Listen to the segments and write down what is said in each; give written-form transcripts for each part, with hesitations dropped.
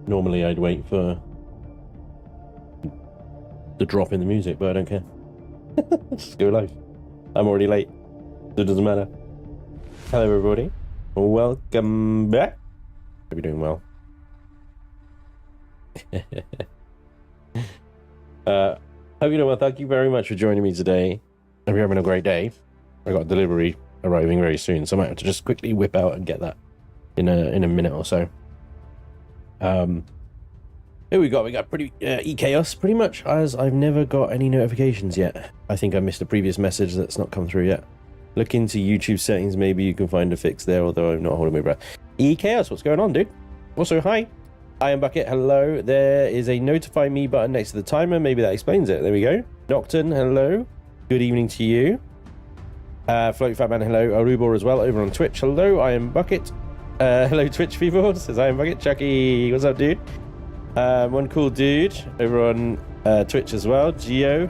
Normally I'd wait for the drop in the music, but I don't care. Just go live. I'm already late, so it doesn't matter. Hello everybody, welcome back. Hope you're doing well. Hope you're doing well. Thank you very much for joining me today. Hope you're having a great day. I got a delivery arriving very soon, so I might have to just quickly whip out and get that in a minute or so. Here we got pretty e-chaos pretty much, as I've never got any notifications yet. I think I missed a previous message that's not come through yet. Look into YouTube settings, maybe you can find a fix there, although I'm not holding my breath. E-chaos, what's going on, dude? Also, hi. I am Bucket, hello. There is a notify me button next to the timer, maybe that explains it. There we go. Nocturne, hello. Good evening to you. Float Fatman, hello. Arubor as well, over on Twitch. Hello, I am Bucket. Hello, Twitch people. Says I am Bucket. Chucky, what's up, dude? One cool dude over on Twitch as well. Geo.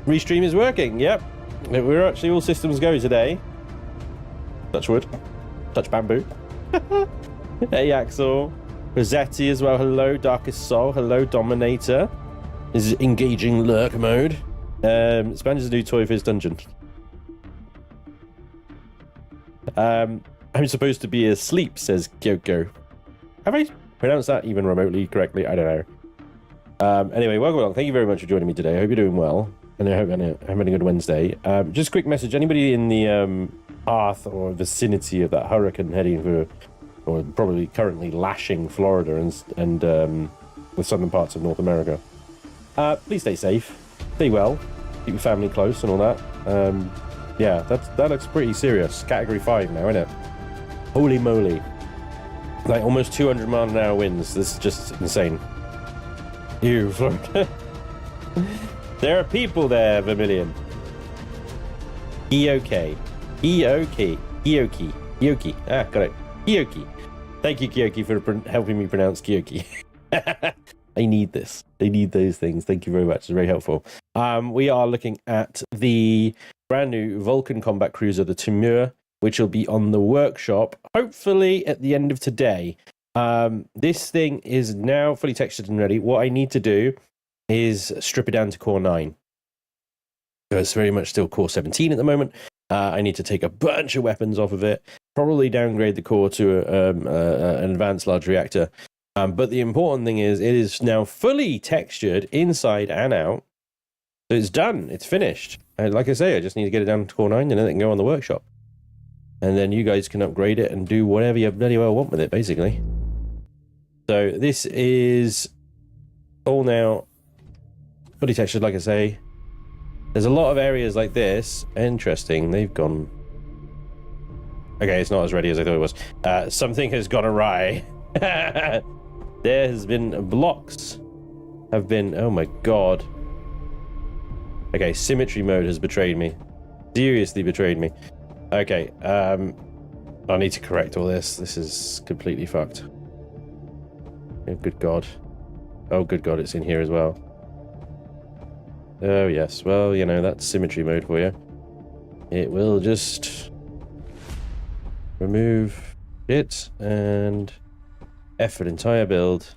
Restream is working. Yep. We're actually all systems go today. Touch wood. Touch bamboo. Hey, Axel. Rossetti as well. Hello, Darkest Soul. Hello, Dominator. This is engaging lurk mode. Spanj is a new toy for his dungeon. I'm supposed to be asleep, says Kyoko. Have I pronounced that even remotely correctly? I don't know. Anyway, welcome along. Thank you very much for joining me today. I hope you're doing well, and I hope you're having a good Wednesday. Just a quick message. Anybody in the path or vicinity of that hurricane heading for, or probably currently lashing Florida and the southern parts of North America, please stay safe, stay well, keep your family close and all that. Yeah, that looks pretty serious. Category 5 now, isn't it? Holy moly. Like almost 200 mile an hour winds. This is just insane. Ew, Florida. There are people there, Vermilion. Kyoki. Ah, got it. Kyoki. Thank you, Kyoki, for helping me pronounce Kyoki. I need this. I need those things. Thank you very much. It's very helpful. We are looking at the brand new Vulcan combat cruiser, the Timur, which will be on the workshop, hopefully at the end of today. This thing is now fully textured and ready. What I need to do is strip it down to Core 9. So it's very much still Core 17 at the moment. I need to take a bunch of weapons off of it, probably downgrade the core to an advanced large reactor. But the important thing is it is now fully textured inside and out. So it's done. It's finished. And like I say, I just need to get it down to Core 9 and then it can go on the workshop. And then you guys can upgrade it and do whatever you bloody well want with it, basically. So this is all now fully textured, like I say. There's a lot of areas like this. Interesting. They've gone... Okay, it's not as ready as I thought it was. Something has gone awry. There has been blocks. Have been... Oh my god. Okay, symmetry mode has betrayed me. Seriously betrayed me. Okay, I need to correct all this. This is completely fucked. Oh, good god. Oh, good god, it's in here as well. Oh, yes. Well, you know, that's symmetry mode for you. It will just remove it and effort entire build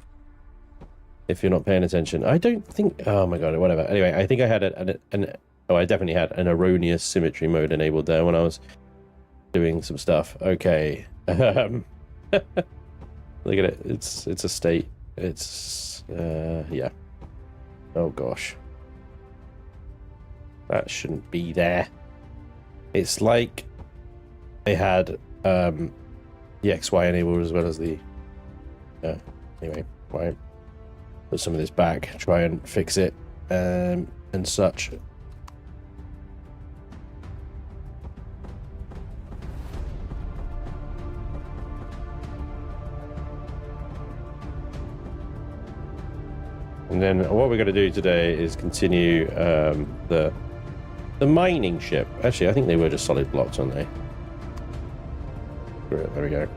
if you're not paying attention. I don't think... Oh, my god, whatever. Anyway, I think I had I definitely had an erroneous symmetry mode enabled there when I was doing some stuff. Okay. Look at it. It's a state. It's yeah. Oh gosh. That shouldn't be there. It's like I had the XY enabled as well as the anyway, right. Put some of this back, try and fix it and such. And then what we're going to do today is continue the mining ship. Actually, I think they were just solid blocks, aren't they? There we go.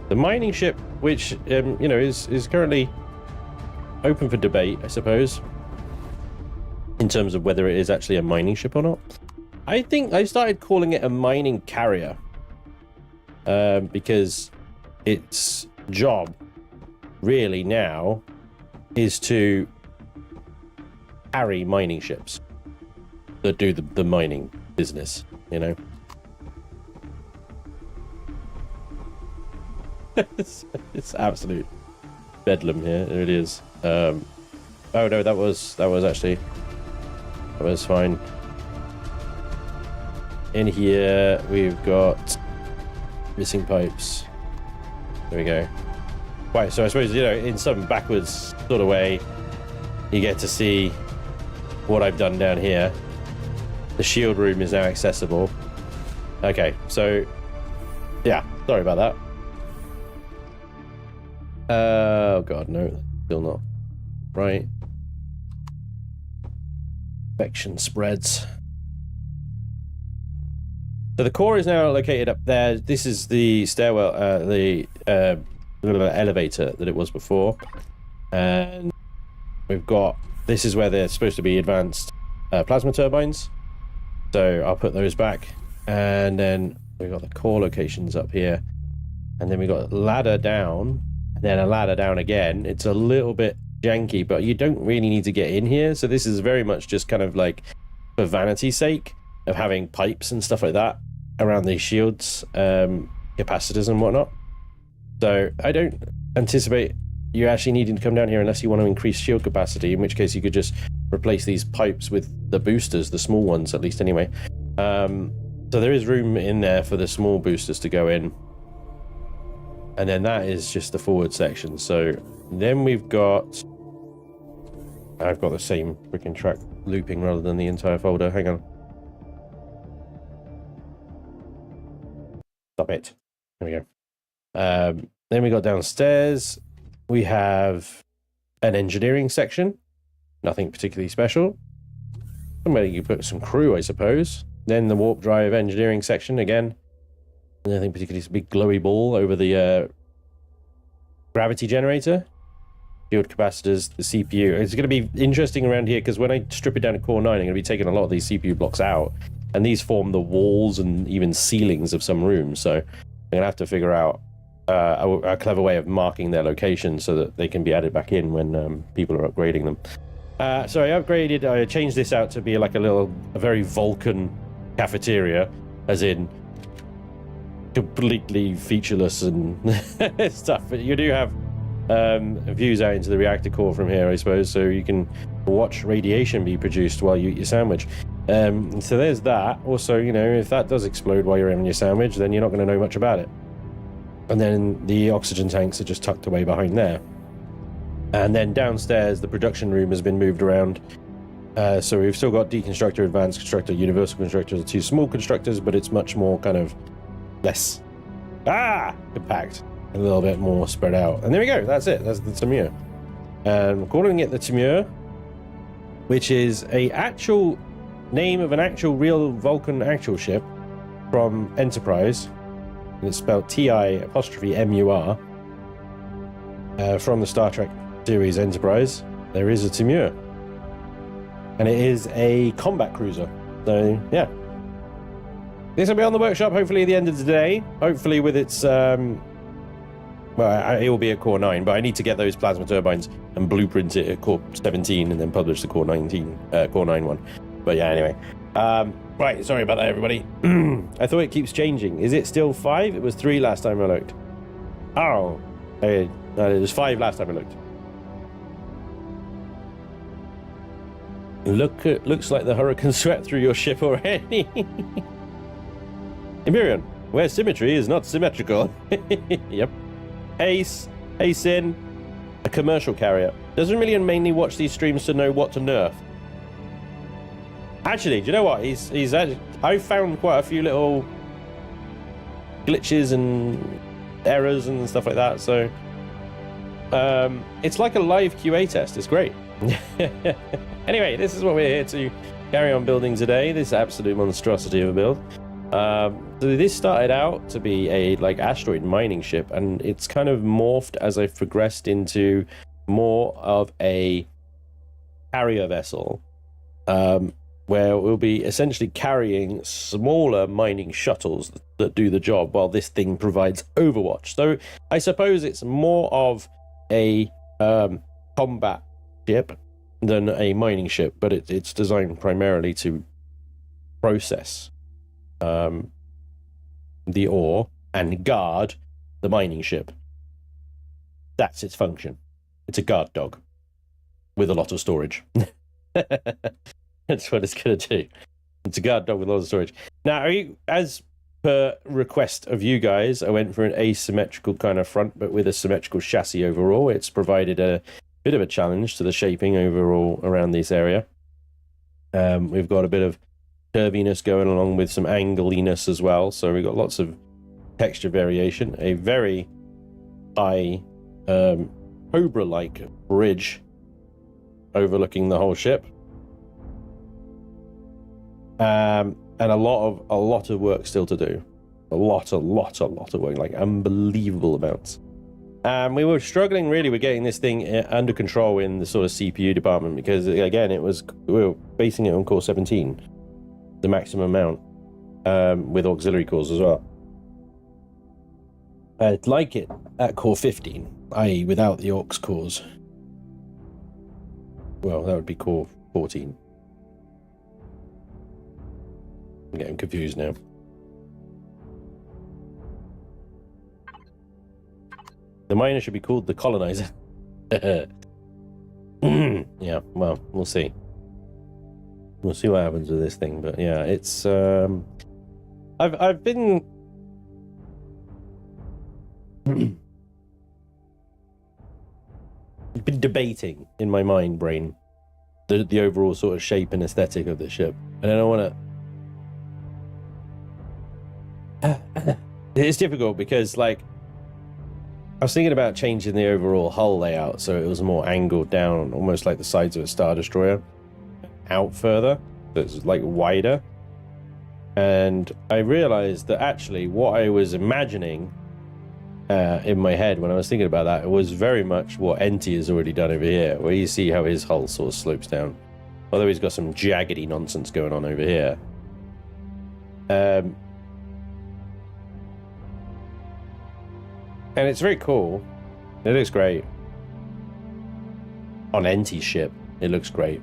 The mining ship, which you know, is currently open for debate, I suppose, in terms of whether it is actually a mining ship or not. I think I started calling it a mining carrier because its job really now is to carry mining ships that do the mining business, you know. It's absolute bedlam here. There it is. Oh no, that was fine. In here we've got missing pipes. There we go. Right, so I suppose, you know, in some backwards sort of way, you get to see what I've done down here. The shield room is now accessible. Okay, so yeah, sorry about that. Oh god, no, still not. Right. Infection spreads. So the core is now located up there. This is the stairwell, the elevator that it was before. And we've got, this is where they're supposed to be advanced plasma turbines. So I'll put those back. And then we've got the core locations up here. And then we've got a ladder down. And then a ladder down again. It's a little bit janky, but you don't really need to get in here. So this is very much just kind of like for vanity's sake of having pipes and stuff like that around these shields, capacitors and whatnot. So I don't anticipate you actually needing to come down here unless you want to increase shield capacity, in which case you could just replace these pipes with the boosters, the small ones at least anyway. So there is room in there for the small boosters to go in. And then that is just the forward section. So then we've got, I've got the same freaking track looping rather than the entire folder. Hang on. Stop it. There we go. Then we got downstairs. We have an engineering section. Nothing particularly special. Somewhere you put some crew, I suppose. Then the warp drive engineering section again. Nothing particularly. It's a big glowy ball over the gravity generator. Field capacitors, the CPU. It's going to be interesting around here because when I strip it down to core 9, I'm going to be taking a lot of these CPU blocks out. And these form the walls and even ceilings of some rooms. So I'm going to have to figure out a clever way of marking their location so that they can be added back in when people are upgrading them. So I changed this out to be like a very Vulcan cafeteria, as in completely featureless and stuff. But you do have views out into the reactor core from here, I suppose, so you can watch radiation be produced while you eat your sandwich. So there's that. Also, you know, if that does explode while you're having your sandwich, then you're not going to know much about it. And then the oxygen tanks are just tucked away behind there. And then downstairs, the production room has been moved around. So we've still got deconstructor, advanced constructor, universal constructor, the two small constructors, but it's much more kind of less compact, a little bit more spread out. And there we go. That's it. That's the Tamur. We're calling it the Tamur, which is a actual name of an actual real Vulcan actual ship from Enterprise. And it's spelled TI''MUR. From the Star Trek series Enterprise, there is a Tamur. And it is a combat cruiser. So, yeah. This will be on the workshop hopefully at the end of the day. Hopefully with its... well, it will be at Core 9, but I need to get those plasma turbines and blueprint it at Core 17 and then publish the Core 9 one. But yeah, anyway. Right, sorry about that, everybody. I thought it keeps changing. Is it still 5? It was 3 last time I looked. Oh. It was 5 last time I looked. Looks like the hurricane swept through your ship already. Empyrion, where symmetry is not symmetrical. Yep. Hey Sin, a commercial carrier. Does Vermilion mainly watch these streams to know what to nerf? Actually, do you know what? He's actually, I found quite a few little glitches and errors and stuff like that. So it's like a live QA test. It's great. Anyway, this is what we're here to carry on building today. This absolute monstrosity of a build. So this started out to be a asteroid mining ship, and it's kind of morphed as I've progressed into more of a carrier vessel, where we'll be essentially carrying smaller mining shuttles that do the job while this thing provides overwatch. So I suppose it's more of a combat ship than a mining ship, but it's designed primarily to process the ore and guard the mining ship. That's its function. It's a guard dog with a lot of storage. That's what it's going to do. It's a guard dog with a lot of storage. Now, as per request of you guys, I went for an asymmetrical kind of front, but with a symmetrical chassis overall. It's provided a bit of a challenge to the shaping overall around this area. We've got a bit of curviness going along with some angliness as well. So we've got lots of texture variation. A very high Cobra-like bridge overlooking the whole ship. And a lot of work still to do. A lot of work, like unbelievable amounts. We were struggling really with getting this thing under control in the sort of CPU department because, again, we were basing it on core 17, the maximum amount, with auxiliary cores as well. I'd like it at core 15, i.e. without the aux cores. Well, that would be core 14. I'm getting confused now. The miner should be called the colonizer. Yeah, well, we'll see. We'll see what happens with this thing, but yeah, it's I've been debating in my brain the overall sort of shape and aesthetic of the ship, and I don't want to. It's difficult because, like, I was thinking about changing the overall hull layout so it was more angled down, almost like the sides of a Star Destroyer, out further, so it's like wider. And I realized that actually what I was imagining in my head when I was thinking about that, it was very much what Enty has already done over here, where you see how his hull sort of slopes down, although he's got some jaggedy nonsense going on over here. And it's very cool. It looks great. On Enty's ship, it looks great.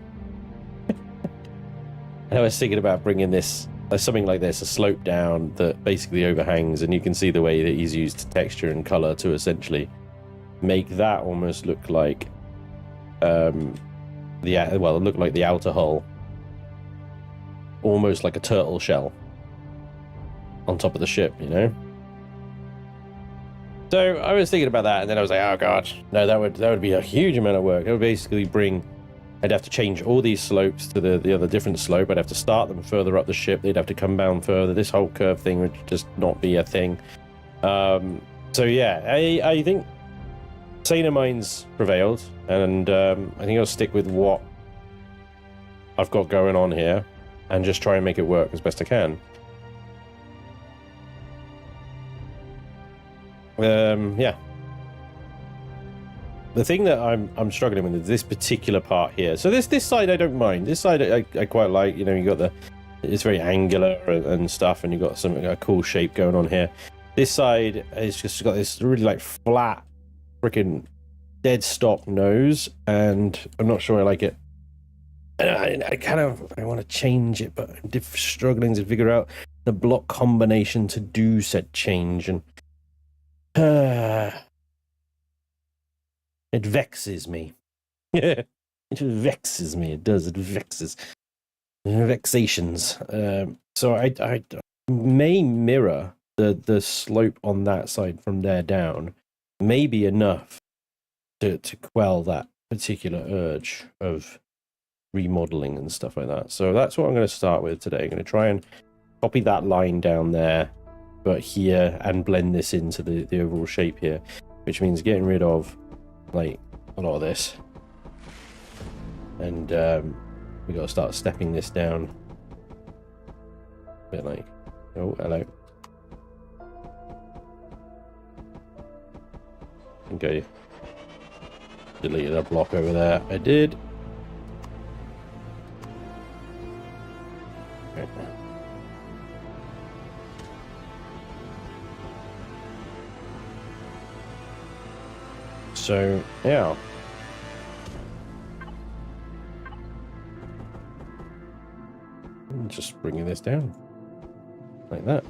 And I was thinking about bringing this, something like this, a slope down that basically overhangs, and you can see the way that he's used texture and color to essentially make that almost look like it looked like the outer hull, almost like a turtle shell on top of the ship, you know. So I was thinking about that, and then I was like, oh god, no, that would be a huge amount of work. It would basically I'd have to change all these slopes to the other different slope. I'd have to start them further up the ship. They'd have to come down further. This whole curve thing would just not be a thing. So yeah, I think saner minds prevailed, and I think I'll stick with what I've got going on here and just try and make it work as best I can. Yeah. The thing that I'm struggling with is this particular part here. So this side I don't mind. This side I quite like. You know, you got it's very angular and stuff, and you got a cool shape going on here. This side is just got this really like flat, freaking dead stop nose, and I'm not sure I like it. And I want to change it, but I'm struggling to figure out the block combination to do said change, and it vexes me. It vexes me. It does. It vexes. Vexations. So I may mirror the slope on that side from there down. May be enough to quell that particular urge of remodeling and stuff like that. So that's what I'm going to start with today. I'm going to try and copy that line down there, but here, and blend this into the overall shape here, which means getting rid of like a lot of this, and we got to start stepping this down a bit, like, oh hello, okay, deleted a block over there. I did. So, yeah. I'm just bringing this down. Like that.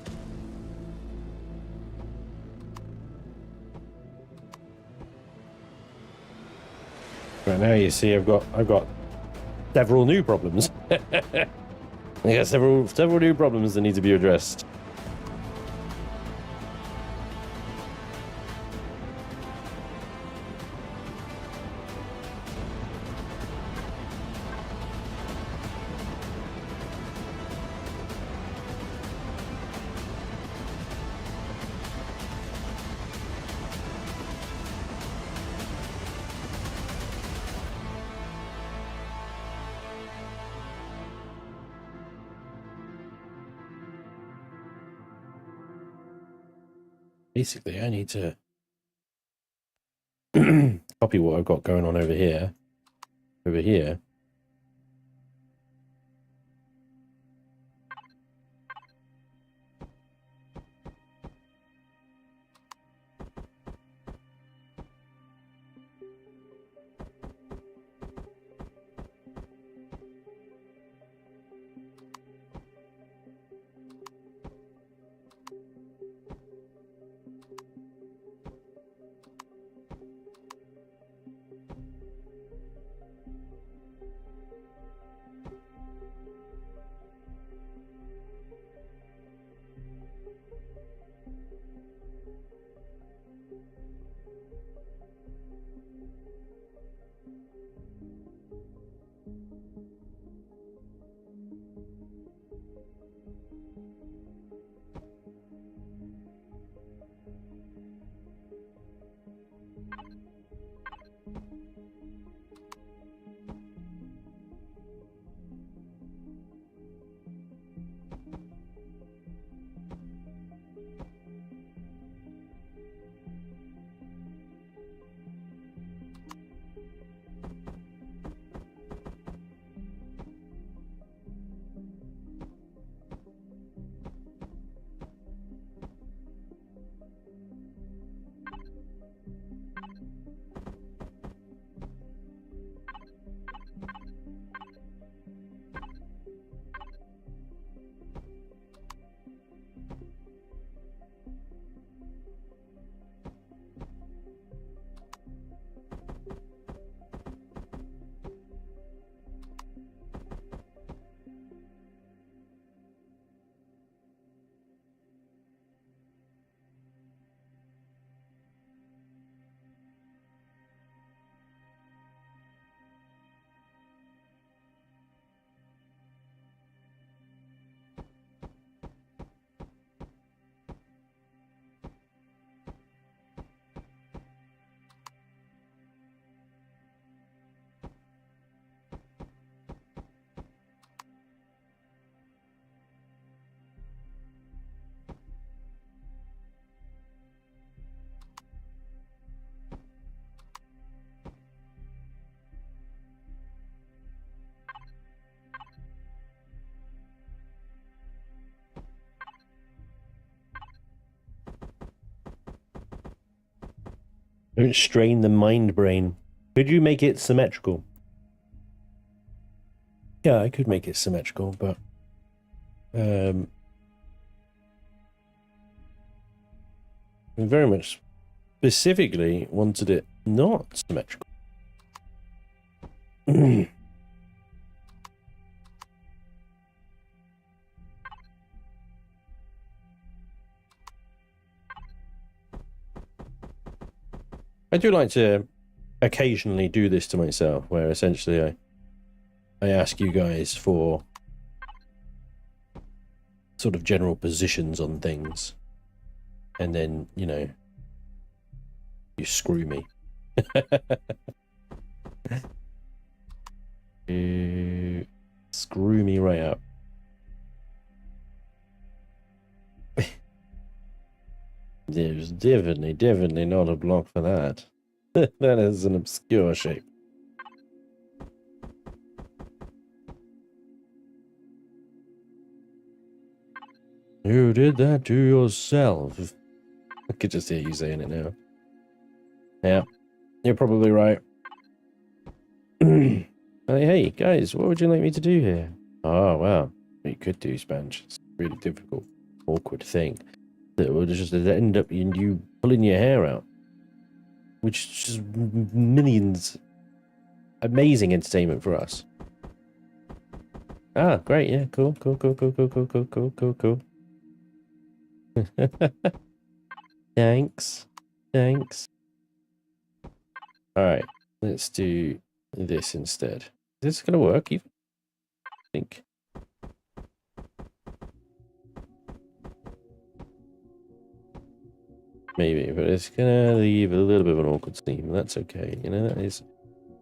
Right now you see I've got several new problems. I got several new problems that need to be addressed. Basically, I need to copy what I've got going on over here. Over here. Don't strain the mind brain. Could you make it symmetrical? Yeah, I could make it symmetrical, but I very much specifically wanted it not symmetrical. I do like to occasionally do this to myself, where essentially I ask you guys for sort of general positions on things, and then, you know, you screw me. You screw me right up. There's definitely not a block for that. That is an obscure shape. You did that to yourself. I could just hear you saying it now. Yeah. You're probably right. Hey, guys, what would you like me to do here? Oh, wow. You could do Spanj. It's a really difficult, awkward thing. That will just end up in you pulling your hair out. Which is just millions. Amazing entertainment for us. Ah, great. Yeah, cool. Thanks. Alright, let's do this instead. Is this gonna work even? I think. Maybe, but it's gonna leave a little bit of an awkward seam. That's okay. You know, that is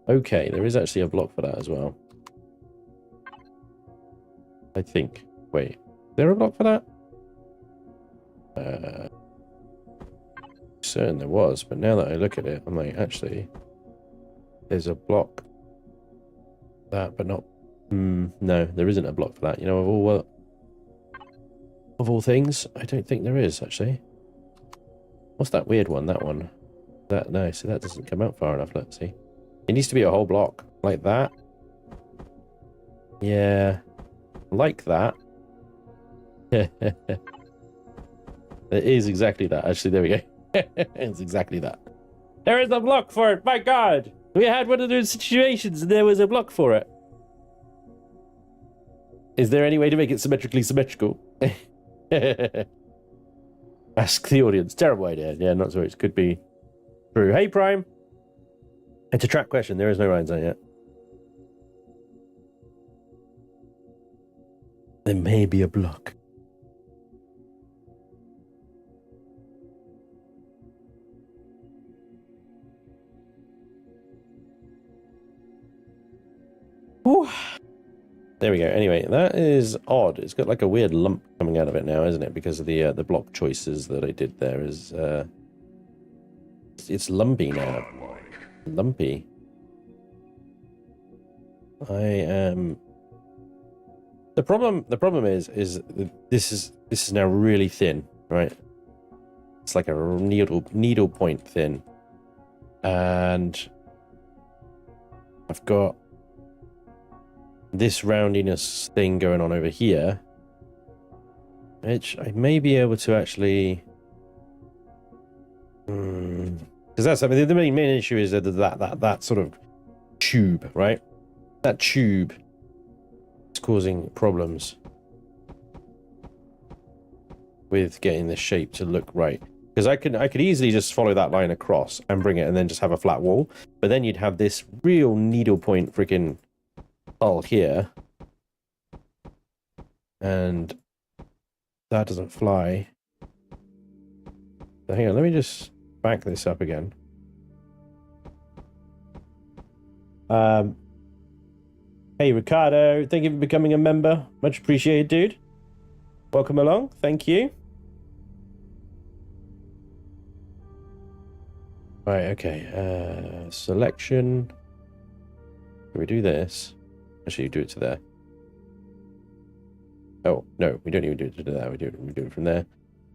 okay. There is actually a block for that as well. I think. Wait, is there a block for that? Certain there was, but now that I look at it, I'm like, actually, there's a block. That, but not. No, there isn't a block for that. You know, of all things, I don't think there is actually. What's that weird one? That one. That no, so that doesn't come out far enough. Let's see. It needs to be a whole block like that. Yeah, like that. It is exactly that. Actually, there we go. It's exactly that. There is a block for it. My God, we had one of those situations, and there was a block for it. Is there any way to make it symmetrically symmetrical? Ask the audience. Terrible idea. Yeah, not so it could be true. Hey, Prime. It's a trap question. There is no Ryzen yet. There may be a block. Whew. There we go. Anyway, that is odd. It's got like a weird lump coming out of it now, isn't it? Because of the block choices that I did there. Is it's lumpy now. Lumpy. I am. The problem is this is now really thin, right? It's like a needle point thin, and I've got this roundiness thing going on over here, which I may be able to actually, because that's, I mean, the main issue is that sort of tube, right? That tube is causing problems with getting the shape to look right. Because I could easily just follow that line across and bring it, and then just have a flat wall. But then you'd have this real needlepoint freaking hull here, and that doesn't fly. So hang on, let me just back this up again. Hey Ricardo, thank you for becoming a member. Much appreciated, dude. Welcome along. Thank you. Right, okay. Selection. Can we do this? Actually, do it to there. Oh, no, we don't even do it to there. We do it from there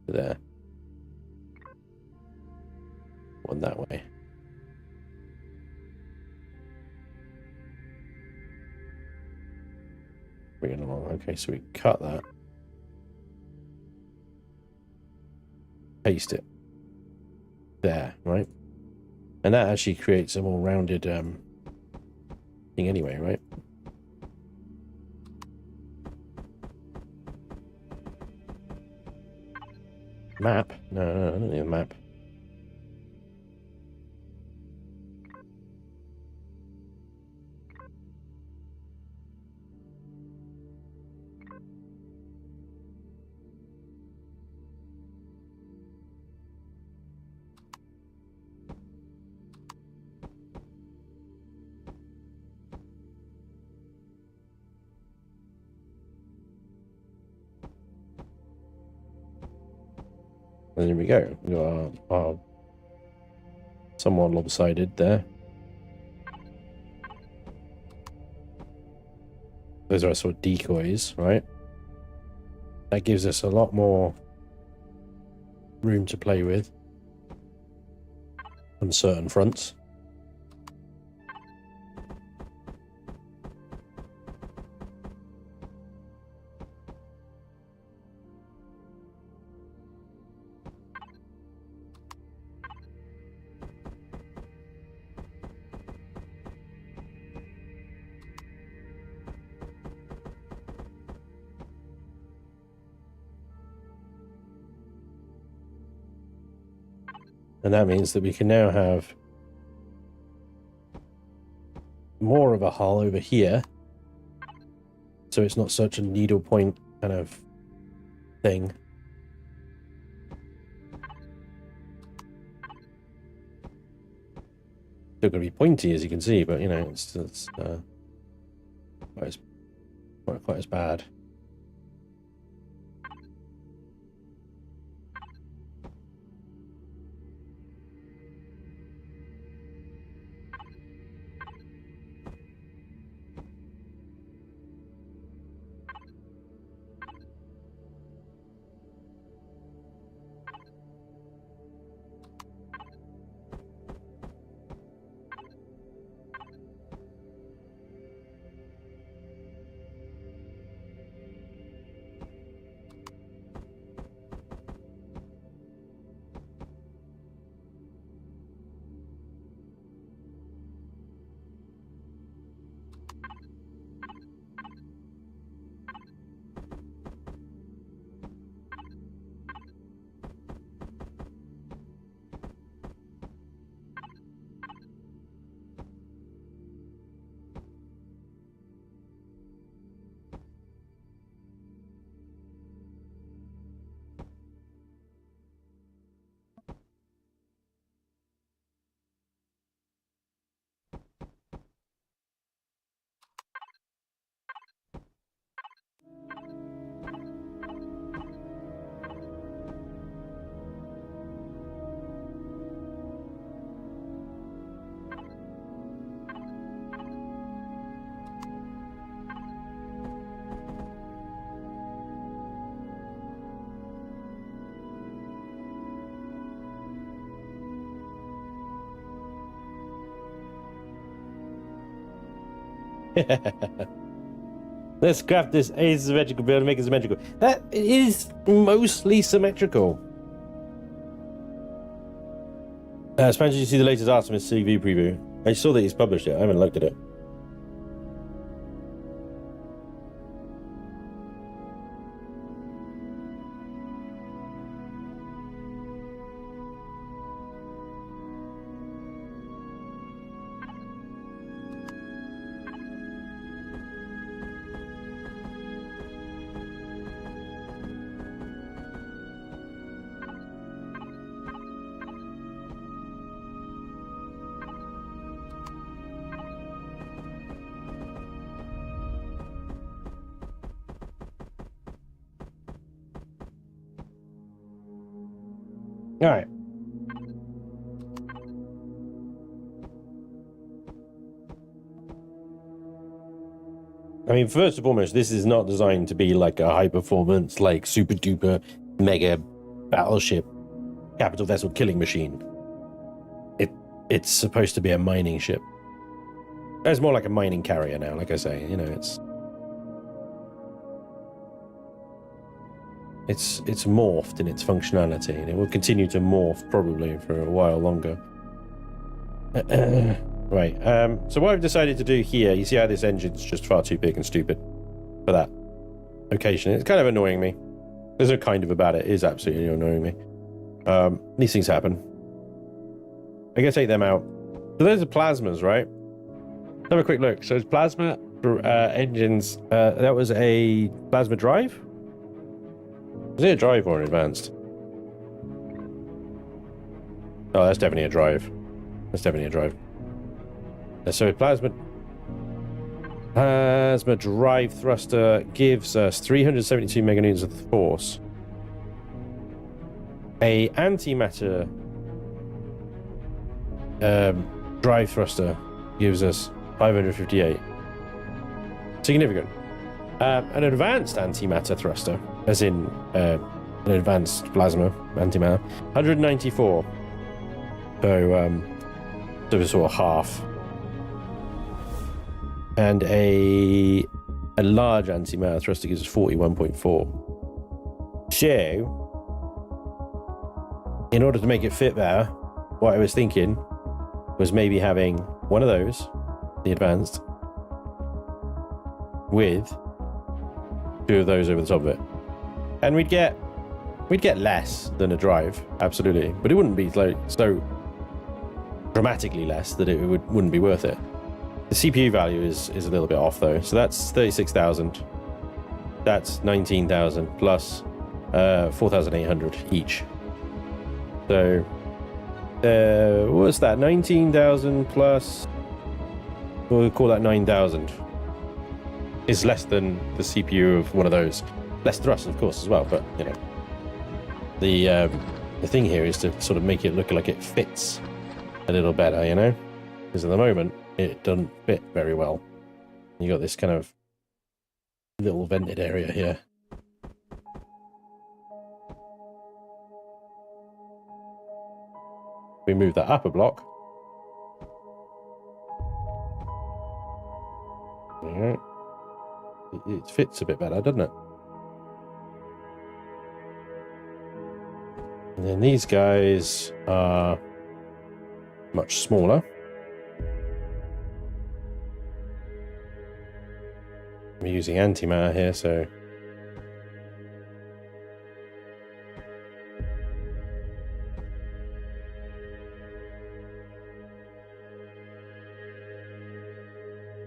to there. One that way. Bring it along. Okay, so we cut that. Paste it. There, right? And that actually creates a more rounded thing anyway, right? Map? No, I don't need a map. And there we go. We got our somewhat lopsided there. Those are our sort of decoys, right? That gives us a lot more room to play with on certain fronts. And that means that we can now have more of a hull over here. So it's not such a needle point kind of thing. Still going to be pointy, as you can see, but you know, it's quite as bad. Let's craft this asymmetrical build and make it symmetrical. That is mostly symmetrical. Spanj, did you see the latest Artemis CV preview? I saw that he's published it. I haven't looked at it. All right. I mean, first and foremost, this is not designed to be like a high performance, like super duper mega battleship capital vessel killing machine. It's supposed to be a mining ship. It's more like a mining carrier now, like I say, you know, it's morphed in its functionality, and it will continue to morph probably for a while longer. Right, so what I've decided to do here, you see how this engine's just far too big and stupid for that location. It's kind of annoying me. There's no kind of about it. It is absolutely annoying me. These things happen. I'm going to take them out. So those are plasmas, right? Have a quick look. So it's plasma engines. That was a plasma drive? Is it a drive or an advanced? Oh, that's definitely a drive. That's definitely a drive. So plasma drive thruster gives us 372 meganewtons of force. A antimatter drive thruster gives us 558. Significant. An advanced antimatter thruster, as in an advanced plasma antimatter, 194. So it's sort of half. And a large antimatter thruster gives us 41.4. So, in order to make it fit there, what I was thinking was maybe having one of those, the advanced, with two of those over the top of it. And we'd get We'd get less than a drive, absolutely, but it wouldn't be like so dramatically less that it wouldn't be worth it. The CPU value is a little bit off though, so that's 36,000. That's 19,000 plus 4,800 each. So what's that? 19,000 plus, we'll call that 9,000. Is less than the CPU of one of those. Less thrust, of course, as well, but you know, the thing here is to sort of make it look like it fits a little better, you know, because at the moment it doesn't fit very well. You got this kind of little vented area here. We move that up a block. All right. It fits a bit better, doesn't it? And then these guys are much smaller. I'm using antimatter here, so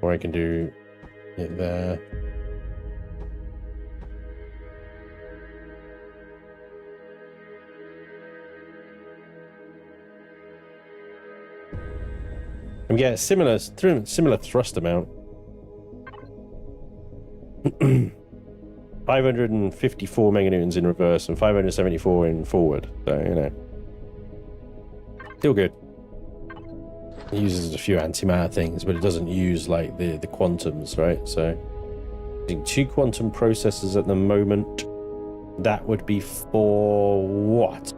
or I can do it there. And get a similar thrust amount. 554 meganewtons in reverse and 574 in forward. So, you know, still good. It uses a few antimatter things, but it doesn't use like the quantums, right? So, using 2 quantum processors at the moment. That would be for what?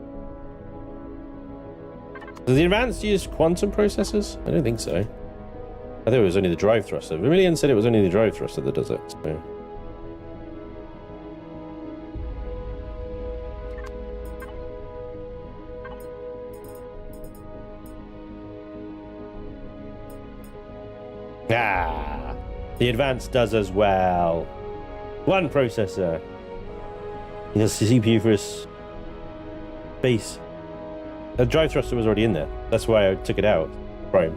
Does the advanced use quantum processors? I don't think so. I thought it was only the drive thruster. Vermilion said it was only the drive thruster that does it. So. Ah, the advanced does as well. 1 processor. He has the CPU for his base. The drive thruster was already in there. That's why I took it out. Prime.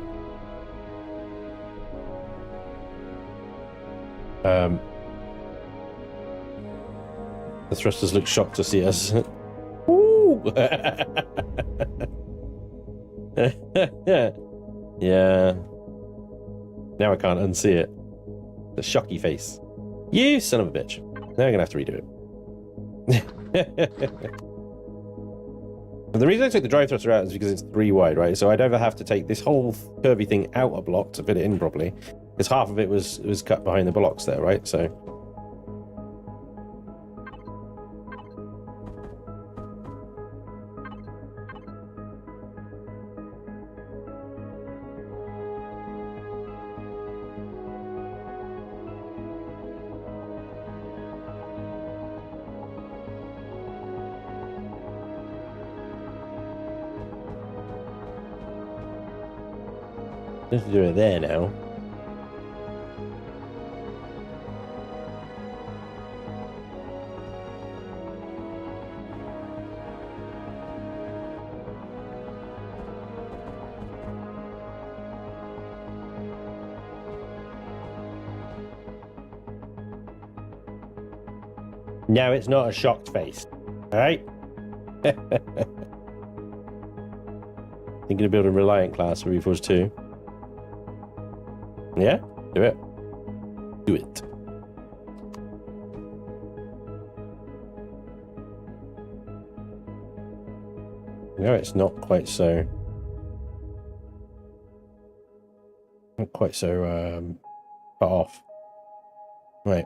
The thrusters look shocked to see us. Woo! Yeah. Now I can't unsee it. The shocky face. You son of a bitch. Now I'm gonna have to redo it. The reason I took the drive thruster out is because it's 3 wide, right? So I'd either have to take this whole curvy thing out a block to fit it in properly, because half of it was cut behind the blocks there, right? So just do it there now. No, it's not a shocked face. All right. Thinking of building a Reliant class for Reforged 2. Yeah, do it. Do it. No, it's not quite so. Not quite so cut off. Right.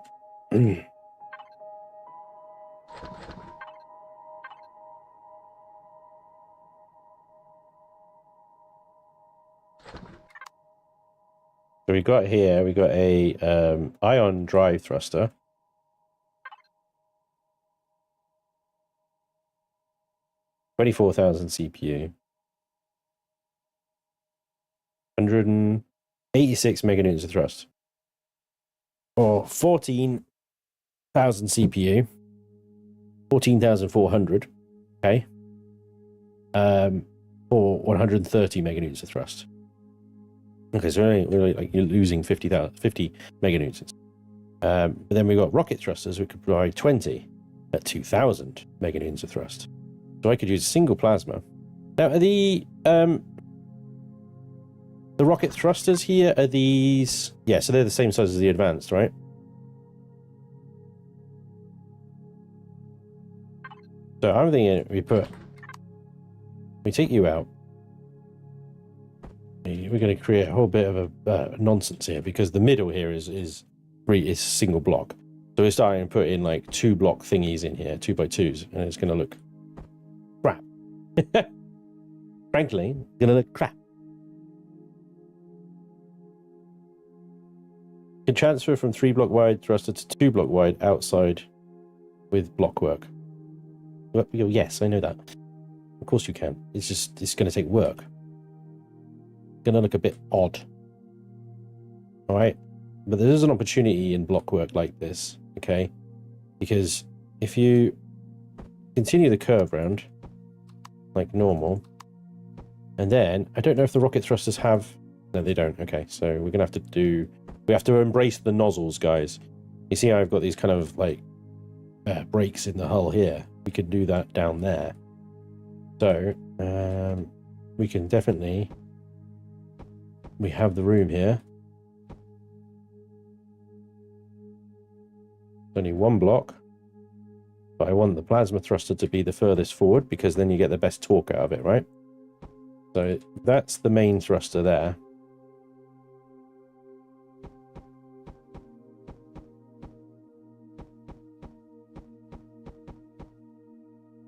So we got here, we got a ion drive thruster. $24,000 CPU. 186 meganewtons of thrust. Or 14,000 CPU. 14,400. Okay. For 130 meganewtons of thrust. Okay, so we're like you're losing 50 meganewtons. But then we've got rocket thrusters, we could provide 20 at 2000 meganewtons of thrust. So I could use a single plasma. Now, are the rocket thrusters here, are these... Yeah, so they're the same size as the advanced, right? So I'm thinking we take you out. We're going to create a whole bit of a nonsense here, because the middle here is single block. So we're starting to put in like 2 block thingies in here, 2x2s, and it's going to look crap. Frankly, it's going to look crap. You can transfer from 3 block wide thruster to 2 block wide outside with block work. Well, yes, I know that. Of course you can. It's going to take work. Going to look a bit odd. All right, but there is an opportunity in block work like this, okay? Because if you continue the curve round like normal, and then I don't know if the rocket thrusters have... No, they don't. Okay, so we're gonna have to do... We have to embrace the nozzles, guys. You see how I've got these kind of like breaks in the hull here? We could do that down there. So we can definitely... We have the room here. Only 1 block. But I want the plasma thruster to be the furthest forward, because then you get the best torque out of it, right? So that's the main thruster there.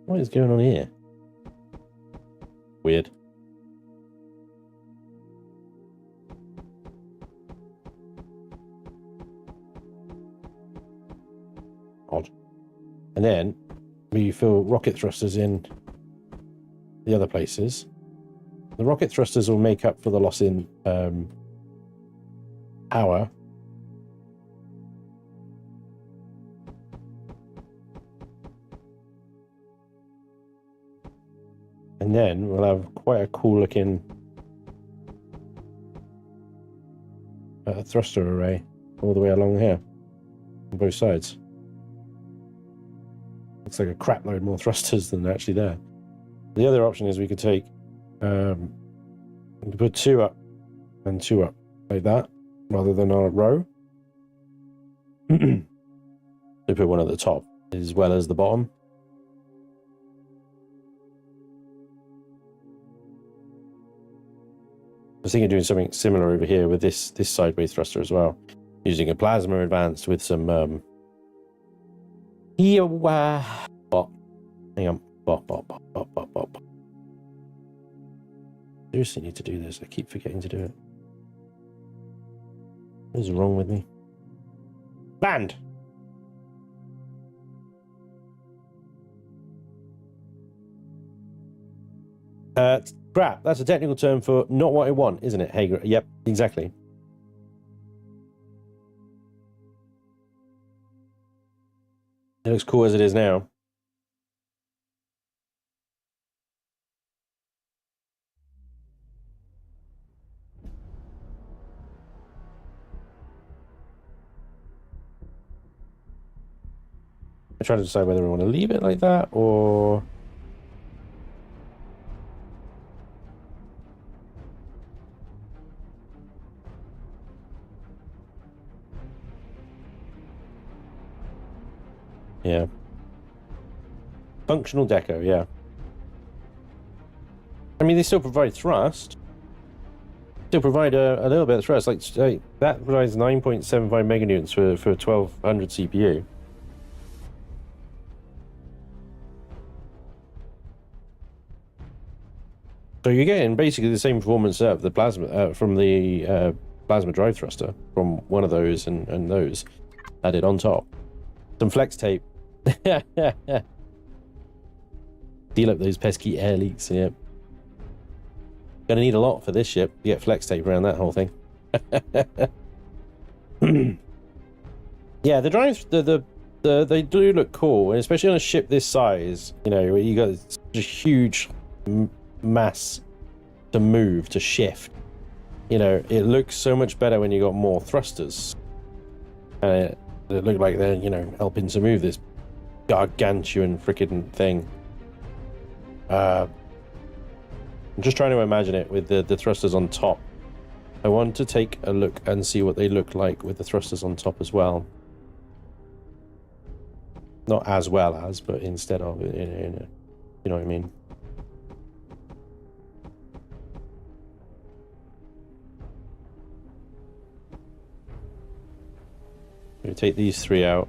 What is going on here? Weird. Odd. And then we fill rocket thrusters in the other places. The rocket thrusters will make up for the loss in power. And then we'll have quite a cool looking thruster array all the way along here on both sides. Looks like a crap load more thrusters than actually there. The other option is we could take we could put 2 up and 2 up like that, rather than on a row. We put 1 at the top as well as the bottom. I was thinking of doing something similar over here with this sideways thruster as well, using a plasma advanced with some hang on, bop. Seriously need to do this. I keep forgetting to do it. What is wrong with me? Banned. Crap, that's a technical term for not what I want, isn't it? Hey, yep, exactly. It looks cool as it is now. I'm trying to decide whether I want to leave it like that or... Yeah. Functional deco, yeah. I mean, they still provide thrust. Still provide a little bit of thrust. Like that provides 9.75 meganewtons for a 1200 CPU. So you're getting basically the same performance out of the plasma from the plasma drive thruster from one of those and those added on top. Some flex tape. Deal up those pesky air leaks. Yep. Gonna need a lot for this ship to get flex tape around that whole thing. Yeah, the drive, the they do look cool, and especially on a ship this size, you know, where you got such a huge mass to move, to shift. You know, it looks so much better when you got more thrusters. And it look like they're, you know, helping to move this gargantuan freaking thing. I'm just trying to imagine it with the thrusters on top. I want to take a look and see what they look like with the thrusters on top as well. Not as well as, but instead of, you know what I mean? We take these 3 out.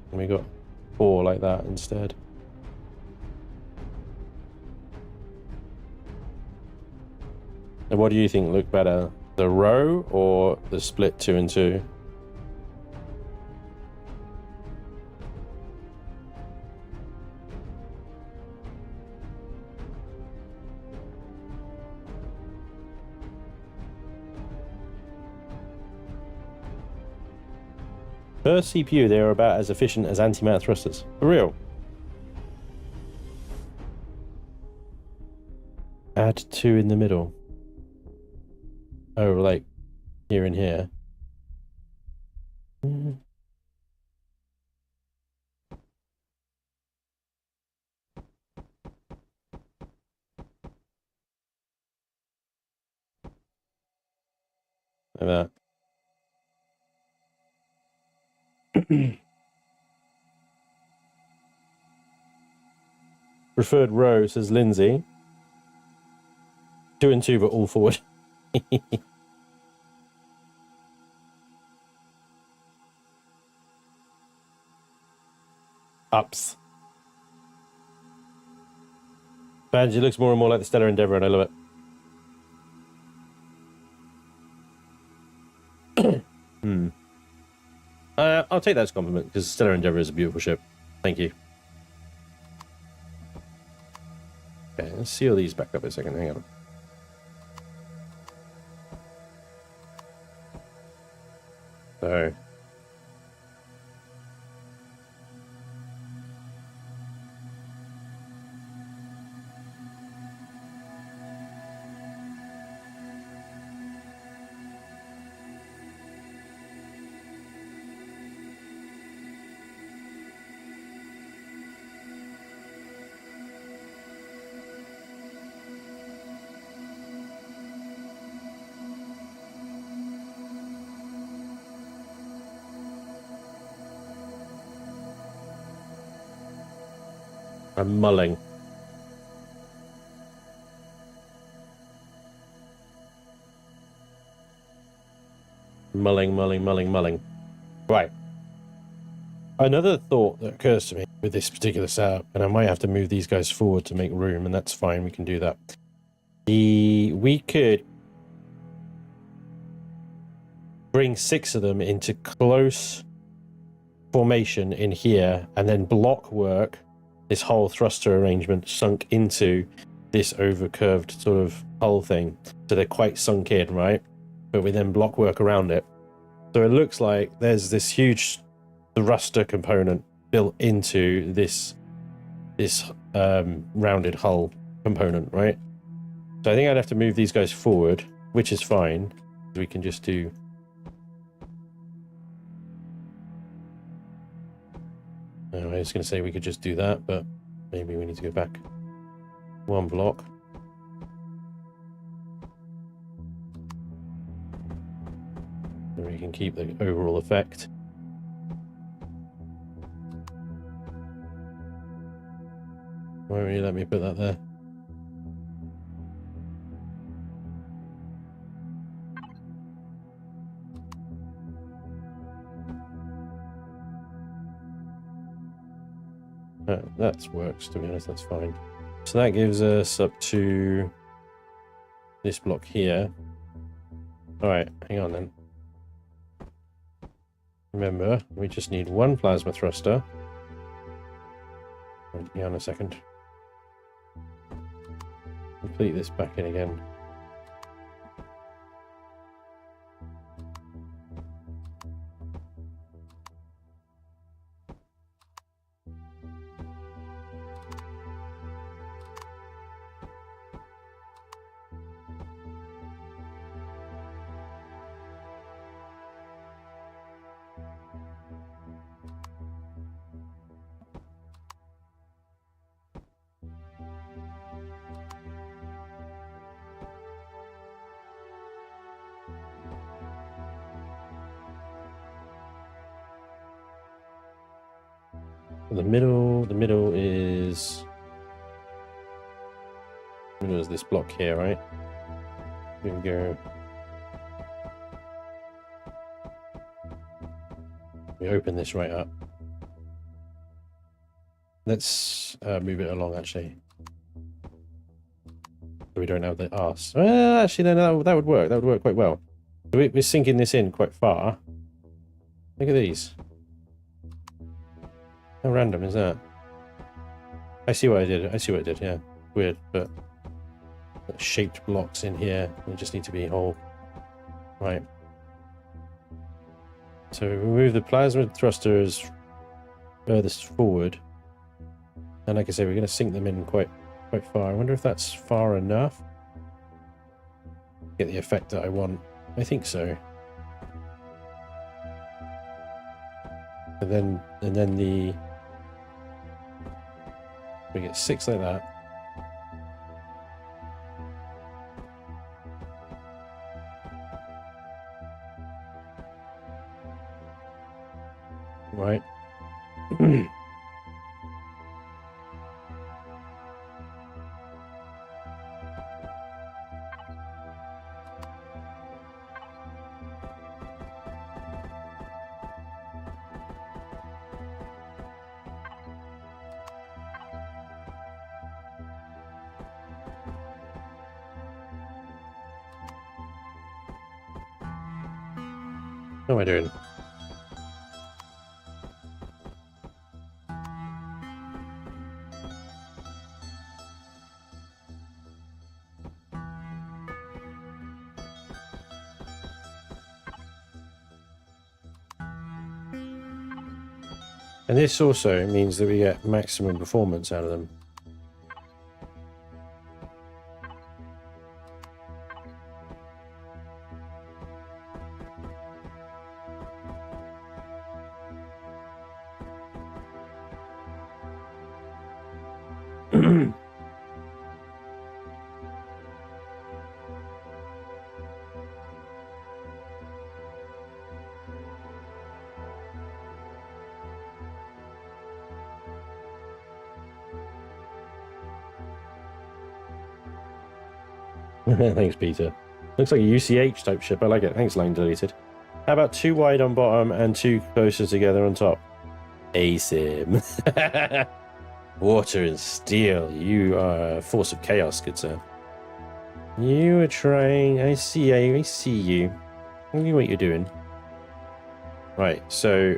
And we got 4 like that instead. And what do you think look better? The row or the split 2 and 2? Per CPU, they are about as efficient as antimatter thrusters. For real. Add 2 in the middle. Oh, like here and here. Like that. Preferred row, says Lindsay. 2 and 2, but all forward. Ups. Spanj, it looks more and more like the Stellar Endeavour, and I love it. I'll take that as a compliment, because Stellar Endeavour is a beautiful ship. Thank you. Okay, let's seal these back up a second. Hang on. So... I'm mulling. Mulling. Right. Another thought that occurs to me with this particular setup, and I might have to move these guys forward to make room, and that's fine, we can do that. We could bring 6 of them into close formation in here, and then block work this whole thruster arrangement sunk into this overcurved sort of hull thing. So they're quite sunk in, right? But we then block work around it. So it looks like there's this huge thruster component built into this rounded hull component, right? So I think I'd have to move these guys forward, which is fine. We can just do... I was going to say we could just do that, but maybe we need to go back 1 block. And we can keep the overall effect. Why won't you let me put that there? That works, to be honest, that's fine. So that gives us up to this block here. Alright, hang on then. Remember, we just need 1 plasma thruster. Hang on a second. Complete this back in again. The middle is this block here, right? Here we go. We open this right up. Let's move it along, actually. So we don't have the arse. Well, actually, no, that would work. That would work quite well. So we're sinking this in quite far. Look at these. How random is that? I see what I did. I see what I did, yeah. Weird, but shaped blocks in here. They just need to be whole. Right. So we move the plasma thrusters furthest forward. And like I say, we're going to sink them in quite far. I wonder if that's far enough. Get the effect that I want. I think so. And then we get 6 like that. Right. What am I doing? And this also means that we get maximum performance out of them. Thanks, Peter. Looks like a UCH type ship. I like it. Thanks, line deleted. How about 2 wide on bottom and 2 closer together on top? Asym. Water and steel. You are a force of chaos, good sir. You are trying. I see you. I see you. I see what you're doing. Right. So,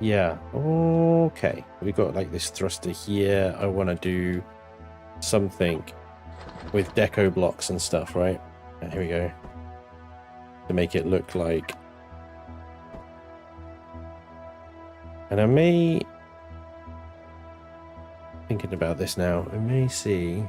yeah. Okay. We've got like this thruster here. I want to do something with deco blocks and stuff, right? Here we go. To make it look like. And I may. Thinking about this now, I may see.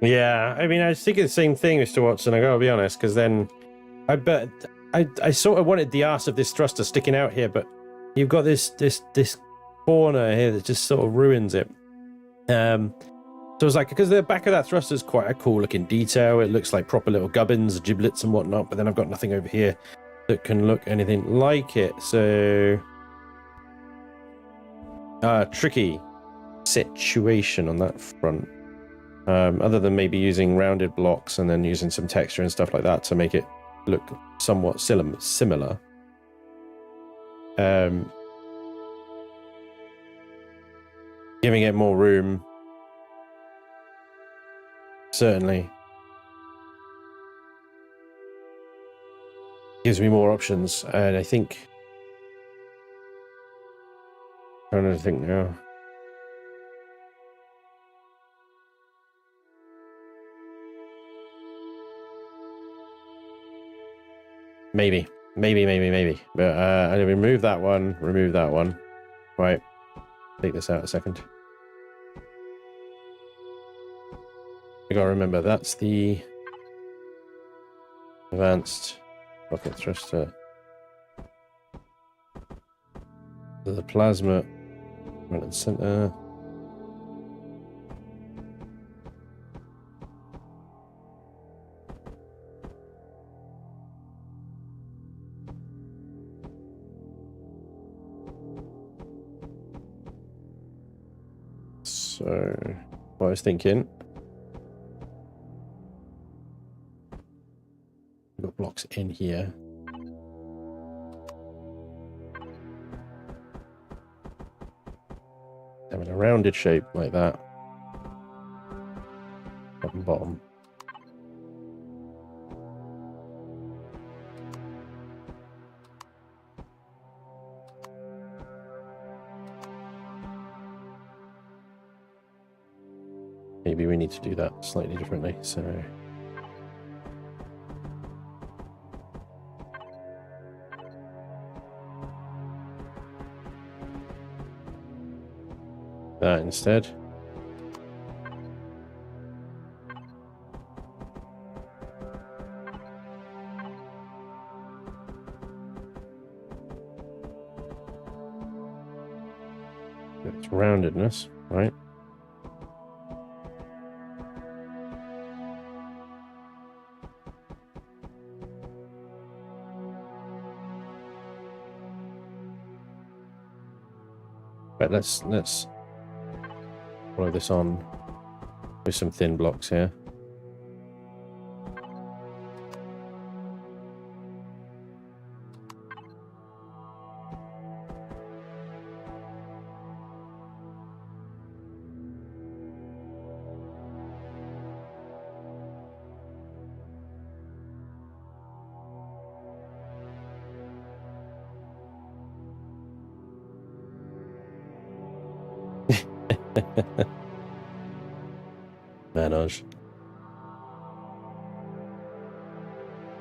Yeah, I mean, I was thinking the same thing, Mr. Watson. I gotta be honest, because then I sort of wanted the arse of this thruster sticking out here, but you've got this corner here that just sort of ruins it. So it's like, because the back of that thruster is quite a cool looking detail. It looks like proper little gubbins, giblets and whatnot, but then I've got nothing over here that can look anything like it. So tricky situation on that front. Other than maybe using rounded blocks and then using some texture and stuff like that to make it look somewhat similar. Giving it more room certainly gives me more options, and I think I'm trying to think now. Maybe. But I remove that one. Right. Take this out a second. I gotta remember that's the advanced rocket thruster. The plasma right at the center. So, what I was thinking, we've got blocks in here. Having a rounded shape like that. Top and bottom. Maybe we need to do that slightly differently, so... that instead. It's roundedness, right? But let's follow this on with some thin blocks here. Manage.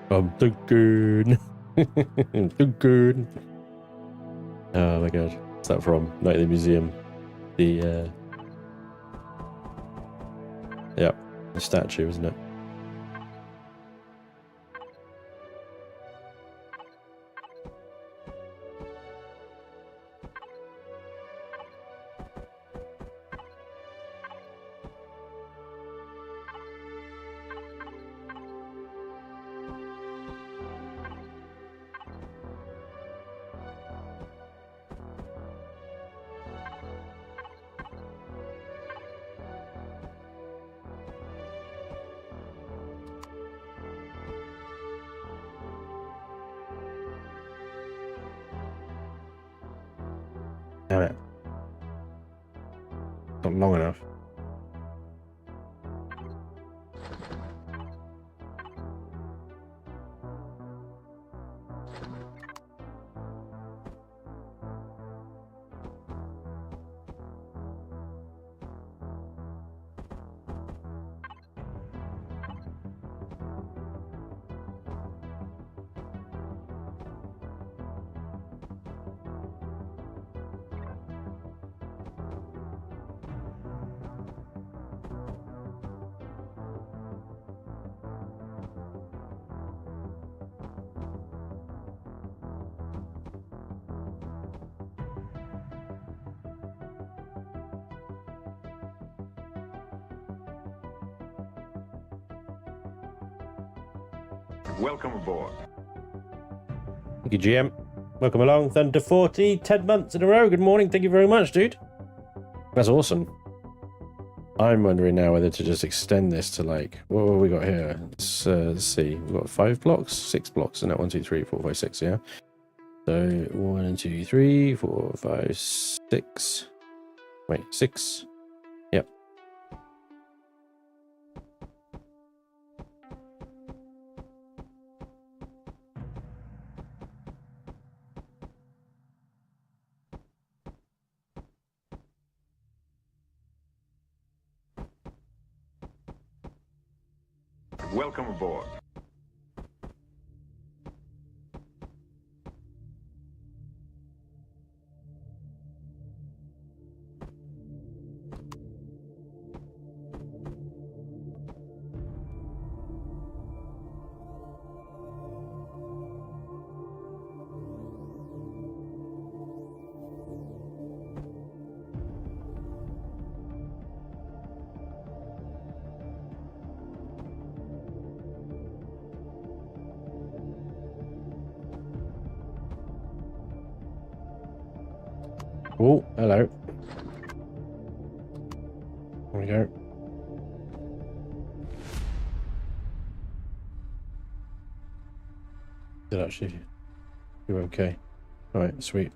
I'm too good. I'm too good. Oh my god. What's that from? Night at the Museum. The yeah, the statue, isn't it? Damn it. Not long enough. Welcome aboard. Thank you, GM. Welcome along. Thunder 40, 10 months in a row. Good morning. Thank you very much, dude. That's awesome. I'm wondering now whether to just extend this to like, what have we got here? Let's see. We've got 5 blocks, 6 blocks, and that 1, 2, 3, 4, 5, 6, yeah. So 1, 2, 3, 4, 5, 6. Wait, 6. Yep. Welcome aboard. Oh, hello. There we go. Did actually do okay. All right, sweet.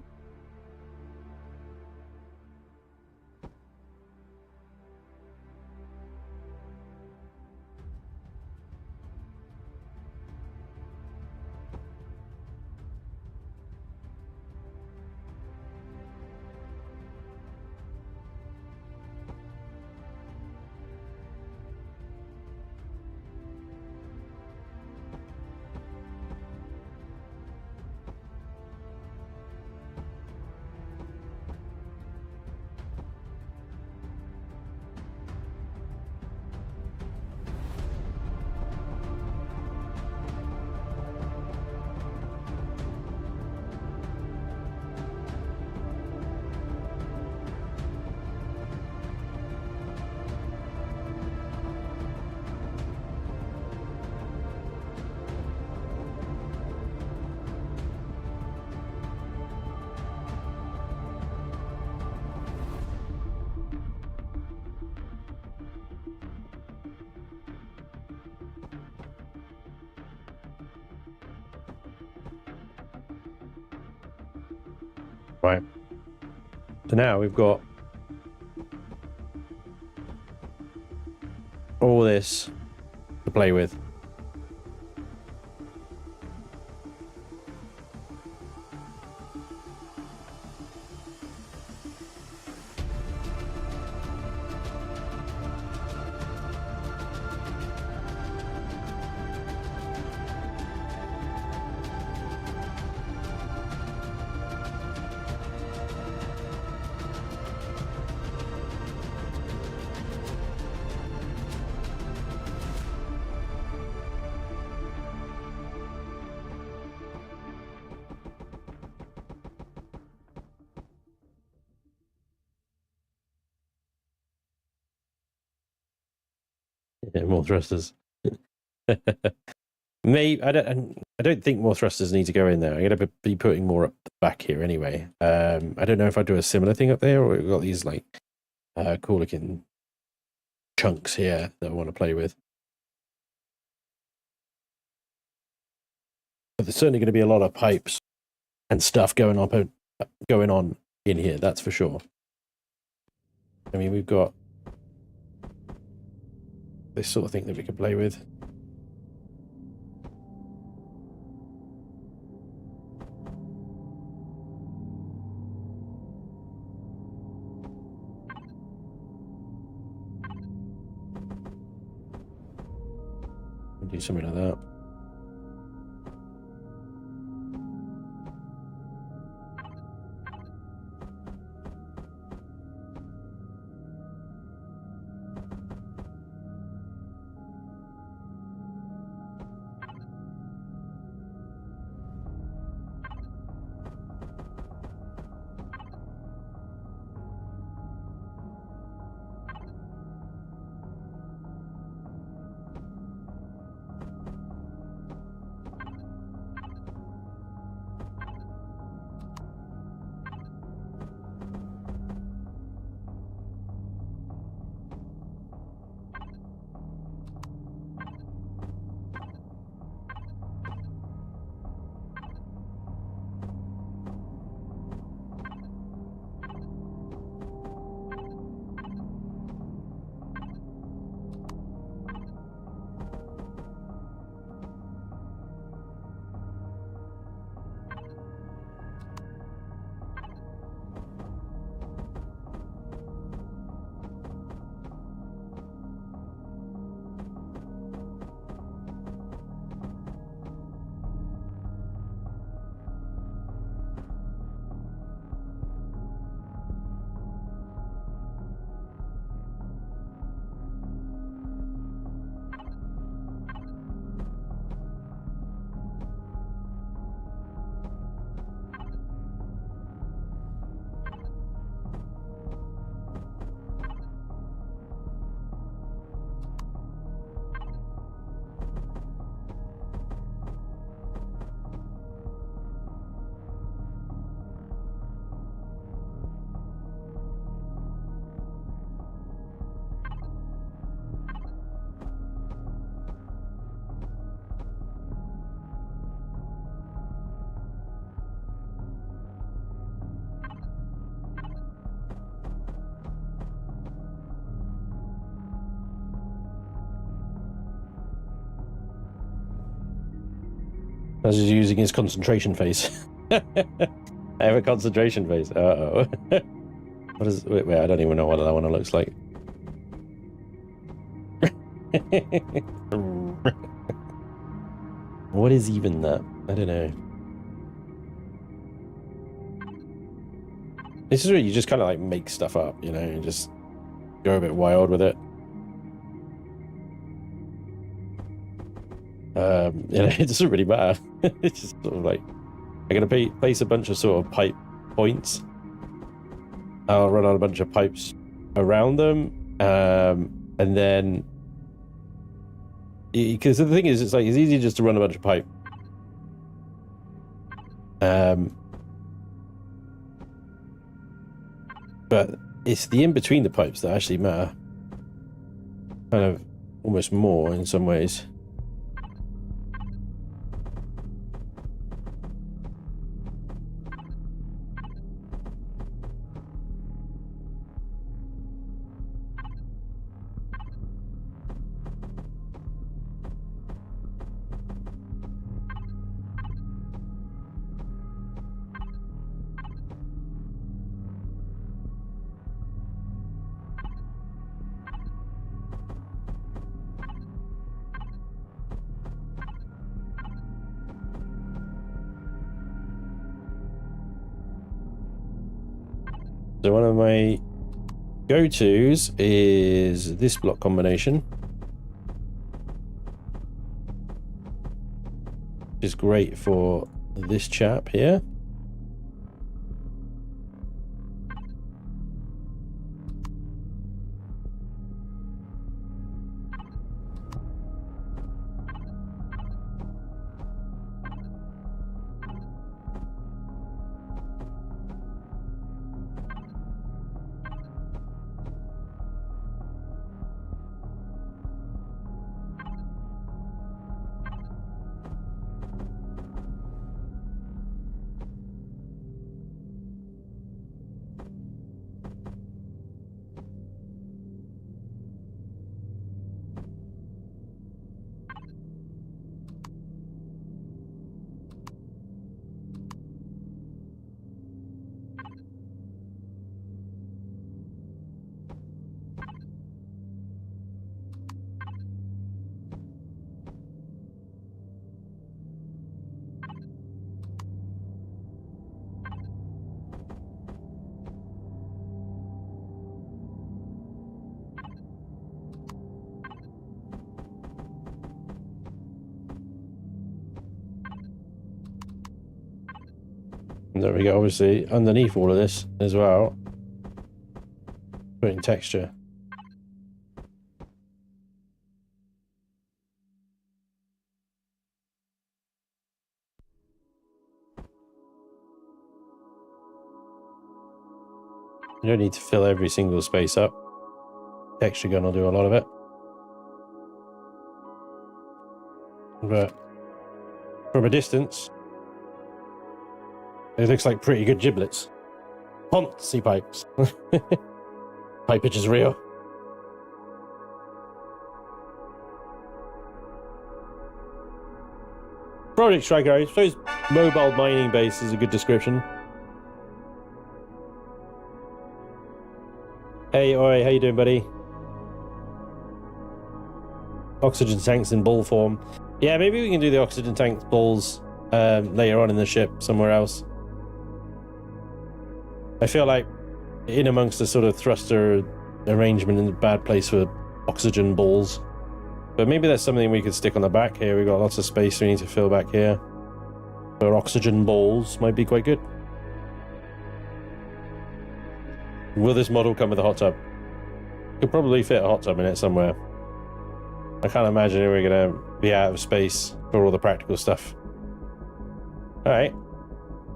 Right. So now we've got all this to play with. Yeah, more thrusters. Maybe I don't think more thrusters need to go in there. I'm gonna be putting more up the back here anyway. I don't know if I do a similar thing up there, or we've got these like cool looking chunks here that I want to play with. But there's certainly going to be a lot of pipes and stuff going on in here. That's for sure. I mean, we've got this sort of thing that we can play with. Do something like that. was just using his concentration face. I have a concentration face. Uh-oh. What is... Wait, I don't even know what that one looks like. What is even that? I don't know. This is where you just kind of like make stuff up, you know, and just go a bit wild with it. You know, it doesn't really matter. It's just sort of like, I'm going to place a bunch of sort of pipe points. I'll run on a bunch of pipes around them. And then, because the thing is, it's like, it's easy just to run a bunch of pipe. But it's the in-between the pipes that actually matter. Kind of almost more in some ways. So one of my go-tos is this block combination. Which is great for this chap here. There we go, obviously, underneath all of this as well, putting texture. You don't need to fill every single space up. Texture gun will do a lot of it. But from a distance, it looks like pretty good giblets. Ponzi pipes. Pipage is real. Project Striker, I suppose mobile mining base is a good description. Hey, oi, how you doing, buddy? Oxygen tanks in ball form. Yeah, maybe we can do the oxygen tank balls later on in the ship somewhere else. I feel like in amongst the sort of thruster arrangement in a bad place for oxygen balls. But maybe that's something we could stick on the back here. We've got lots of space we need to fill back here. So oxygen balls might be quite good. Will this model come with a hot tub? Could probably fit a hot tub in it somewhere. I can't imagine we're going to be out of space for all the practical stuff. Alright.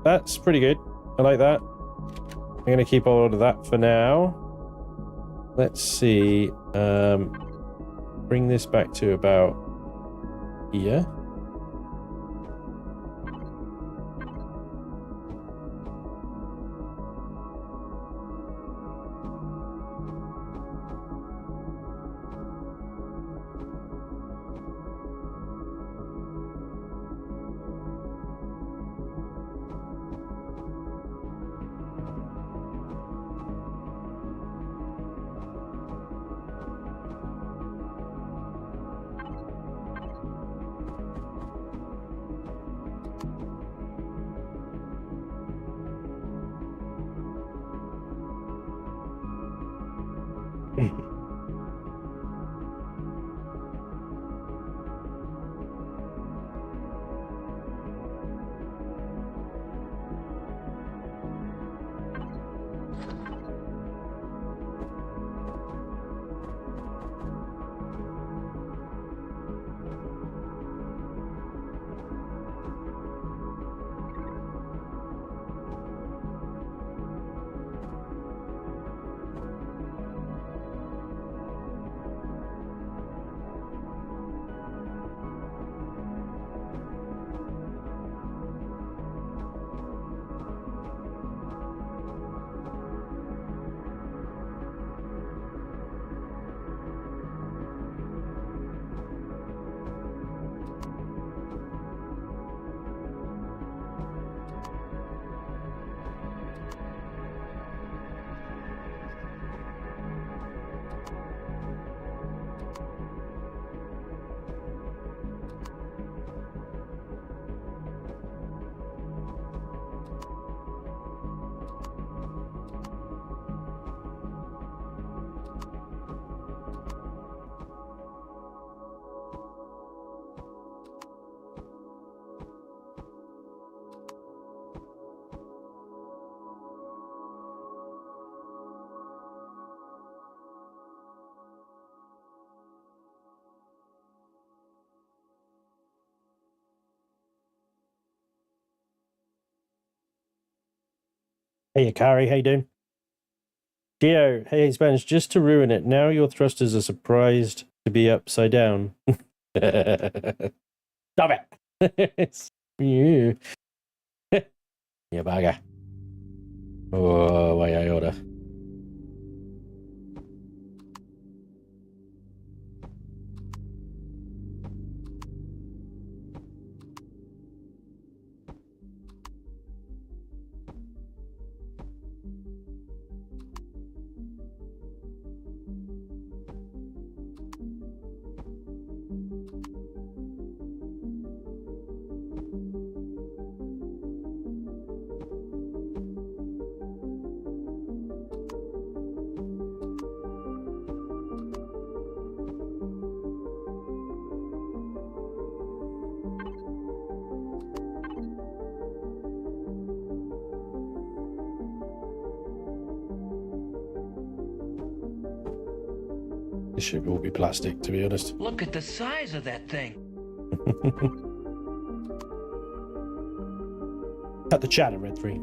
That's pretty good. I like that. I'm going to keep all of that for now. Let's see. Bring this back to about here. Hey, Akari, how you doing? Geo, hey, Spanj, just to ruin it, now your thrusters are surprised to be upside down. Stop it! It's you. You bugger. Oh, way I order. This should all be plastic, to be honest. Look at the size of that thing. Cut the chat at Red 3.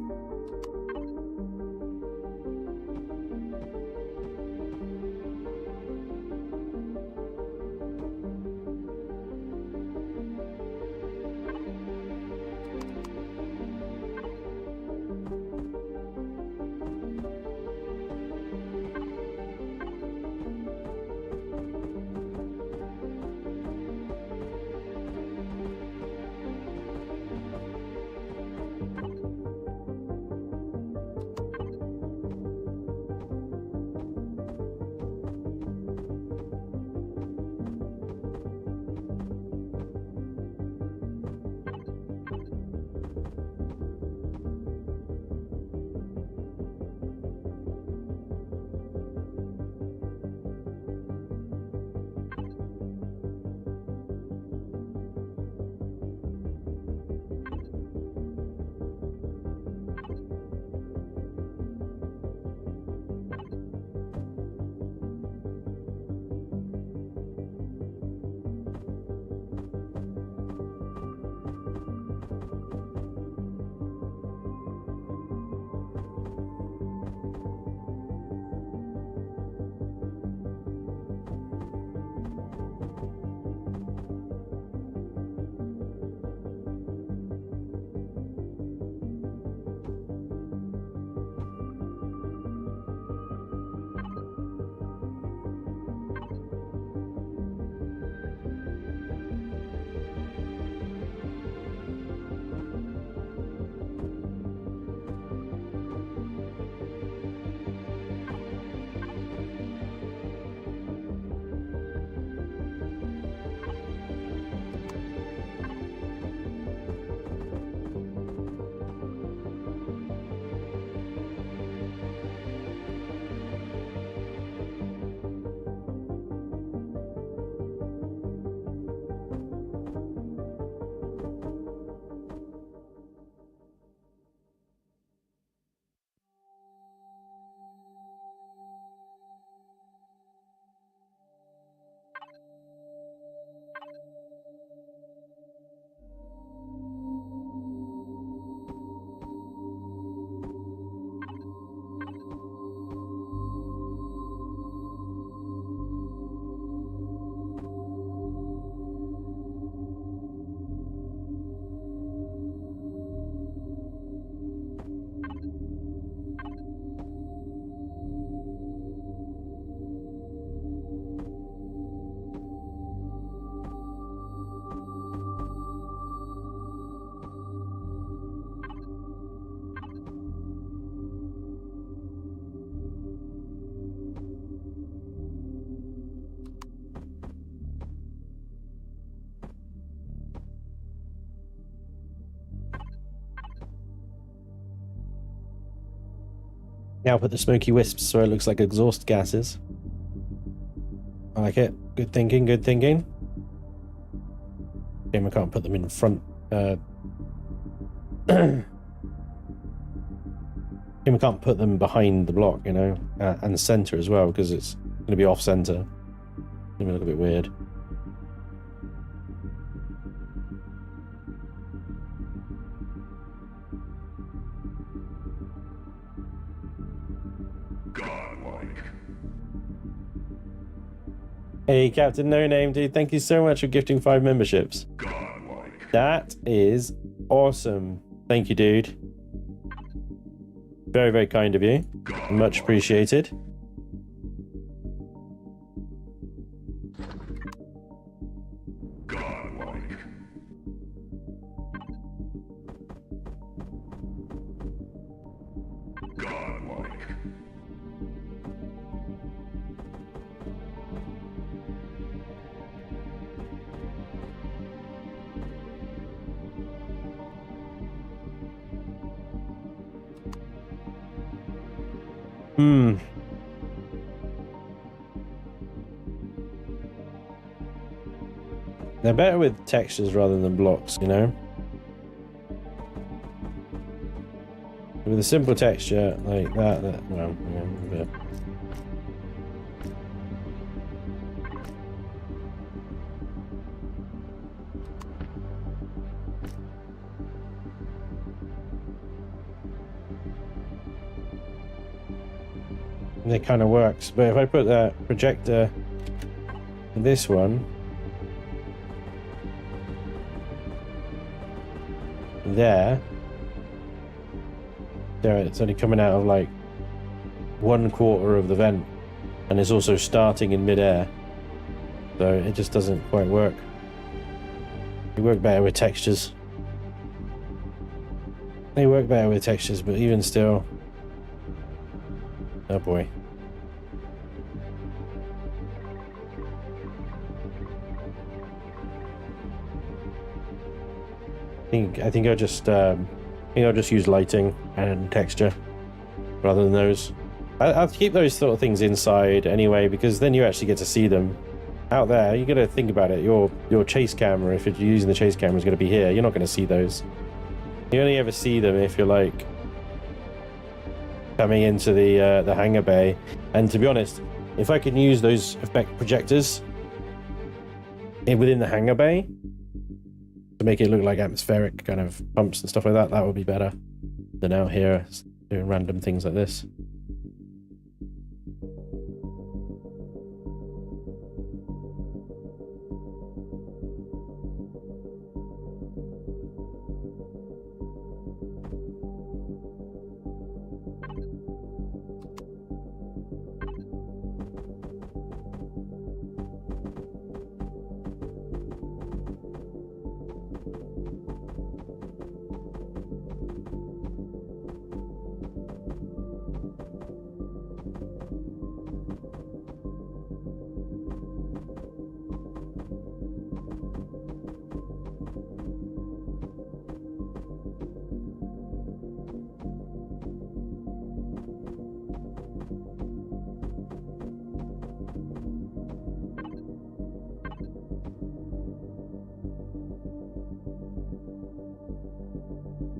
Now put the smoky wisps so it looks like exhaust gases. I like it. Good thinking, good thinking. Shame I can't put them in front. Shame I can't put them behind the block, you know, and center as well, because it's going to be off center. It's going to look a bit weird. Hey, Captain No Name, dude, thank you so much for gifting 5 memberships. That is awesome. Thank you, dude. Very, very kind of you. Much appreciated. They're better with textures rather than blocks, you know? With a simple texture like that, well, yeah, a bit. It kind of works, but if I put that projector in this one there, it's only coming out of like 1/4 of the vent, and it's also starting in midair, so it just doesn't quite work. They work better with textures. They work better with textures, but even still, oh boy. I think I'll just use lighting and texture rather than those. I'll keep those sort of things inside anyway, because then you actually get to see them. Out there, you got to think about it. Your chase camera, if you're using the chase camera, is going to be here. You're not going to see those. You only ever see them if you're like coming into the hangar bay. And to be honest, if I can use those effect projectors within the hangar bay to make it look like atmospheric kind of pumps and stuff like that, that would be better than out here doing random things like this.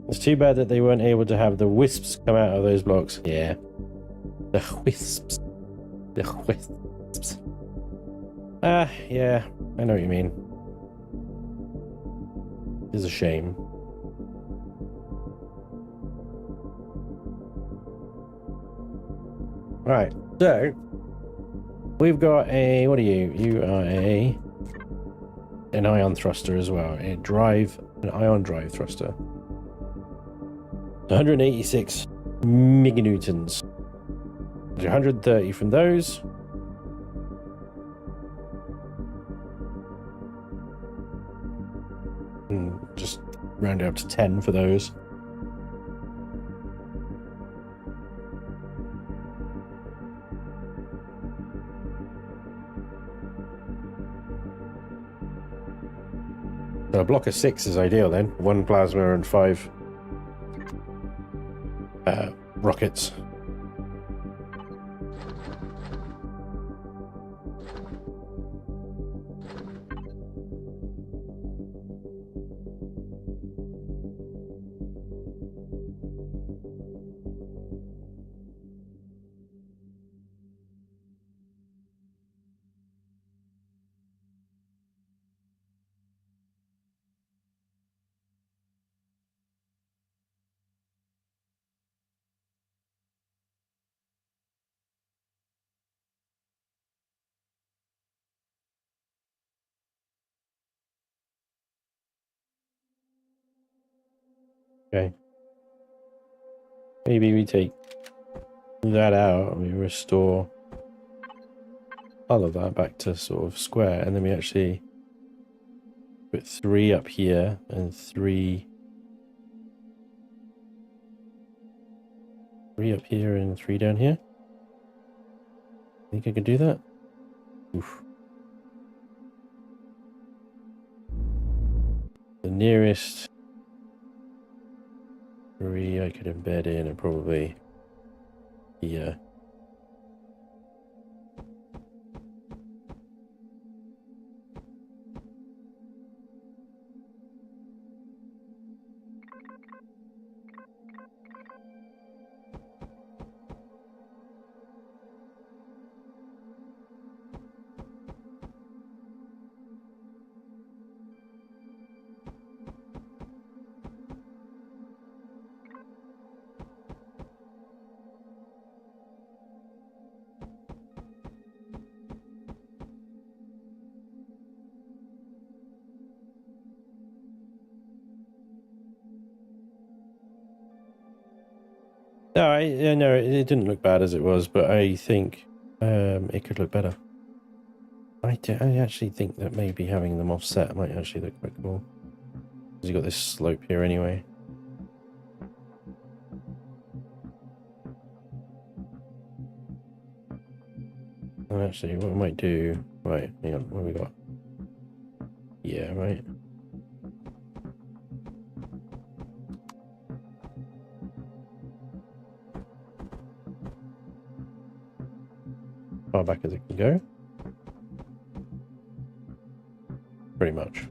It's too bad that they weren't able to have the wisps come out of those blocks. Yeah. The wisps. The wisps. Yeah, I know what you mean. It's a shame. Right, so we've got a, what are you? You are an ion thruster as well. An ion drive thruster. 186 meganewtons. 130 from those. And just round it up to 10 for those. So a block of 6 is ideal then. 1 plasma and 5 rockets. Okay. Maybe we take that out and we restore all of that back to sort of square, and then we actually put 3 up here and 3 up here and 3 down here. Think I can do that? Oof. The nearest 3 I could embed in are probably here. No, it didn't look bad as it was, but I think it could look better. I actually think that maybe having them offset might actually look quite cool. Because you've got this slope here anyway. And actually, what I might do... Right, hang on, what have we got? Yeah, right. Far back as it can go. Pretty much.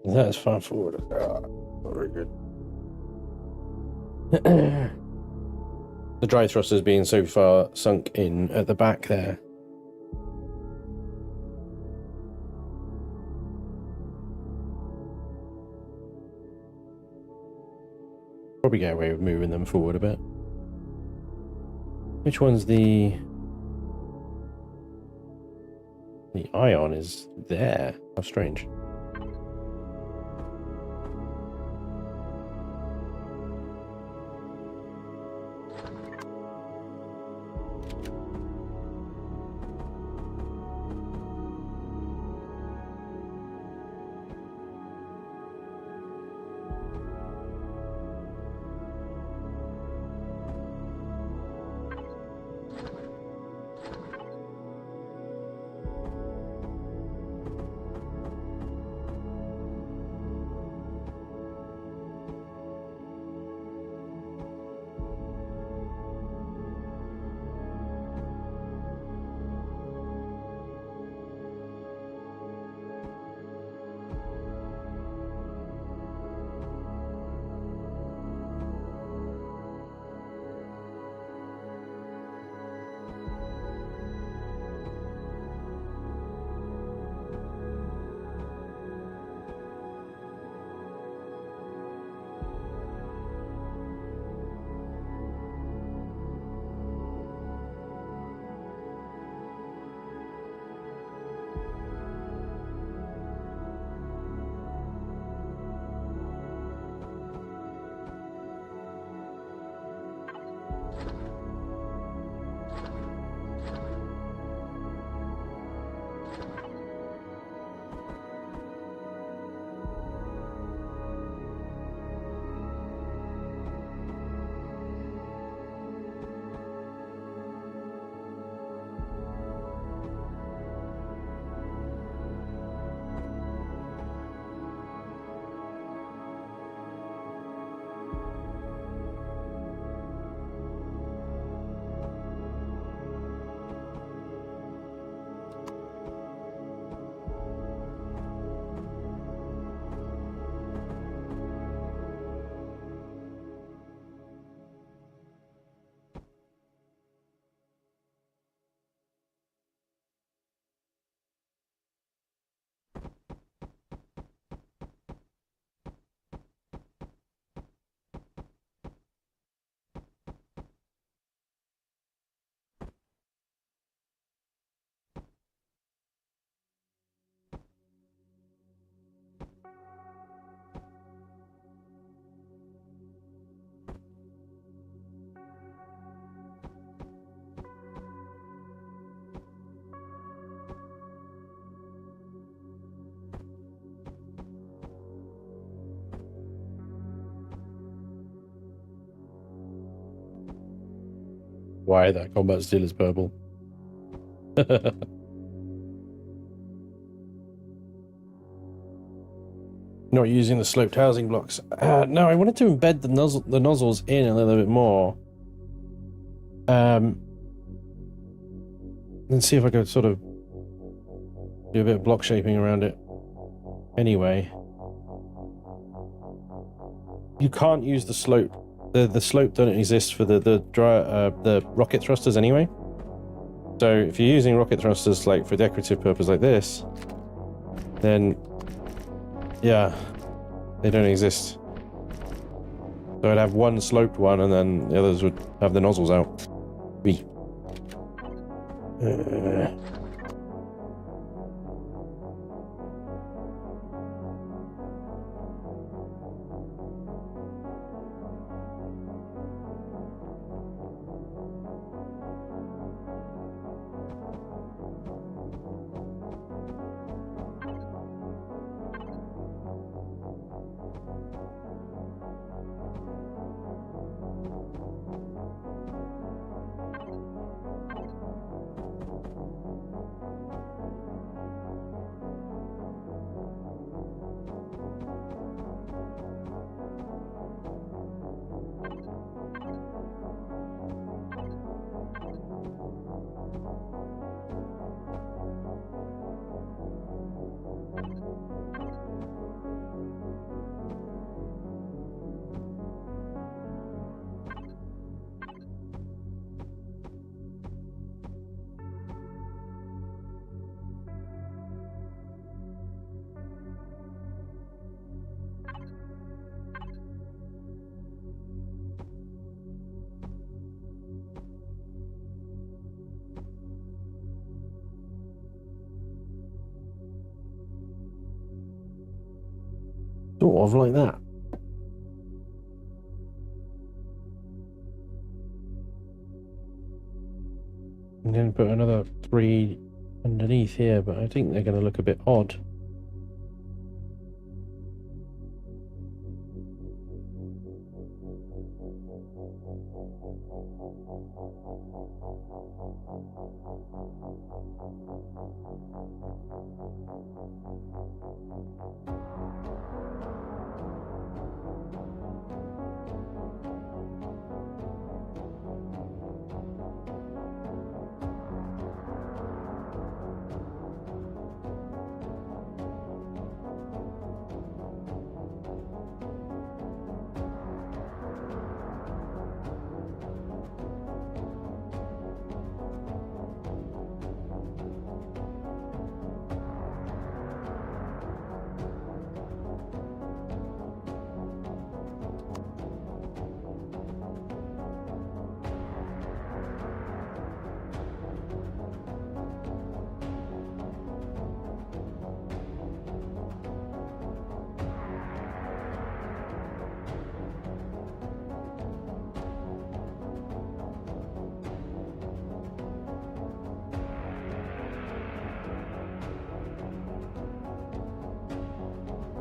That's far forward. Very good. The drive thrusters being so far sunk in at the back there. Probably get away with moving them forward a bit. Which one's the ion is there? How strange. why that combat steel is purple. Not using the sloped housing blocks. No, I wanted to embed the nozzles in a little bit more. And see if I could sort of do a bit of block shaping around it. Anyway, you can't use the slope. The slope doesn't exist for the rocket thrusters anyway. So if you're using rocket thrusters like for decorative purpose like this, then yeah, they don't exist. So I'd have one sloped one, and then the others would have the nozzles out. Sort of like that. And then put another 3 underneath here, but I think they're going to look a bit odd.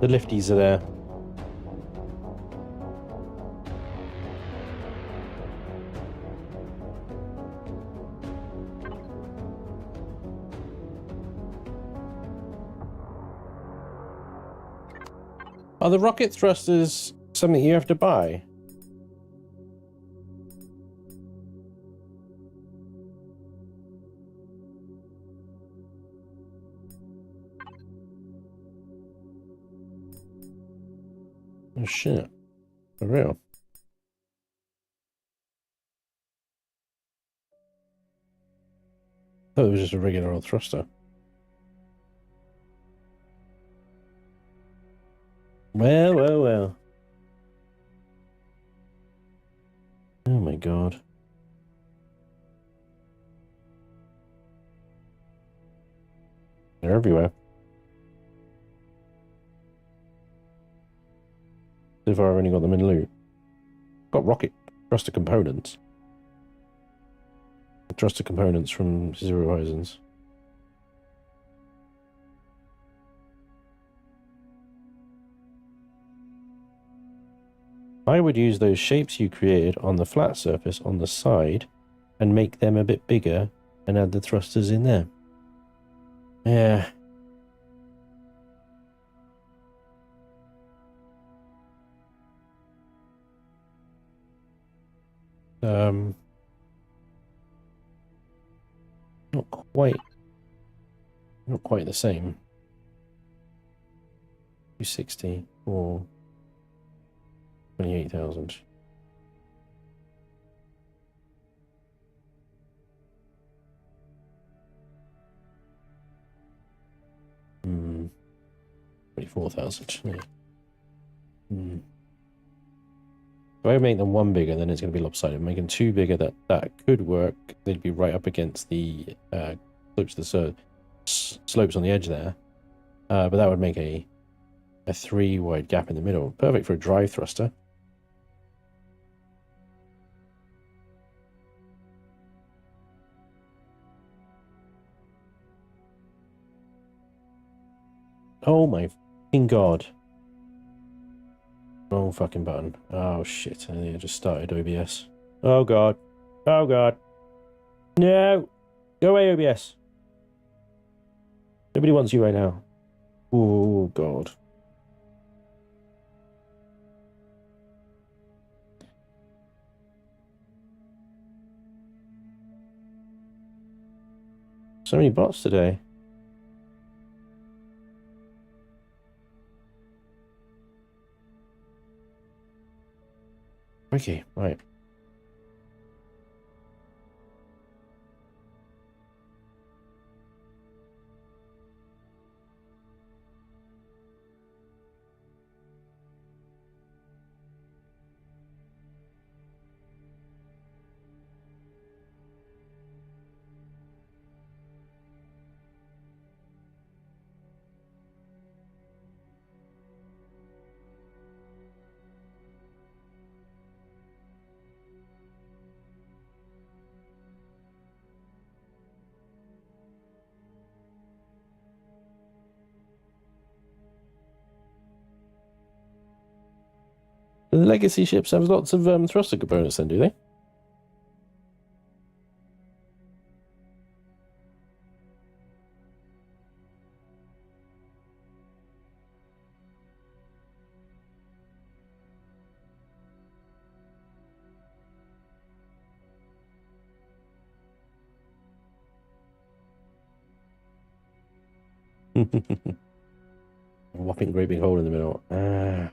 The lifties are there. Are the rocket thrusters something you have to buy? Oh shit. For real. I thought it was just a regular old thruster. Well, well, well. Oh my god. They're everywhere. So far I've only got them in loot. Got rocket thruster components. Thruster components from Zero Horizons. I would use those shapes you created on the flat surface on the side and make them a bit bigger and add the thrusters in there. Yeah. Not quite the same. 260 or 28,000. Hmm. 24,000. Yeah. Hmm. If I make them one bigger, then it's going to be lopsided. Making two bigger, that could work. They'd be right up against the slopes on the edge there. But that would make a 3 wide gap in the middle. Perfect for a drive thruster. Oh my fucking god. Wrong fucking button. Oh shit, I think I just started OBS. Oh god. Oh god. No! Go away, OBS. Nobody wants you right now. Oh god. So many bots today. Okay, right. The legacy ships have lots of thruster components then, do they? A whopping great big hole in the middle. Yeah.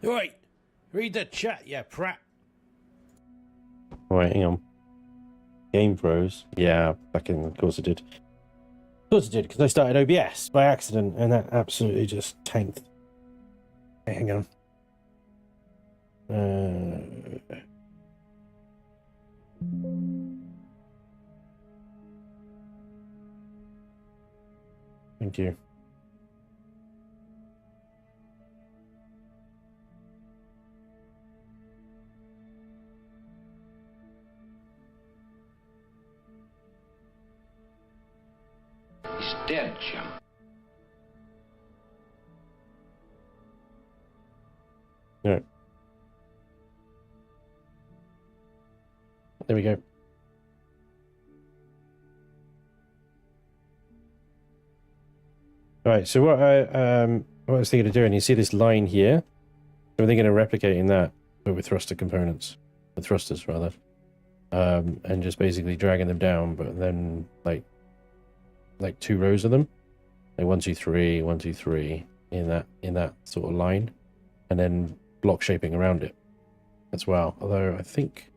Oi! Read the chat, yeah, prat. Alright, hang on. Game froze. Yeah, of course it did. Of course it did, because I started OBS by accident, and that absolutely just tanked. Okay, hang on. Thank you. He's dead, Jim. Yeah. There we go. All right, so what I was thinking of doing, you see this line here? So I'm thinking of replicating that, but with thruster components, with thrusters rather, and just basically dragging them down, but then like 2 rows of them, like 1, 2, 3, 1, 2, 3 in that sort of line, and then block shaping around it as well. Although I think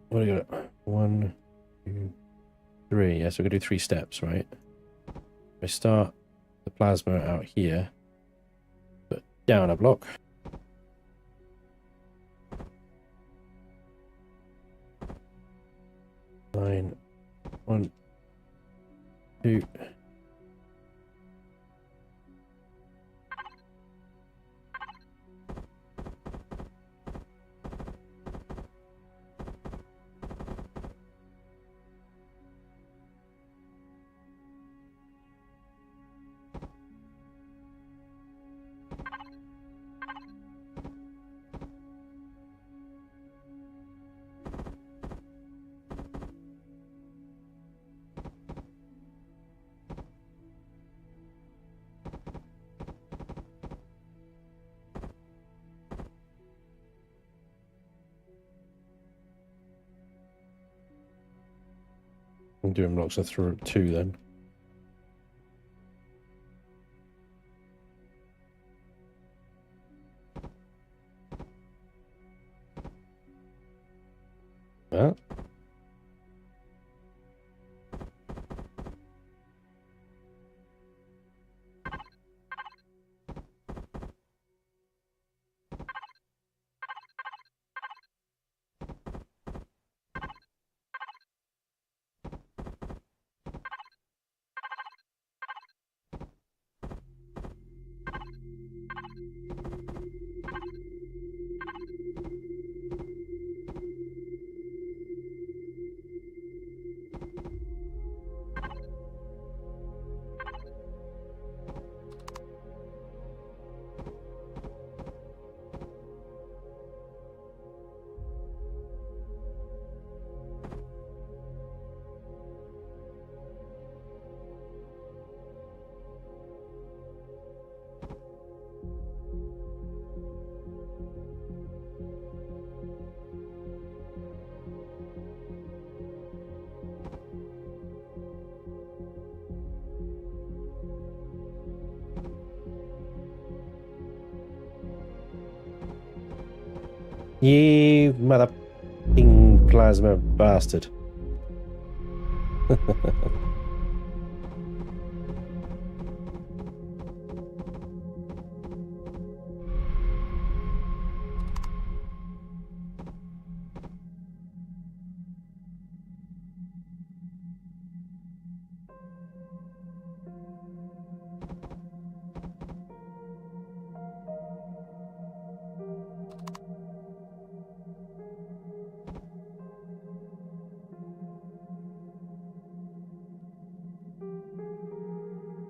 what do you got? 1, 2, 3. Yeah, so we're gonna do 3 steps, right? I start the plasma out here, put down a block. Line 1, 2. I'm doing blocks of 2 then. That. You mother plasma bastard.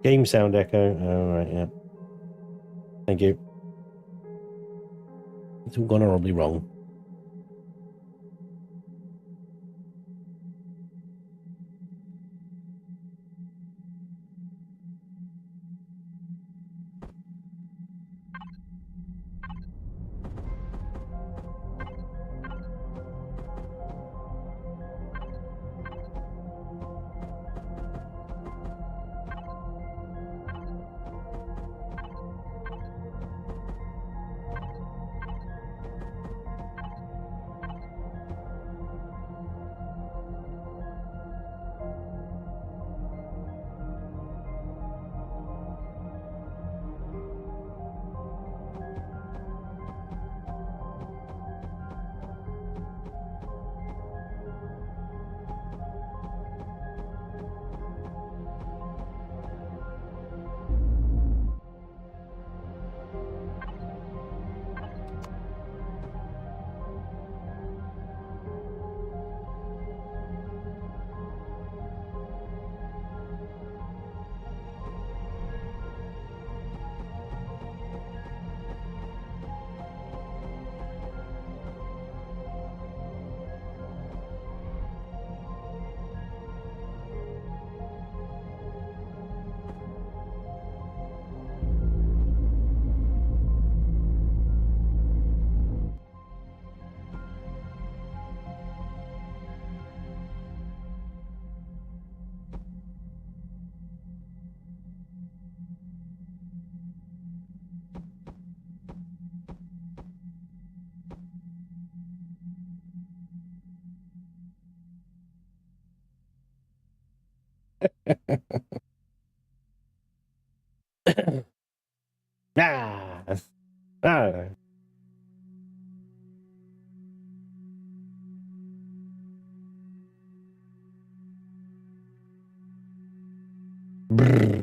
Game sound echo. Oh, right, yeah. Thank you. It's all gone horribly wrong. Ah, ah. Brrr.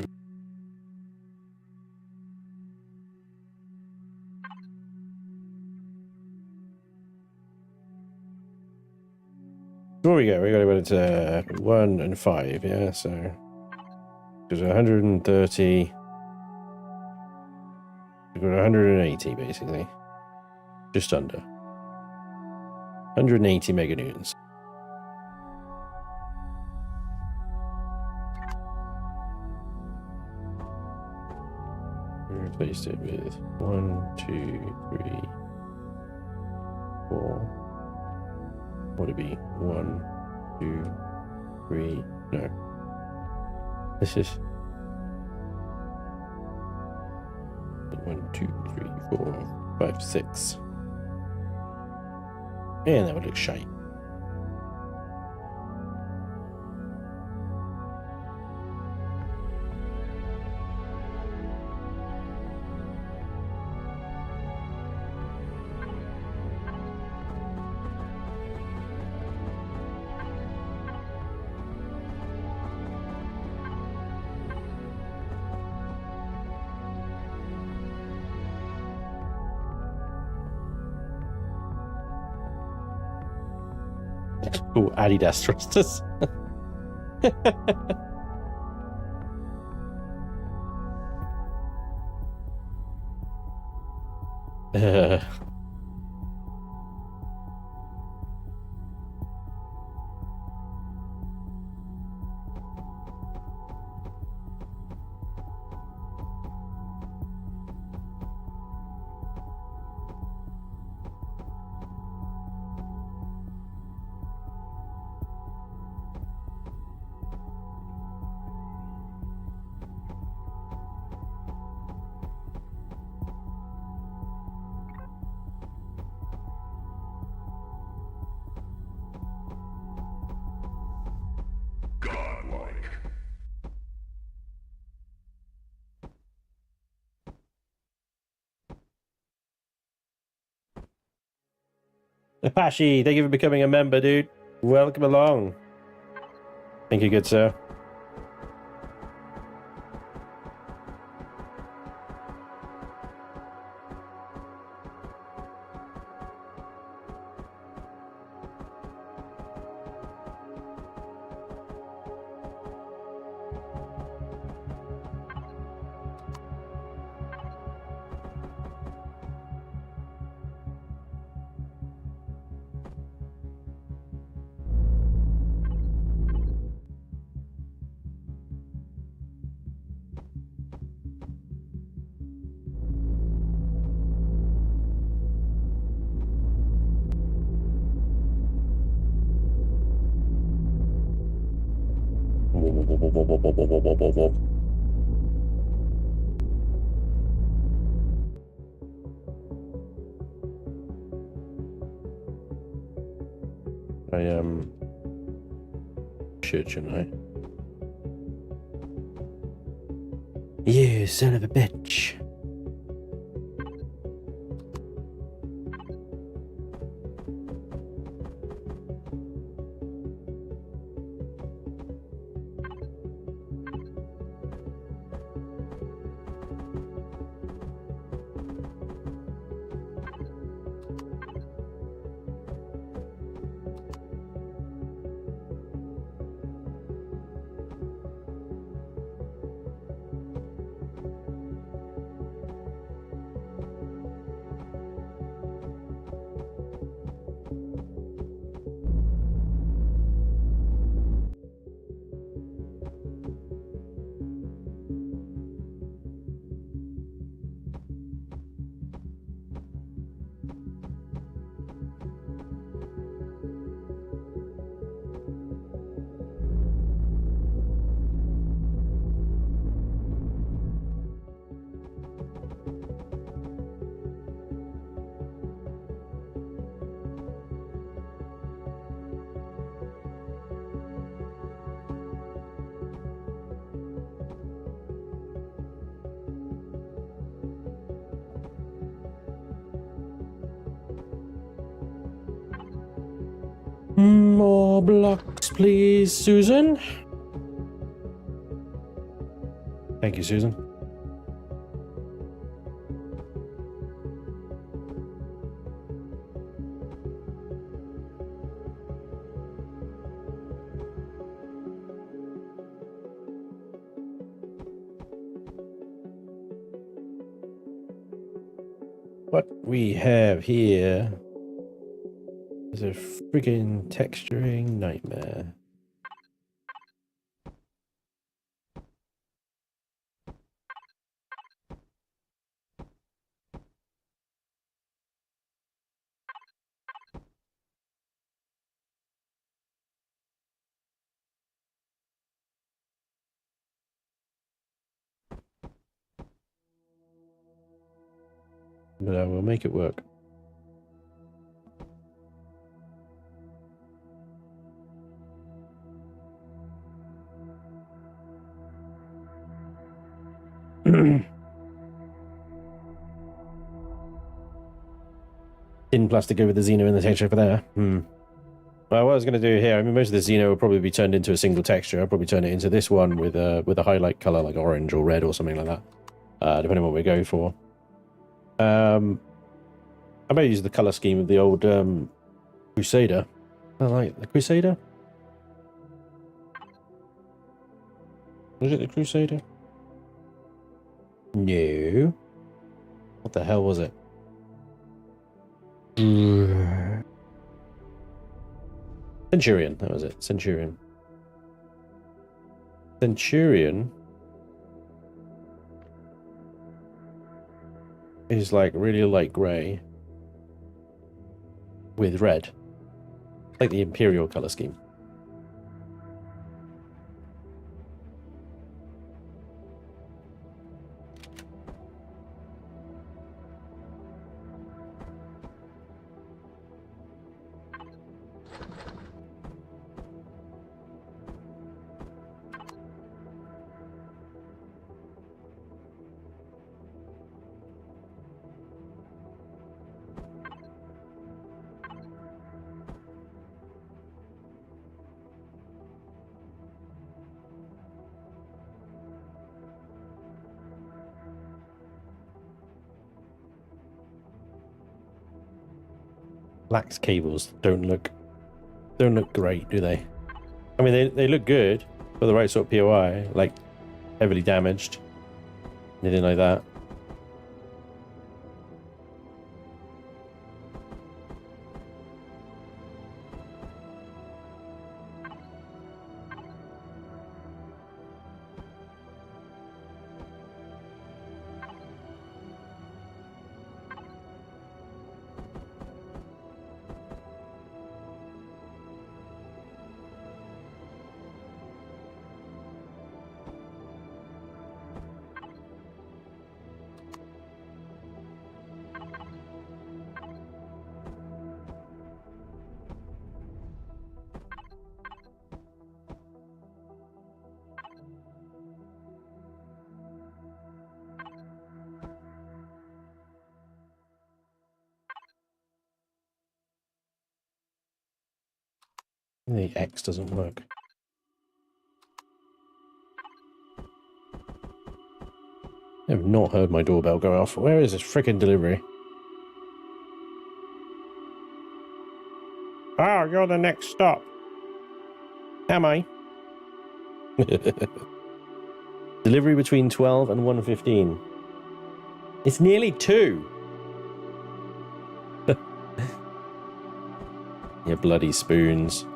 Where we go? We got to go to 1 and 5, yeah. So there's 130. We've got 180 basically, just under 180 meganewtons. We replaced it with 1, 2, 3, 4. What would it be? 1, 2, 3. No. This is 1, 2, 3, 4, 5, 6. And that would look shite. Oh, Adidas thrusters. uh, Apache, thank you for becoming a member, dude. Welcome along. Thank you, good sir. I shouldn't I? You son of a bitch. More blocks, please, Susan. Thank you, Susan. What we have here is a friggin' texturing nightmare. But I will make it work. Thin plastic over the Xeno in the texture for there. Well, what I was going to do here, I mean, most of the Xeno will probably be turned into a single texture. I'll probably turn it into this one with a highlight color like orange or red or something like that, depending on what we go for. I may use the color scheme of the old Crusader. I like the Crusader. Was it the Crusader? No. What the hell was it? Centurion, that was it. Centurion. Centurion is like really light grey with red. Like the Imperial color scheme. Lax cables don't look great, do they? I mean, they look good for the right sort of POI, like heavily damaged, anything like that. The X doesn't work. I have not heard my doorbell go off. Where is this frickin' delivery? Oh, you're the next stop. Am I? Delivery between 12 and 1:15. It's nearly 2. You bloody spoons.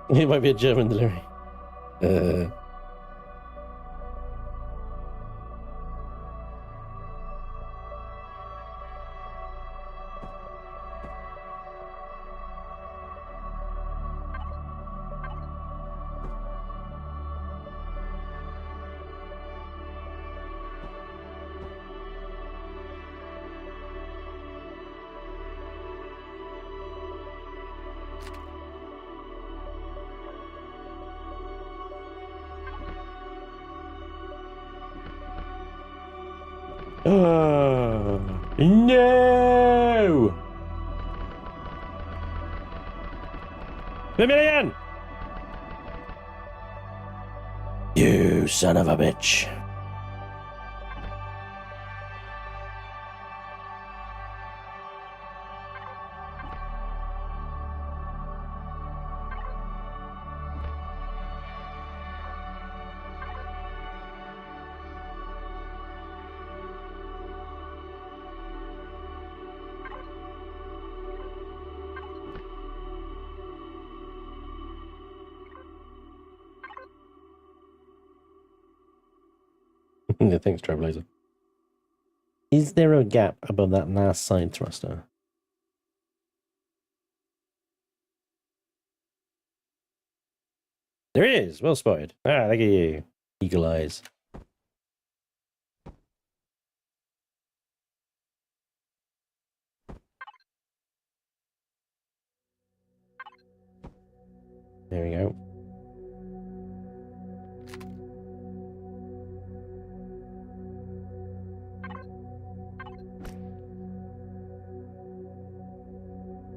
It might be a German delivery. Oh, no! Vermilion! You son of a bitch. Thanks, Trailblazer. Is there a gap above that last side thruster? There is. Well spotted. Ah, look at you. Eagle eyes. There we go.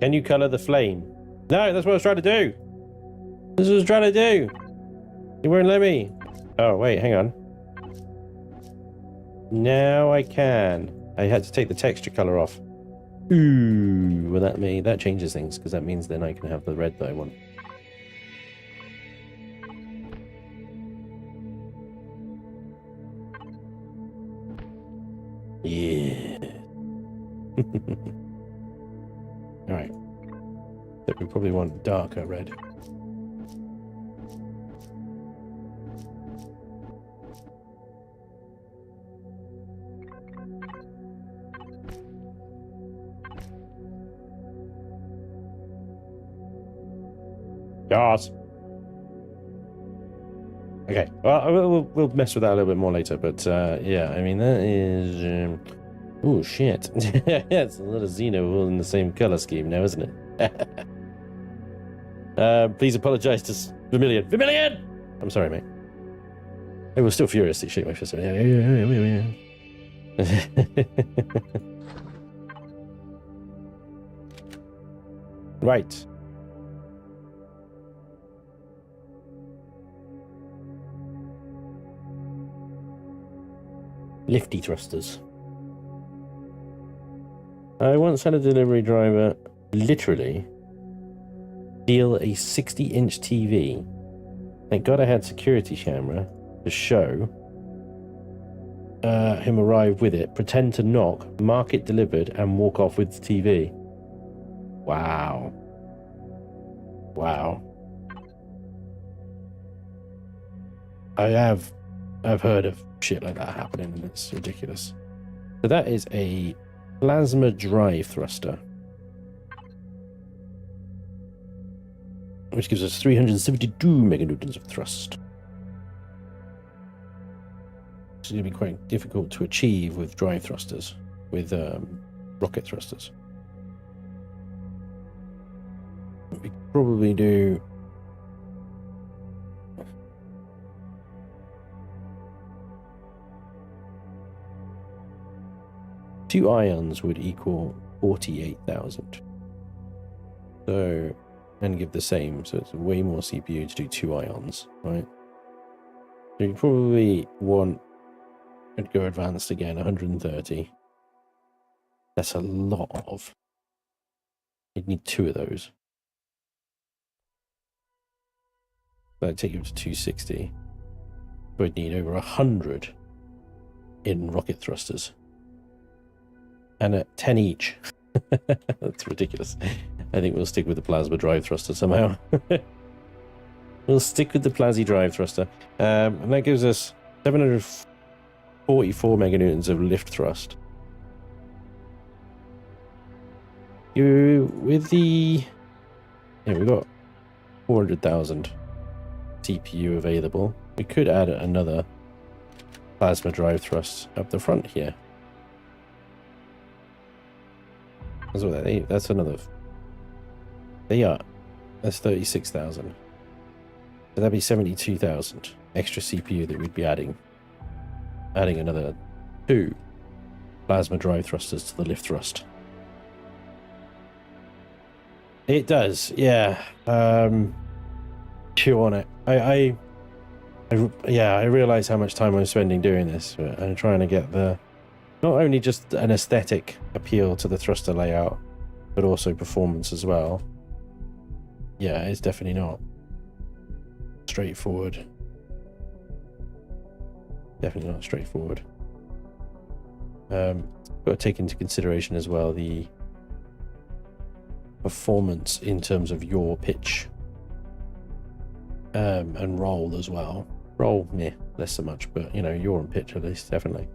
Can you colour the flame? No, that's what I was trying to do. This is what I was trying to do. You won't let me. Oh, wait, hang on. Now I can. I had to take the texture colour off. Ooh, well that changes things, because that means then I can have the red that I want. Yeah. Alright. So we probably want darker red. Yes. Okay. Well, we'll mess with that a little bit more later, but yeah, I mean that is. Oh shit! It's a lot of Xeno all in the same color scheme now, isn't it? Please apologize to Vermilion. Vermilion! I'm sorry, mate. I was still furiously shake my fist. Right. Lifty thrusters. I once had a delivery driver literally steal a 60-inch TV. Thank God I had security camera to show him arrive with it, pretend to knock, mark it delivered, and walk off with the TV. Wow. Wow. I've heard of shit like that happening, and it's ridiculous. So that is a plasma drive thruster, which gives us 372 meganewtons of thrust. It's going to be quite difficult to achieve with drive thrusters, with rocket thrusters. We could probably do two ions would equal 48,000. So, and give the same, so it's way more CPU to do two ions, right? So you probably want, I'd go advanced again, 130. That's a lot of. You'd need two of those. That'd take you up to 260. So I'd need over 100 in rocket thrusters. And at 10 each. That's ridiculous. I think we'll stick with the plasma drive thruster somehow. We'll stick with the Plazzy drive thruster. And that gives us 744 meganewtons of lift thrust. With the... Yeah, we've got 400,000 CPU available. We could add another plasma drive thrust up the front here. That's what that's another... They are. That's 36,000. So that'd be 72,000 extra CPU that we'd be adding. Adding another 2 plasma drive thrusters to the lift thrust. It does, yeah. Chew on it. I realize how much time I'm spending doing this. I'm trying to get the not only just an aesthetic appeal to the thruster layout, but also performance as well. Yeah, it's definitely not straightforward. Definitely not straightforward. Got to take into consideration as well the performance in terms of yaw pitch and roll as well. Roll, meh, less so much, but you know, yaw and pitch at least, definitely.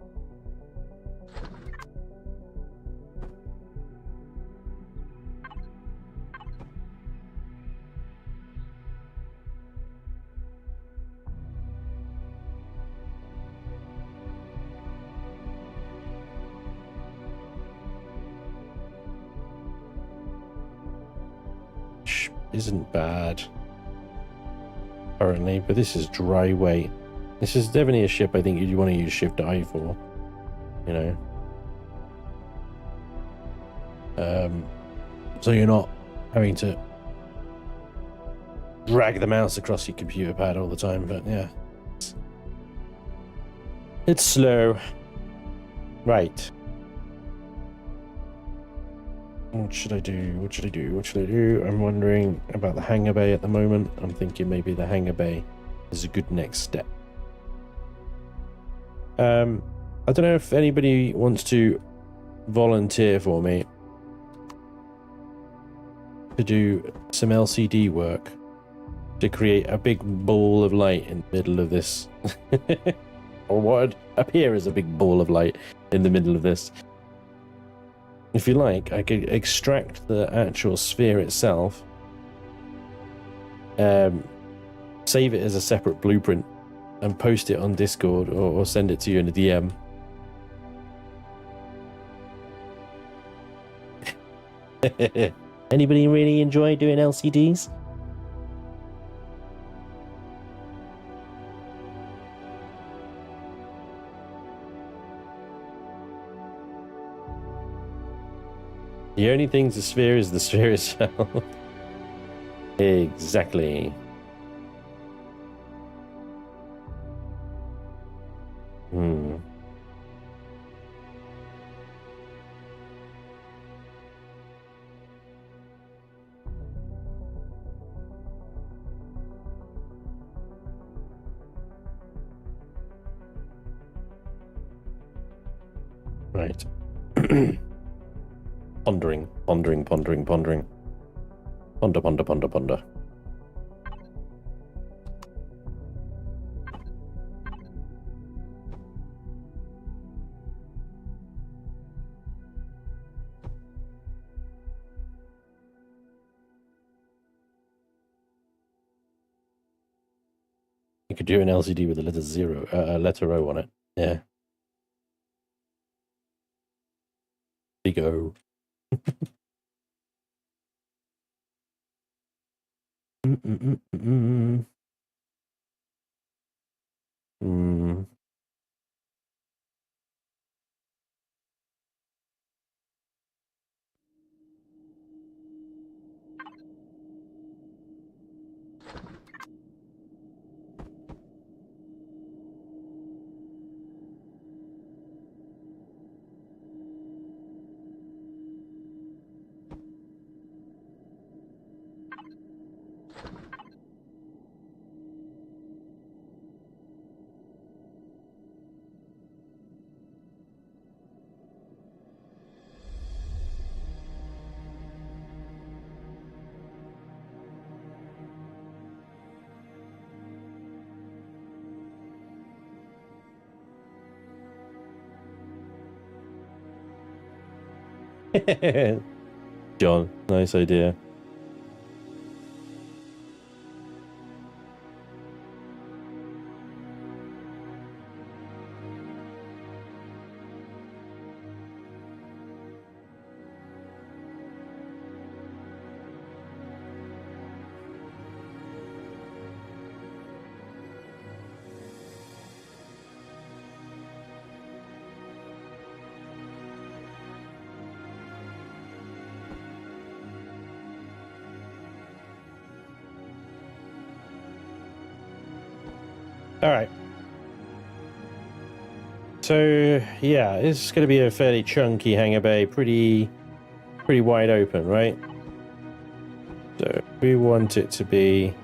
Isn't bad currently, but this is dry weight. This is definitely a ship I think you'd want to use Shift I for, you know. So you're not having to drag the mouse across your computer pad all the time, but yeah, it's slow. Right. What should I do? What should I do? What should I do? I'm wondering about the hangar bay at the moment. I'm thinking maybe the hangar bay is a good next step. I don't know if anybody wants to volunteer for me to do some LCD work to create a big ball of light in the middle of this. Or what would appear as a big ball of light in the middle of this. If you like, I could extract the actual sphere itself, save it as a separate blueprint, and post it on Discord or send it to you in a DM. Anybody really enjoy doing LCDs? The only thing's the sphere is the sphere itself. Exactly. Right. Pondering. Ponder. You could do an LCD with a letter O on it. Yeah. Big O. John, nice idea. All right. So yeah, it's going to be a fairly chunky hangar bay, pretty wide open, right? So we want it to be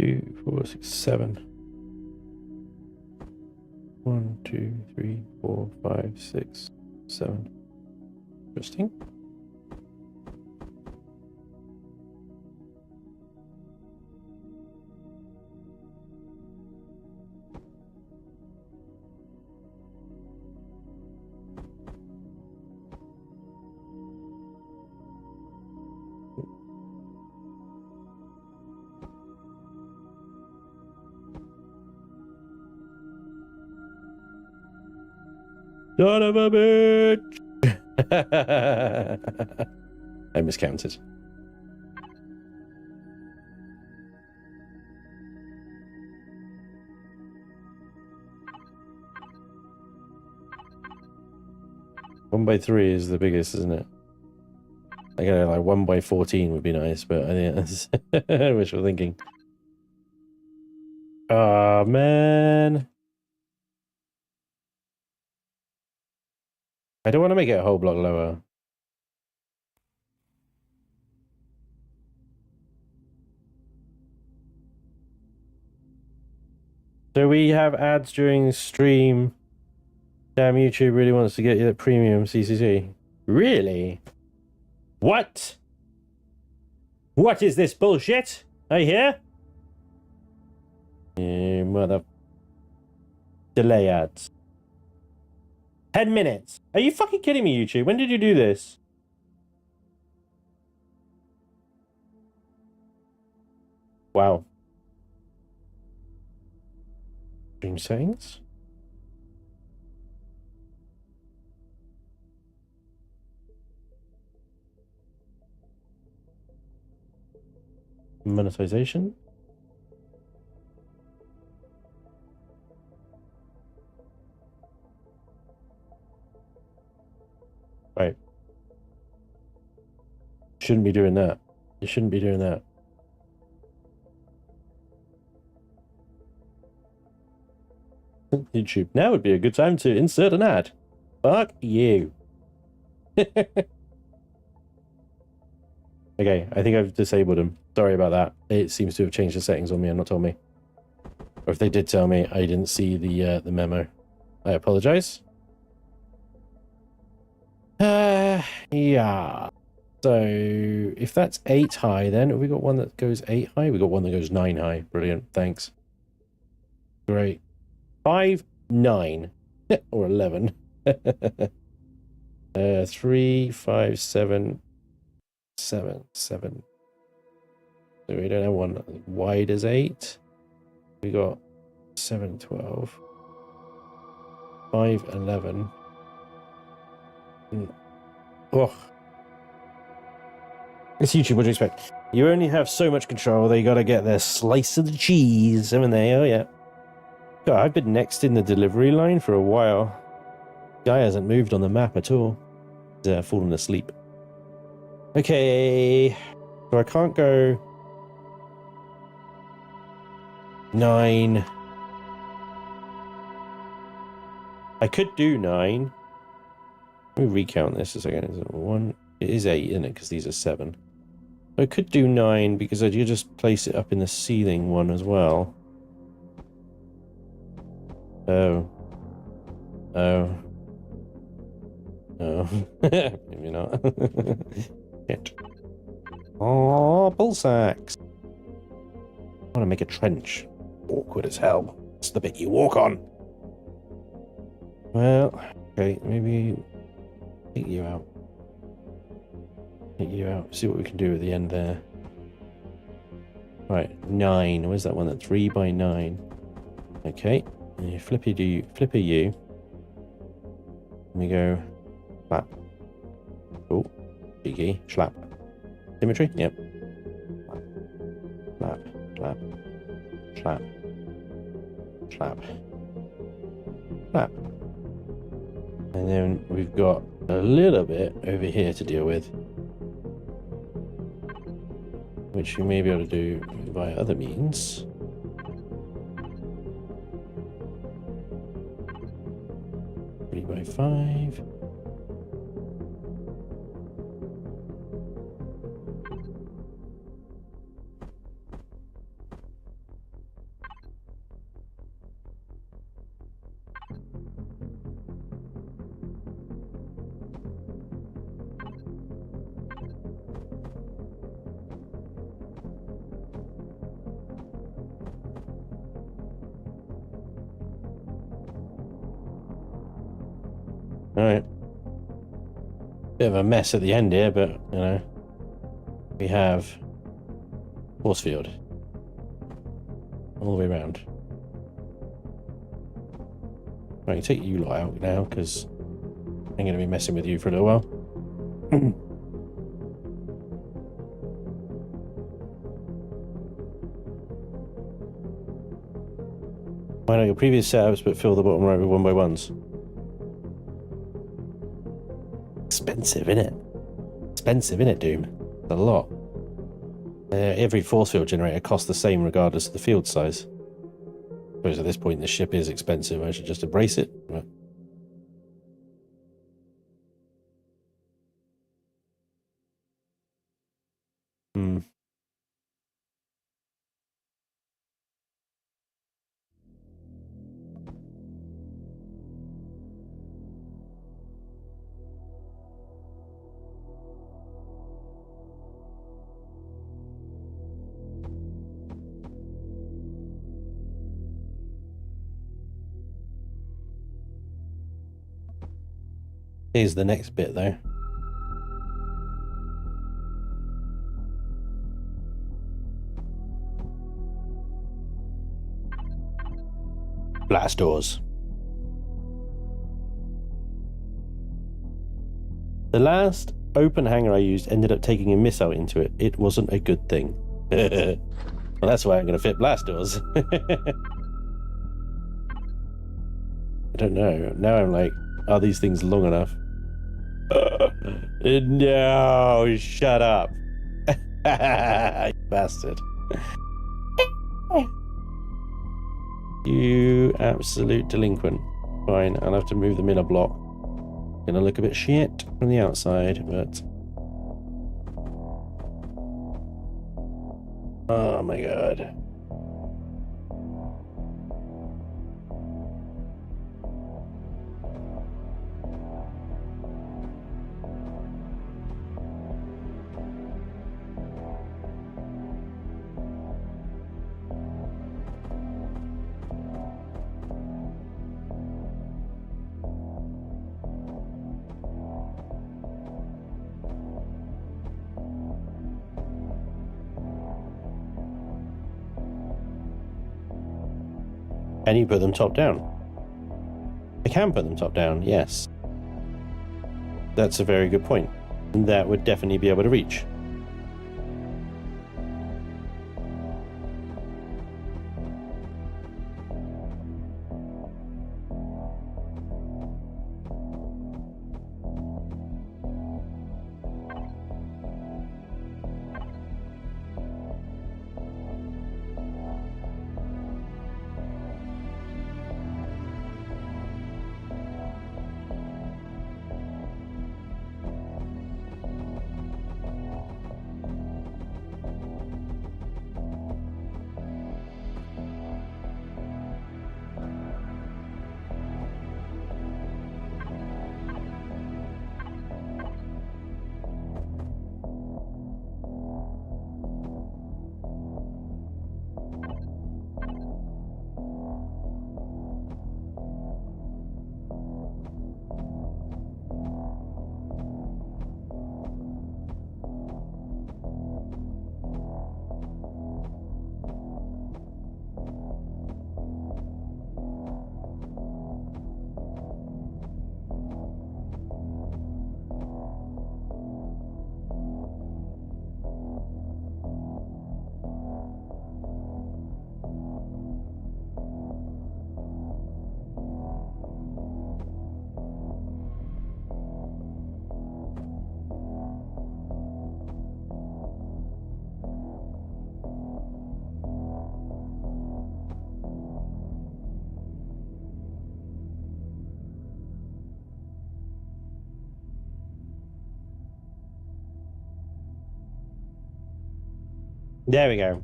two, four, six, seven. 1, 2, 3, 4, 5, 6, 7. Interesting. Son of a bitch! I miscounted. One by 3 is the biggest, isn't it? I got like 1 by 14 would be nice, but I think that's wishful thinking. Oh, man. I don't want to make it a whole block lower. So we have ads during the stream. Damn, YouTube really wants to get you that premium CCC. Really? What? What is this bullshit? I hear? Mother... Delay ads. 10 minutes. Are you fucking kidding me, YouTube? When did you do this? Wow. Stream settings? Monetization? Right. Shouldn't be doing that. You shouldn't be doing that. YouTube. Now would be a good time to insert an ad. Fuck you. Okay, I think I've disabled them. Sorry about that. It seems to have changed the settings on me and not told me. Or if they did tell me, I didn't see the memo. I apologize. Yeah. So if that's 8 high, then have we got one that goes 8 high? We got one that goes 9 high. Brilliant. Thanks. Great. 5, 9, or 11. 3, 5, 7, 7, 7. So we don't have one as wide as 8. We got 7, 12, 5, 11. Oh. It's YouTube, what do you expect? You only have so much control, they gotta get their slice of the cheese, haven't they? Oh, yeah. God, I've been next in the delivery line for a while. Guy hasn't moved on the map at all. He's fallen asleep. Okay. So I can't go 9. I could do 9. Let me recount this a second. Is it 1? It is 8, isn't it? Because these are 7. I could do 9 because I could just place it up in the ceiling one as well. Oh. Oh. Oh. Maybe not. Shit. Oh, bull sacks. I want to make a trench. Awkward as hell. It's the bit you walk on. Well, okay, maybe take you out. Take you out. See what we can do at the end there. Right, 9. Where's that one? That 3 by 9. Okay. Flippy you. Let me go. Flap. Oh, cheeky. Slap. Symmetry? Yep. Flap. Flap. Slap. Slap. Flap. And then we've got a little bit over here to deal with, which you may be able to do via other means. By 5. Alright. Bit of a mess at the end here, but, you know, we have force field all the way around. Right, I can take you lot out now, because I'm going to be messing with you for a little while. Why not your previous setups, but fill the bottom right with 1x1s? Expensive, innit? Expensive, innit, Doom? It's a lot. Every force field generator costs the same regardless of the field size. suppose at this point the ship is expensive. I should just embrace it. But... Hmm. Here's the next bit, though. Blast doors. The last open hangar I used ended up taking a missile into it. It wasn't a good thing. Well, that's why I'm going to fit blast doors. I don't know. Now I'm like, are these things long enough? No, shut up. You bastard. You absolute delinquent. Fine, I'll have to move them in a block. Gonna look a bit shit from the outside, but... Oh my god. Can you put them top down? I can put them top down, yes. That's a very good point. That would definitely be able to reach. There we go.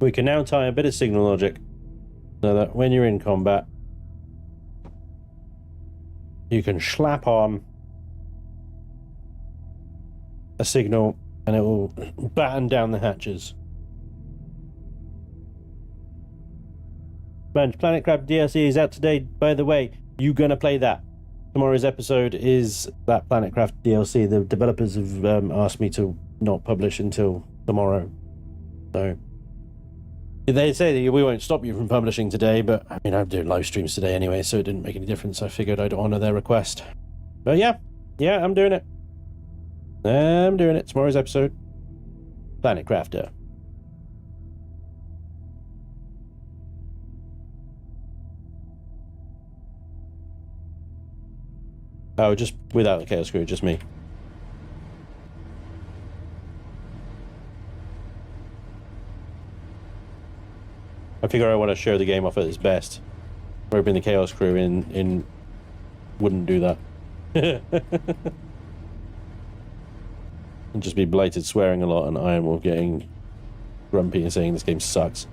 We can now tie a bit of signal logic so that when you're in combat, you can slap on a signal and it will batten down the hatches. Spanj, Planet Crab DLC is out today. By the way, you gonna play that? Tomorrow's episode is that Planet Craft DLC. The developers have asked me to not publish until tomorrow. So they say that we won't stop you from publishing today, but I mean, I'm doing live streams today anyway, so it didn't make any difference. I figured I'd honor their request. But yeah, I'm doing it. I'm doing it. Tomorrow's episode, Planet Crafter. Oh, just without the chaos crew, just me. figure I want to show the game off at its best. We're hoping the Chaos crew in wouldn't do that. And just be blighted swearing a lot and Iron Wolf getting grumpy and saying this game sucks.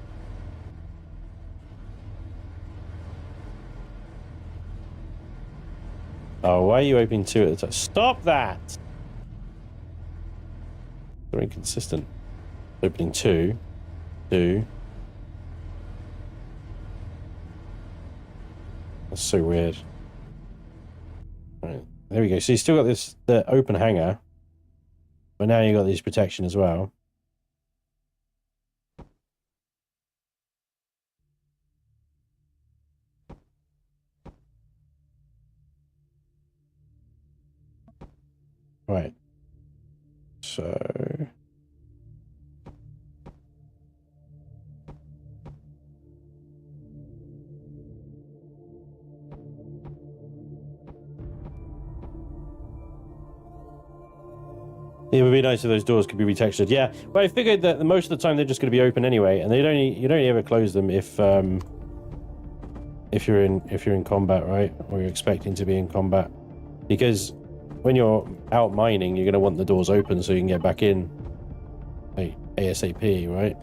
Oh, why are you opening 2 at a time? Stop that! They're inconsistent. Opening 2. 2. That's so weird. Right, there we go. So you still got this the open hangar, but now you got these protection as well. Right. So it would be nice if those doors could be retextured. Yeah, but I figured that most of the time they're just going to be open anyway, and you'd only ever close them if you're in combat, right? Or you're expecting to be in combat, because when you're out mining, you're going to want the doors open so you can get back in, like, ASAP, right?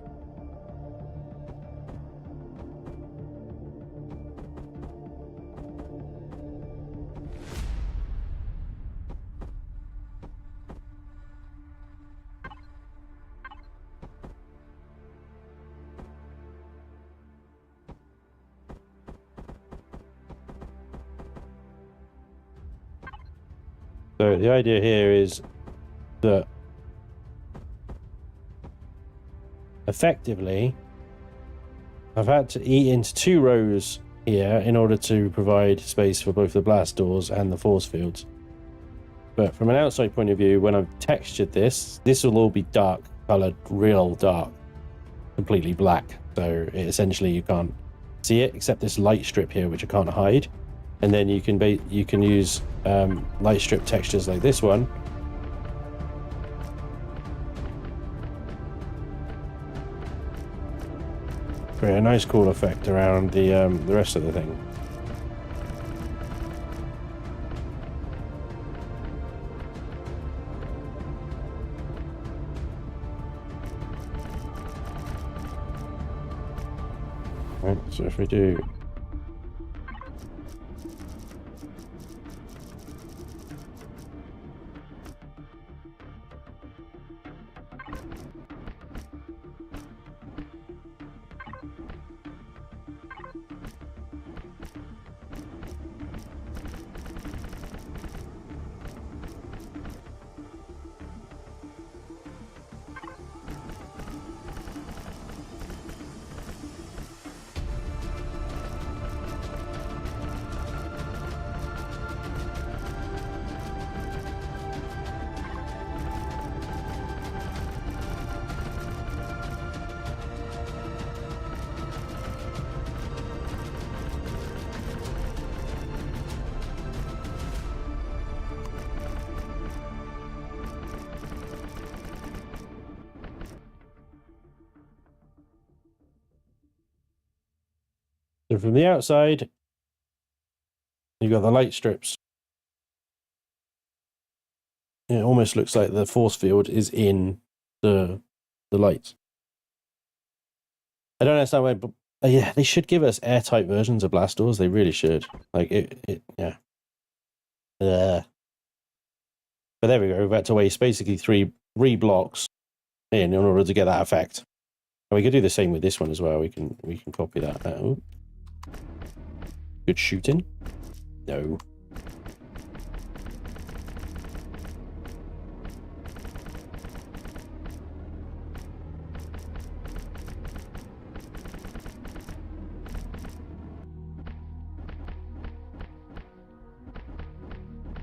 So the idea here is that effectively I've had to eat into 2 rows here in order to provide space for both the blast doors and the force fields. But from an outside point of view, when I've textured this will all be dark colored, real dark, completely black. So essentially you can't see it except this light strip here, which I can't hide. And then you can use light strip textures like this one. Create a nice cool effect around the rest of the thing. Right, so if we do So from the outside, you've got the light strips. It almost looks like the force field is in the lights. I don't understand why, but yeah, they should give us airtight versions of blast doors. They really should. Like yeah. But there we go. We've had to waste basically three blocks in order to get that effect. And we could do the same with this one as well. We can copy that. Oh. Good shooting. No.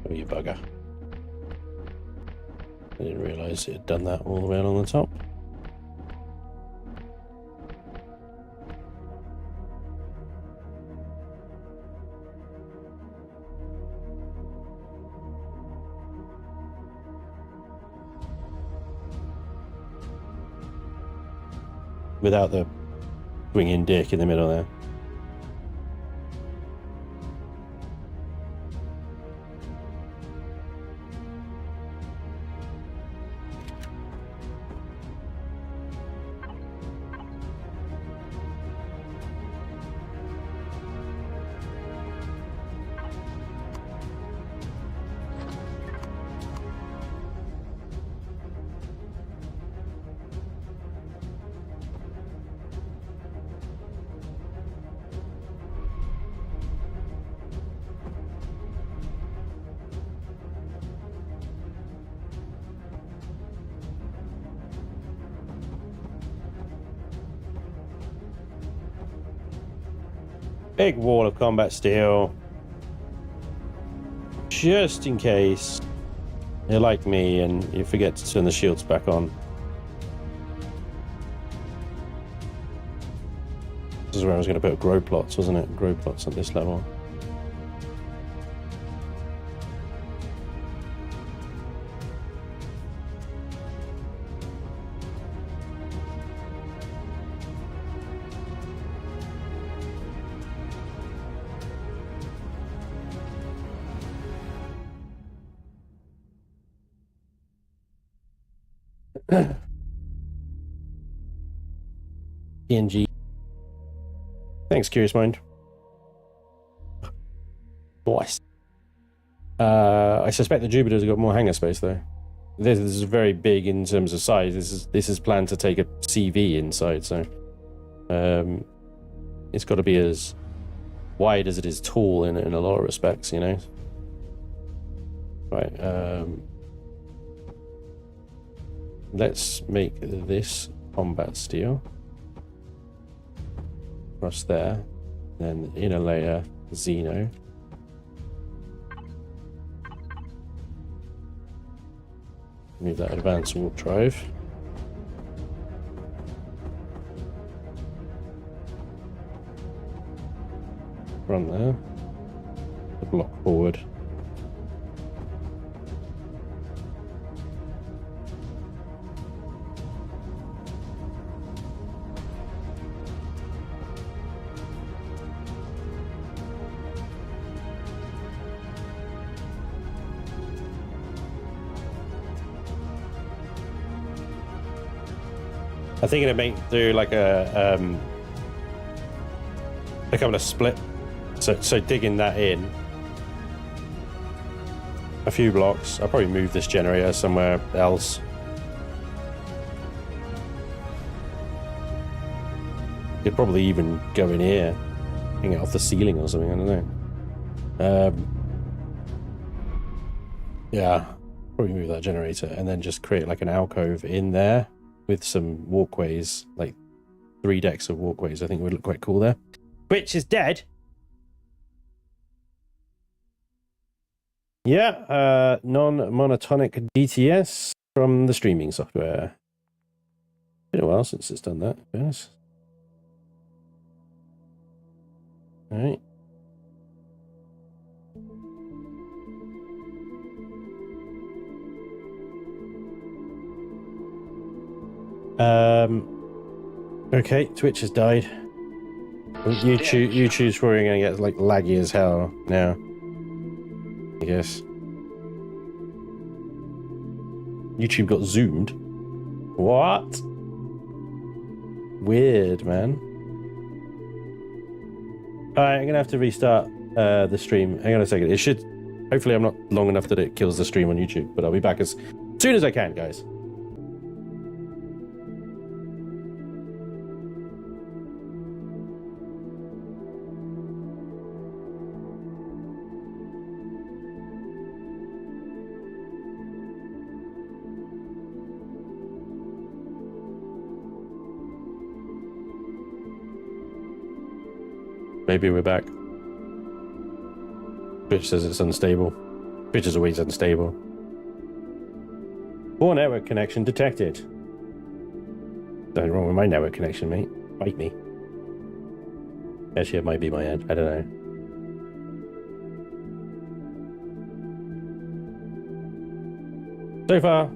Oh, you bugger. I didn't realise it had done that all the way along the top. Without the swinging dick in the middle there. Big wall of combat steel. Just in case you're like me and you forget to turn the shields back on. This is where I was going to put grow plots, wasn't it? Grow plots at this level. PNG. Thanks, Curious Mind. Nice. I suspect the Jupiter's got more hangar space though. This is very big in terms of size. This is planned to take a CV inside, so it's got to be as wide as it is tall in a lot of respects, you know. Right. Let's make this combat steel. Across there. Then inner layer Xeno. Move that advanced warp drive. Run there. The block forward. I think it'd make do like a couple of split, so digging that in a few blocks. I'll probably move this generator somewhere else. Could probably even go in here, hang it off the ceiling or something. I don't know. Yeah, probably move that generator and then just create like an alcove in there. With some walkways, like 3 decks of walkways. I think it would look quite cool there. Twitch is dead. Yeah, non-monotonic DTS from the streaming software. Been a while since it's done that, to be honest. All right. Okay, Twitch has died. YouTube's probably gonna get like laggy as hell now, I guess. YouTube got zoomed. What? Weird, man. Alright, I'm gonna have to restart the stream. Hang on a second. It should. Hopefully, I'm not long enough that it kills the stream on YouTube, but I'll be back as soon as I can, guys. Maybe we're back. Twitch says it's unstable. Twitch is always unstable. Poor network connection detected. Something wrong with my network connection, mate. Bite me. Actually, it might be my end. I don't know. So far,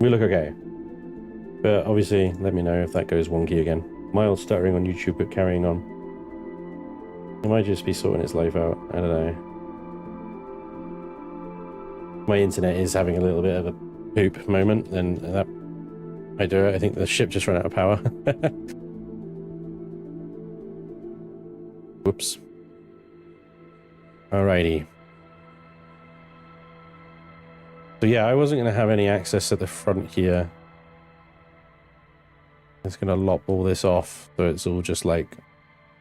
we look okay. But obviously, let me know if that goes wonky again. Mild stuttering on YouTube, but carrying on. It might just be sorting its life out. I don't know. My internet is having a little bit of a poop moment, and that I do it. I think the ship just ran out of power. Whoops. Alrighty. So yeah, I wasn't going to have any access at the front here. It's going to lop all this off, so it's all just like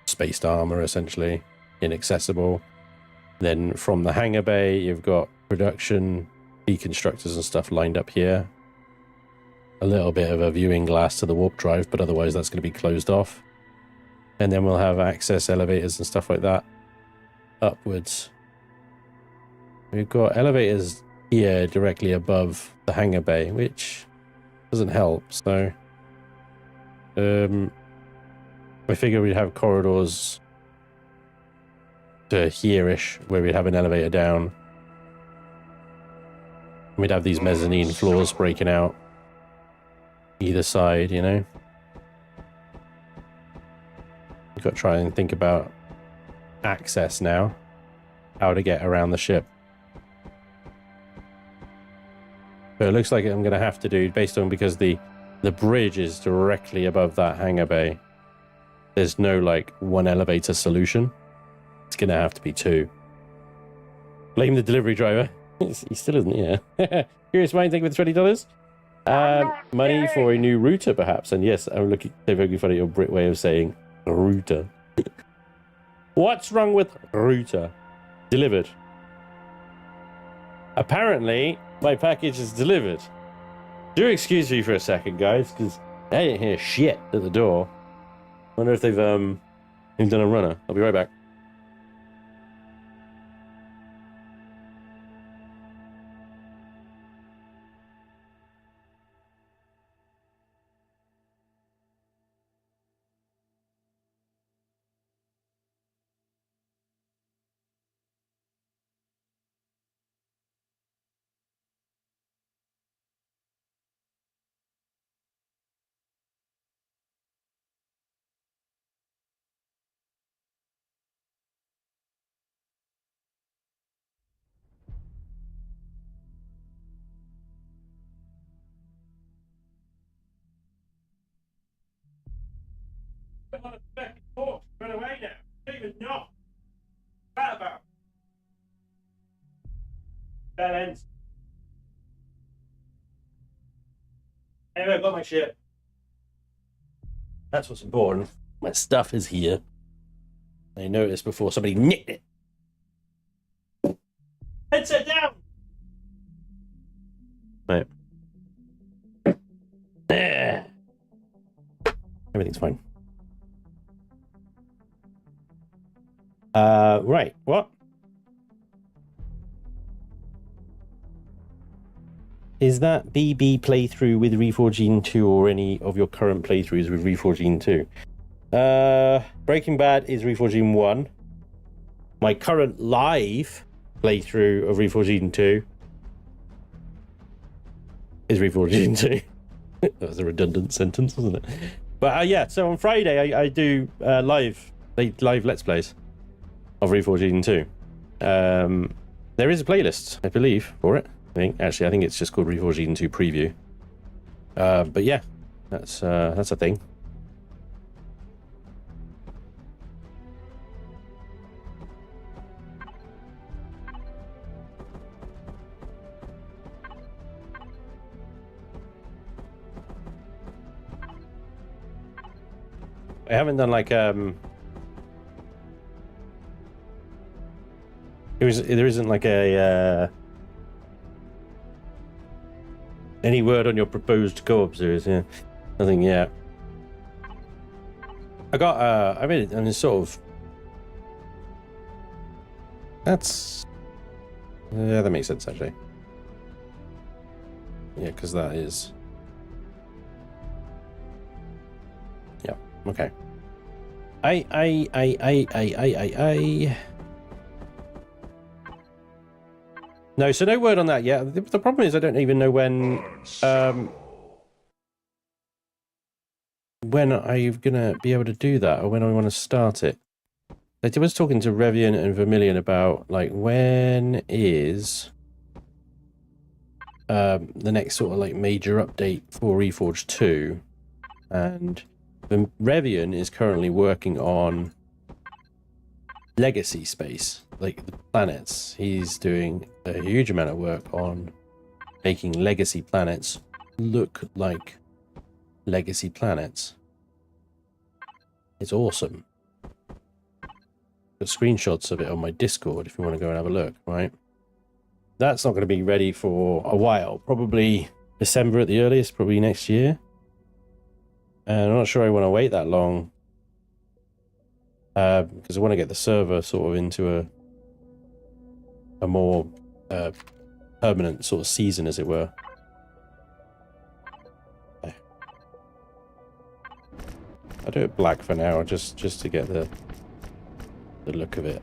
spaced armor, essentially, inaccessible. Then from the hangar bay, you've got production deconstructors and stuff lined up here. A little bit of a viewing glass to the warp drive, but otherwise that's going to be closed off. And then we'll have access elevators and stuff like that upwards. We've got elevators here directly above the hangar bay, which doesn't help. So I figure we'd have corridors to here-ish, where we'd have an elevator down. We'd have these mezzanine floors breaking out either side, you know. We've got to try and think about access now, how to get around the ship. But it looks like I'm going to have to do, based on, because the bridge is directly above that hangar bay. There's no like one elevator solution. It's going to have to be two. Blame the delivery driver. He still isn't here. Curious mind, thank you for the $20. Money for a new router, perhaps. And yes, I'm looking at your Brit way of saying router. What's wrong with router? Delivered. Apparently, my package is delivered. Do excuse me for a second, guys, because I didn't hear shit at the door. Wonder if they've done a runner. I'll be right back. Run away now. Don't even know. What about? That ends. Anyway, I've got my shit. That's what's important. My stuff is here. I noticed before somebody nicked it. Headset down! Right. There. Everything's fine. Right. What? Is that BB playthrough with Reforged Eden 2 or any of your current playthroughs with Reforged Eden 2? Breaking Bad is Reforged Eden 1. My current live playthrough of Reforged Eden 2 is Reforged Eden 2. That was a redundant sentence, wasn't it? But yeah, so on Friday I do live Let's Plays of Reforged Eden 2. There is a playlist, I believe, for it. I think it's just called Reforged Eden 2 Preview. But yeah, that's a thing. I haven't done like there isn't like a any word on your proposed co-op series. Yeah, nothing yet. I got I'm sort of, that's, yeah, that makes sense actually. Yeah, because that is, yeah, okay. No, so no word on that yet. The problem is I don't even know when when I'm gonna be able to do that, or when I want to start it. I was talking to Revian and Vermilion about like when is the next sort of like major update for Reforged 2, and Revian is currently working on legacy space, like the planets. He's doing a huge amount of work on making legacy planets look like legacy planets. It's awesome. Got screenshots of it on my Discord if you want to go and have a look, right? That's not going to be ready for a while, probably December at the earliest, probably next year. And I'm not sure I want to wait that long, because I want to get the server sort of into a more permanent sort of season, as it were. I'll do it black for now, just to get the look of it.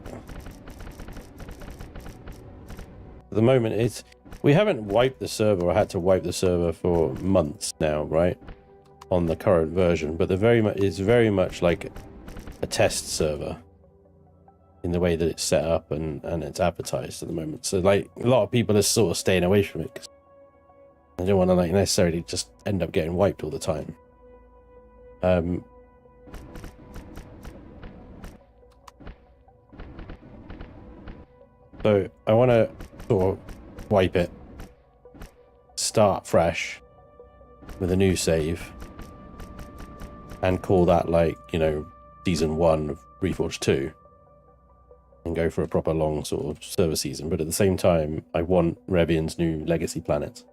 At the moment, we haven't wiped the server, or had to wipe the server for months now, right? On the current version, but it's very much like a test server in the way that it's set up and it's advertised at the moment. So like a lot of people are sort of staying away from it because they don't want to like necessarily just end up getting wiped all the time. So I want to sort of wipe it, start fresh with a new save, and call that like, you know, season 1 of Reforged 2, and go for a proper long sort of server season. But at the same time, I want Revian's new legacy planets.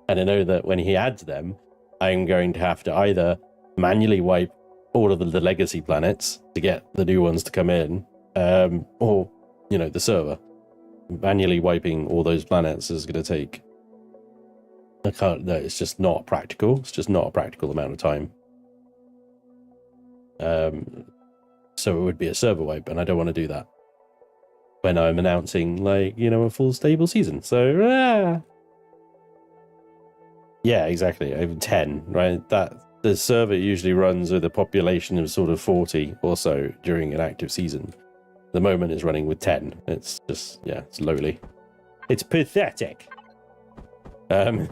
And I know that when he adds them, I'm going to have to either manually wipe all of the legacy planets to get the new ones to come in, or, you know, the server. Manually wiping all those planets is going to take... No, it's just not practical. It's just not a practical amount of time. So it would be a server wipe, and I don't want to do that when I'm announcing, like, you know, a full stable season. So, yeah, exactly. I have 10, right? That the server usually runs with a population of sort of 40 or so during an active season. The moment is running with 10. It's just, yeah, it's lowly. It's pathetic. So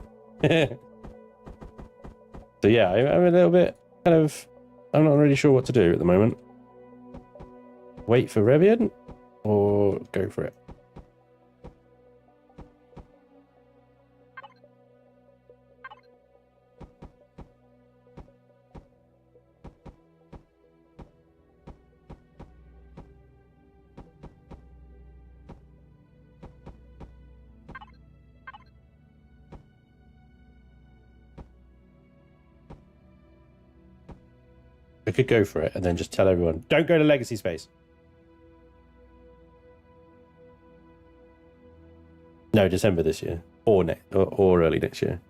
yeah, I'm a little bit kind of... I'm not really sure what to do at the moment. Wait for Revian or go for it? I could go for it and then just tell everyone, don't go to legacy space. No, December this year, or early next year.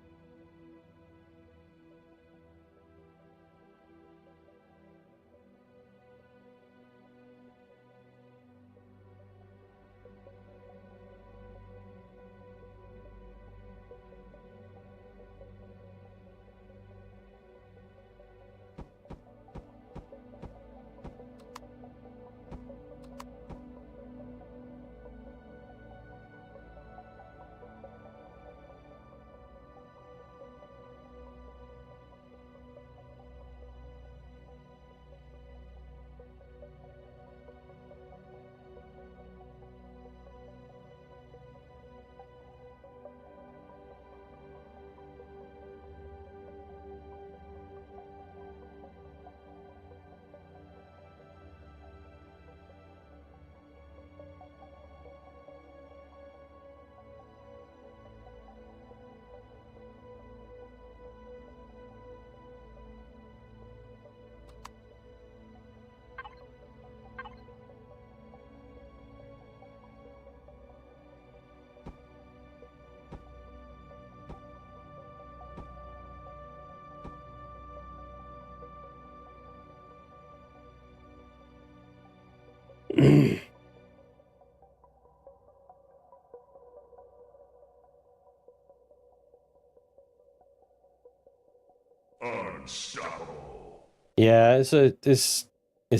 Yeah, it's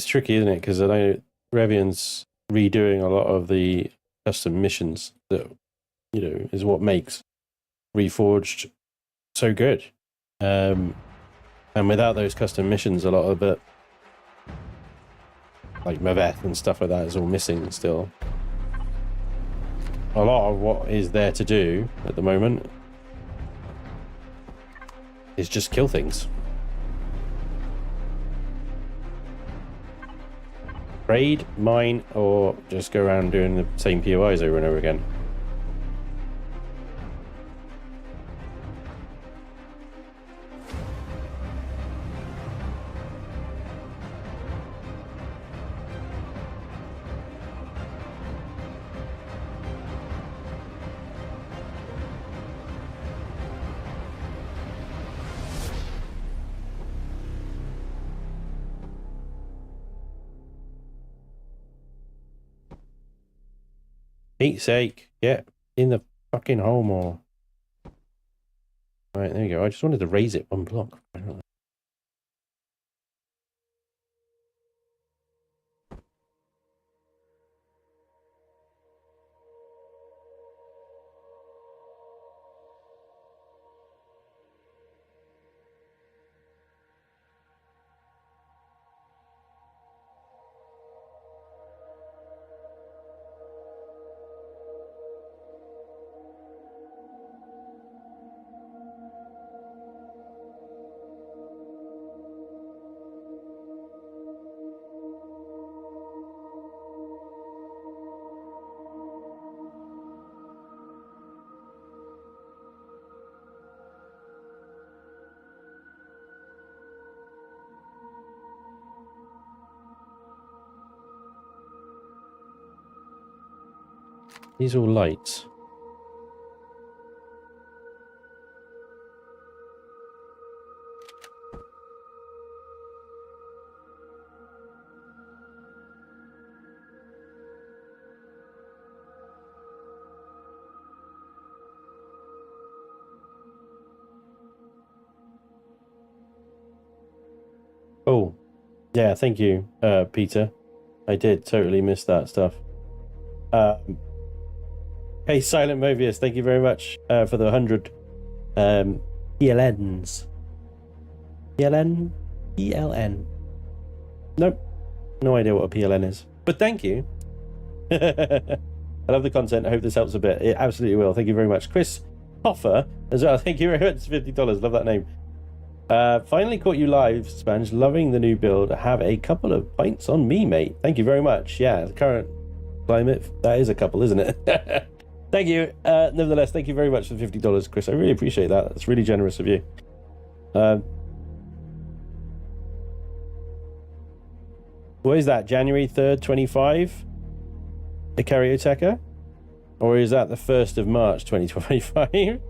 tricky, isn't it? Because I know Revion's redoing a lot of the custom missions that, you know, is what makes Reforged so good. And without those custom missions, a lot of it, like Maveth and stuff like that, is all missing still. A lot of what is there to do at the moment is just kill things. Raid, mine, or just go around doing the same POIs over and over again. Pete's sake, get in the fucking hole more. Right, there you go. I just wanted to raise it one block. These all lights. Oh, yeah, thank you, Peter. I did totally miss that stuff. Hey, Silent Mobius, thank you very much for the 100 PLNs. PLN? PLN. Nope. No idea what a PLN is. But thank you. I love the content. I hope this helps a bit. It absolutely will. Thank you very much. Chris Hoffer as well. Thank you very much. $50. Love that name. Finally caught you live, Spanj. Loving the new build. Have a couple of pints on me, mate. Thank you very much. Yeah, the current climate, that is a couple, isn't it? Thank you. Nevertheless, thank you very much for the $50, Chris. I really appreciate that. That's really generous of you. What is that? January 3rd, 25? The Karyoteka? Or is that the 1st of March, 2025?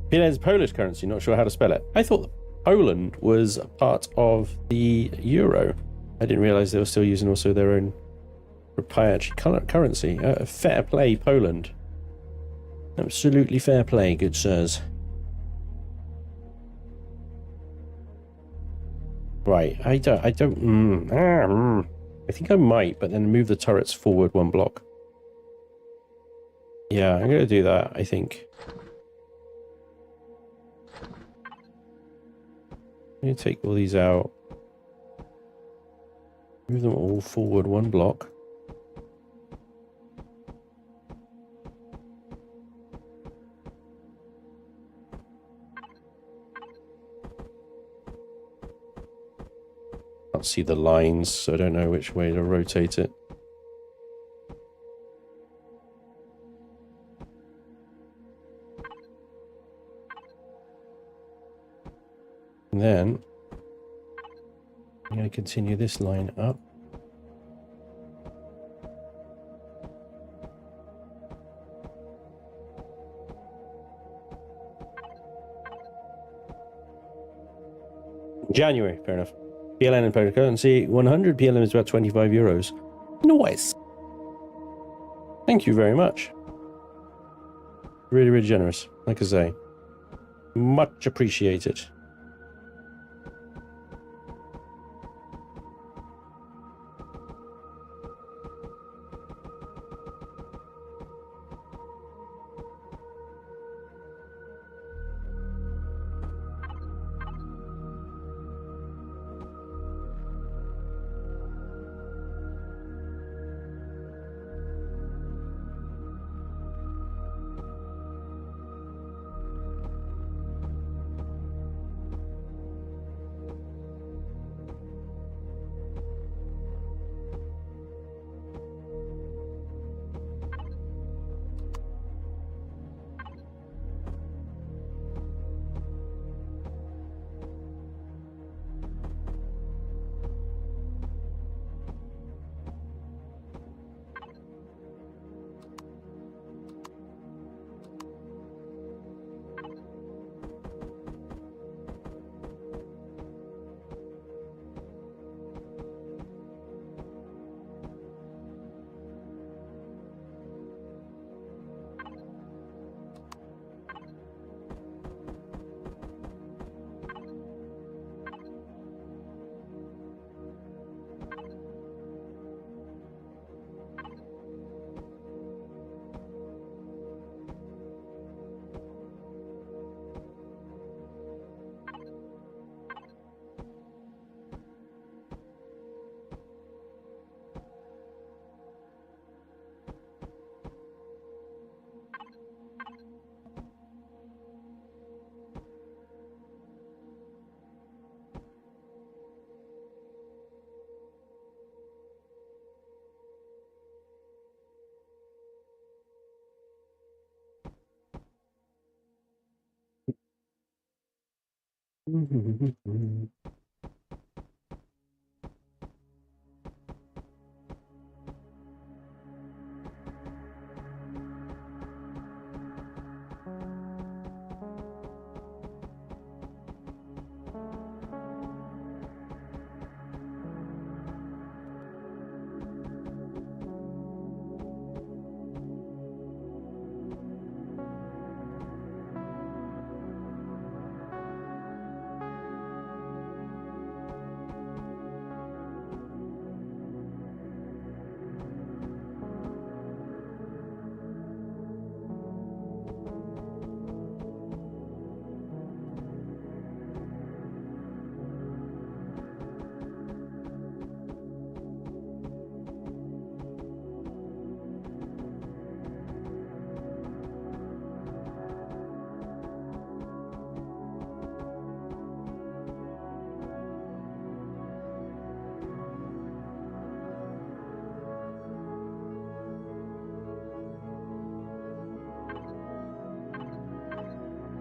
PLN is Polish currency. Not sure how to spell it. I thought Poland was part of the euro. I didn't realize they were still using also their own proprietary currency. Fair play, Poland. Absolutely fair play, good sirs. Right, I think I might, but then move the turrets forward one block. Yeah, I'm gonna do that, I think. I'm gonna take all these out. Move them all forward one block. Can't see the lines, so I don't know which way to rotate it. And then I'm going to continue this line up. January, fair enough. PLN in Polish currency, 100 PLN is about 25 euros. Nice. Thank you very much. Really, really generous, like I say. Much appreciated.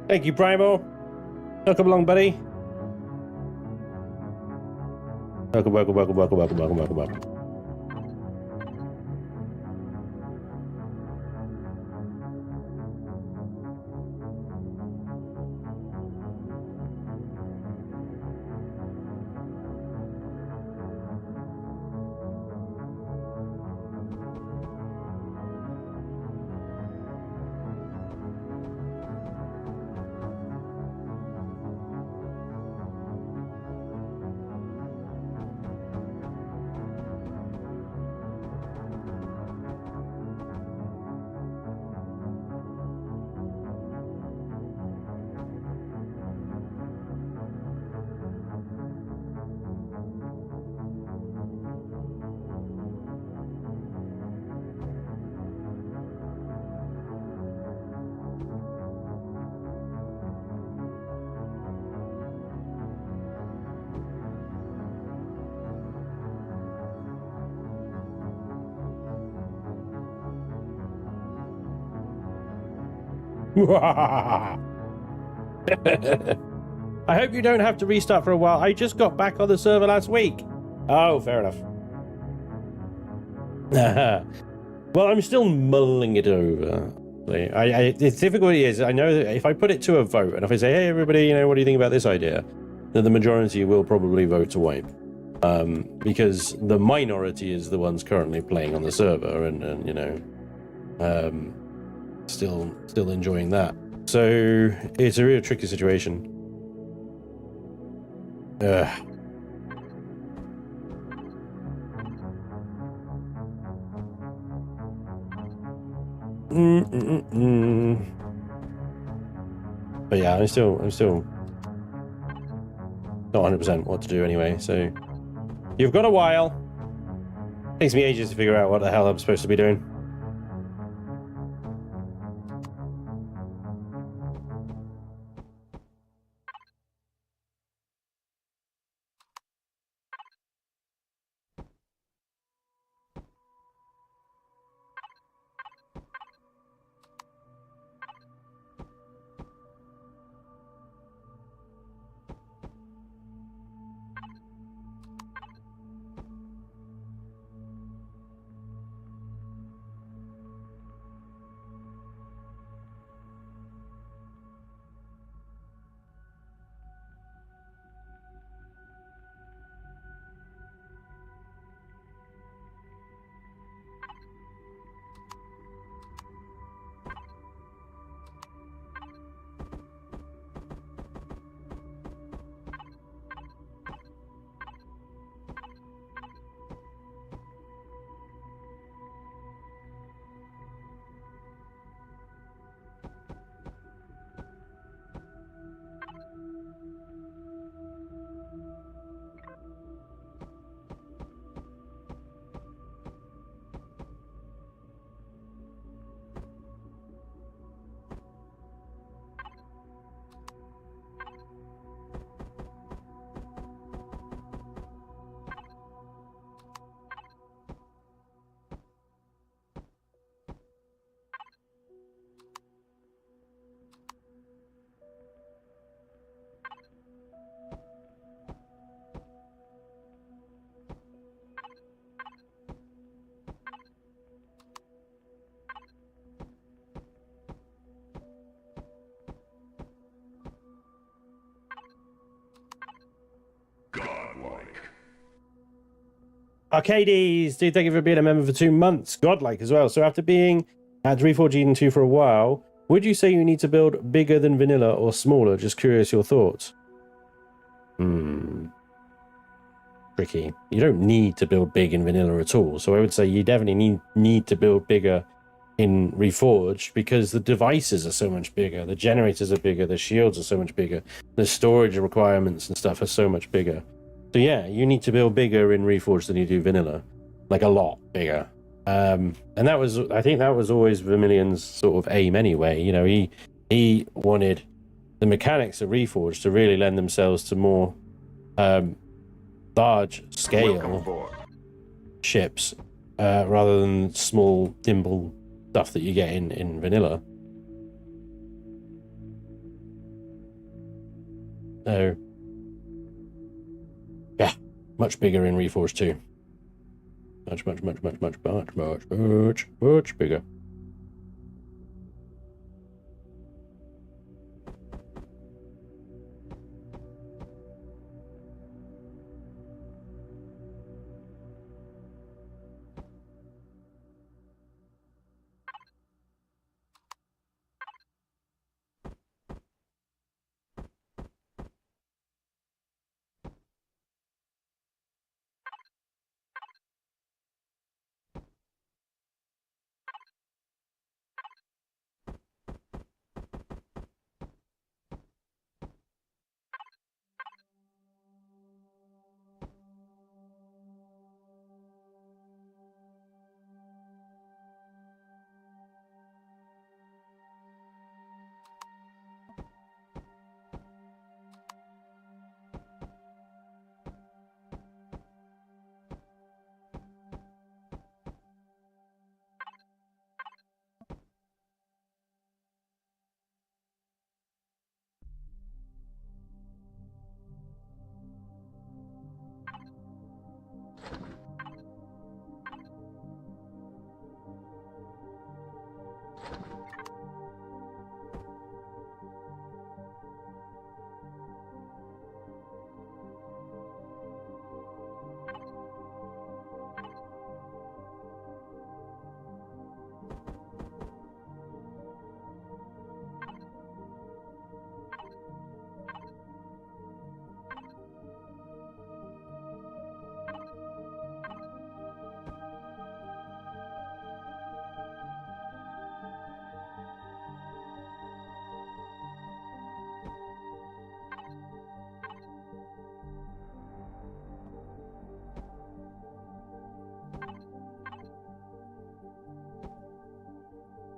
Thank you, Primo. Welcome along, buddy. Welcome, welcome, welcome, welcome, welcome, welcome, welcome, welcome. I hope you don't have to restart for a while. I just got back on the server last week. Oh, fair enough. Well, I'm still mulling it over. The difficulty is, I know that if I put it to a vote, and if I say, hey, everybody, what do you think about this idea? Then the majority will probably vote to wipe. Because the minority is the ones currently playing on the server and still enjoying that. So it's a real tricky situation. Ugh. But yeah, I'm still not 100% what to do anyway. So you've got a while. Takes me ages to figure out what the hell I'm supposed to be doing. Arcades, dude, thank you for being a member for 2 months. Godlike as well. So after being at Reforged Eden 2 for a while, would you say you need to build bigger than vanilla or smaller? Just curious your thoughts. Tricky. You don't need to build big in vanilla at all. So I would say you definitely need to build bigger in Reforged because the devices are so much bigger. The generators are bigger. The shields are so much bigger. The storage requirements and stuff are so much bigger. So yeah, you need to build bigger in Reforged than you do vanilla, like a lot bigger. And that was, I think, that was always Vermilion's sort of aim anyway. You know, he wanted the mechanics of Reforged to really lend themselves to more large scale ships rather than small dimple stuff that you get in vanilla. So yeah, much bigger in Reforged too. Much bigger.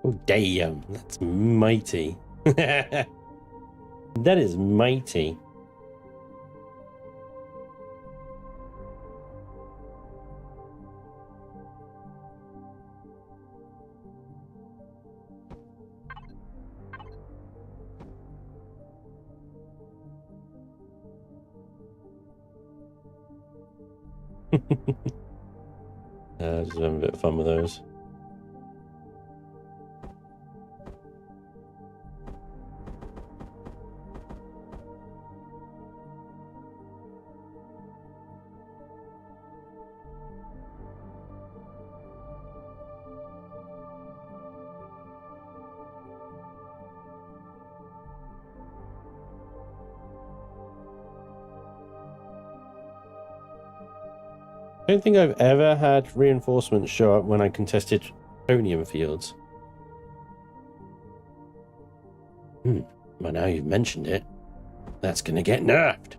Oh, damn. That's mighty. That is mighty. Just having a bit of fun with those. I don't think I've ever had reinforcements show up when I contested plutonium fields. Well, now you've mentioned it, that's gonna get nerfed.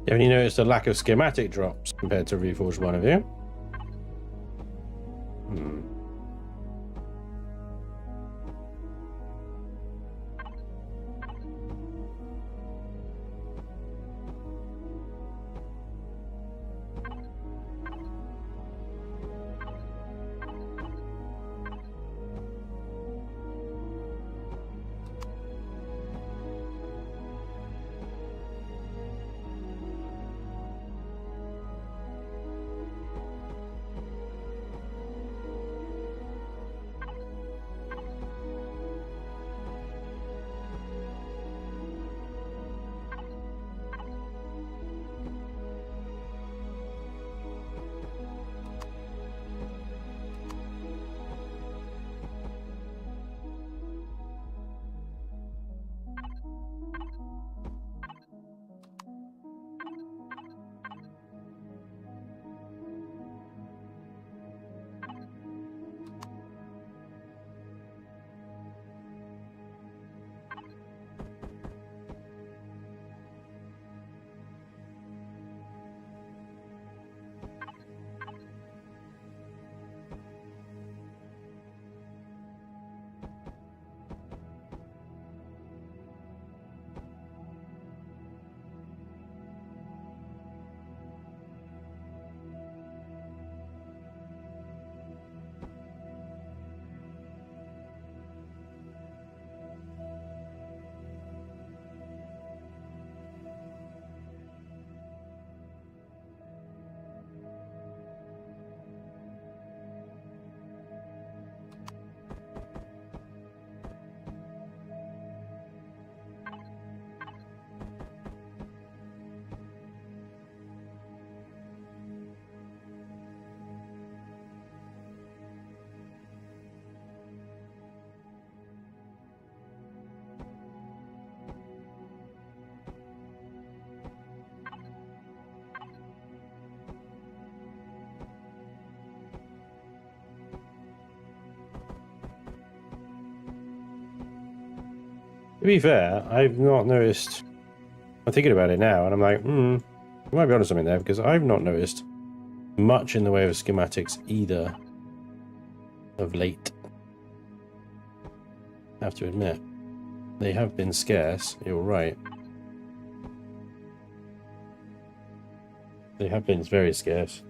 You only noticed a lack of schematic drops compared to Reforged one of you? To be fair, I've not noticed. I'm thinking about it now, and I'm like, you might be onto something there, because I've not noticed much in the way of schematics either of late. I have to admit, they have been scarce. You're right. They have been very scarce.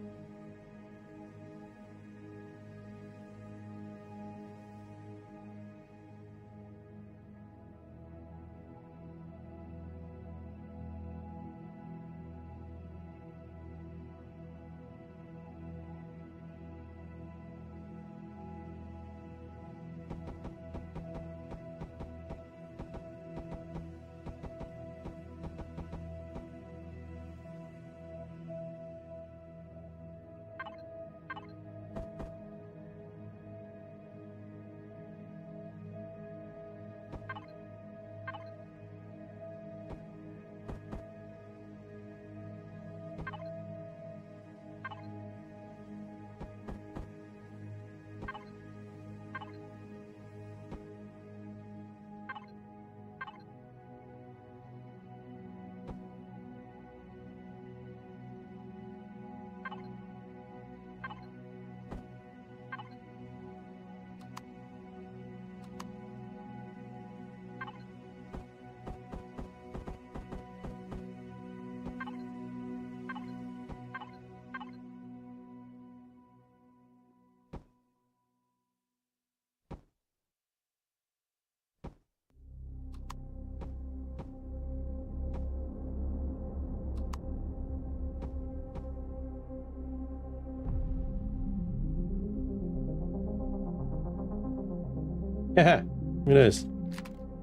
Yeah, it is.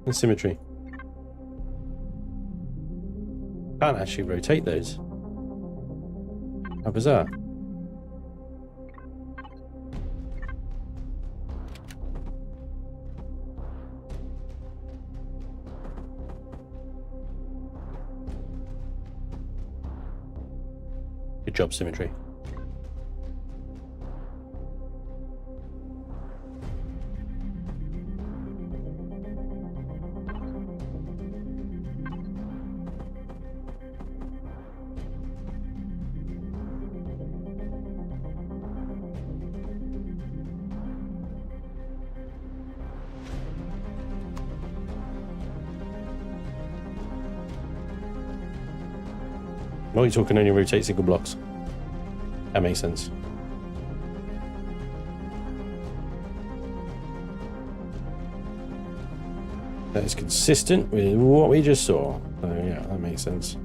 The symmetry. Can't actually rotate those. How bizarre. Good job, symmetry. Multi-tool can only rotate single blocks. That makes sense. That is consistent with what we just saw. So yeah, that makes sense.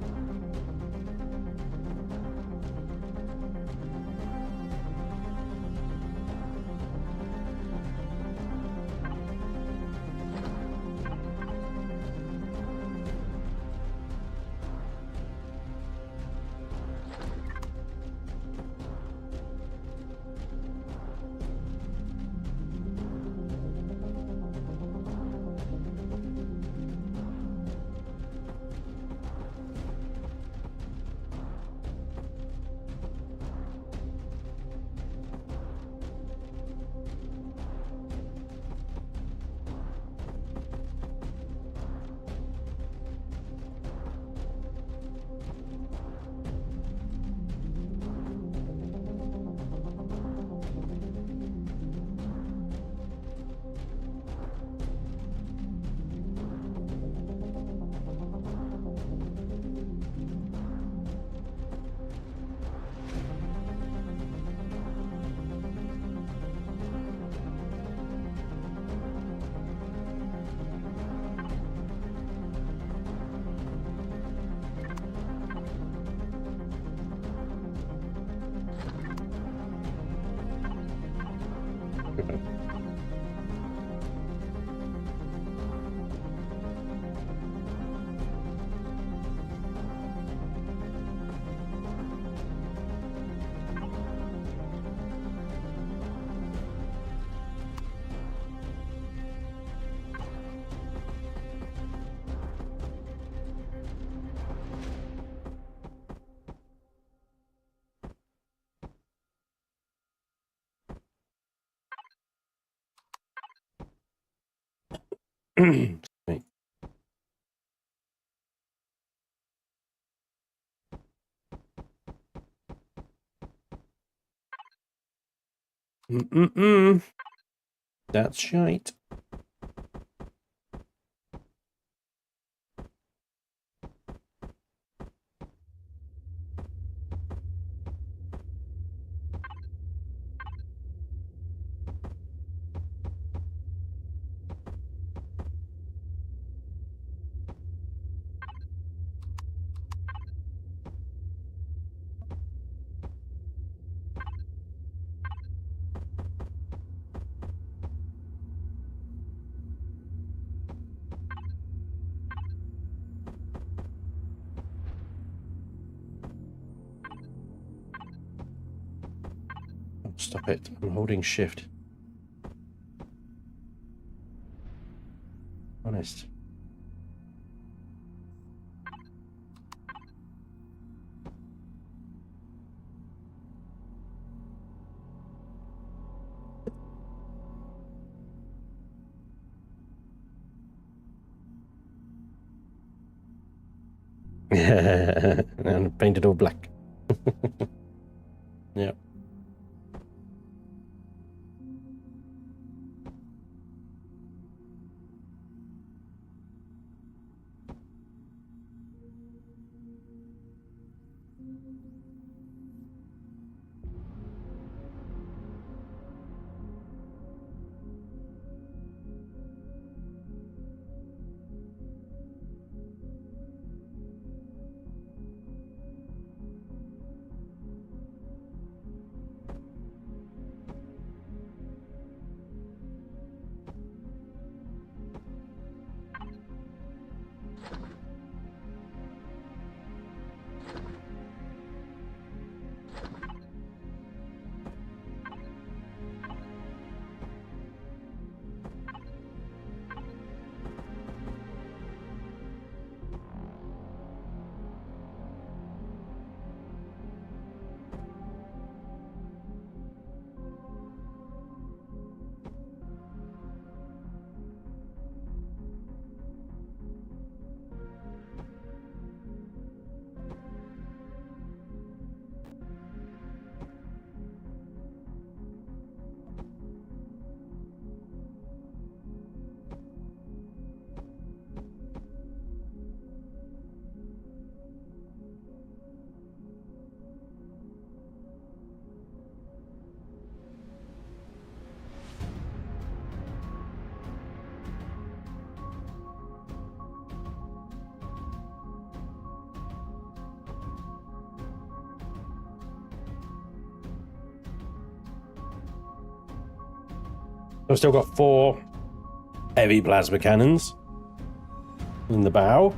Right. That's shite. Oh, stop it. I'm holding shift. Honest. And painted all black. Yeah. I've still got 4 heavy plasma cannons in the bow.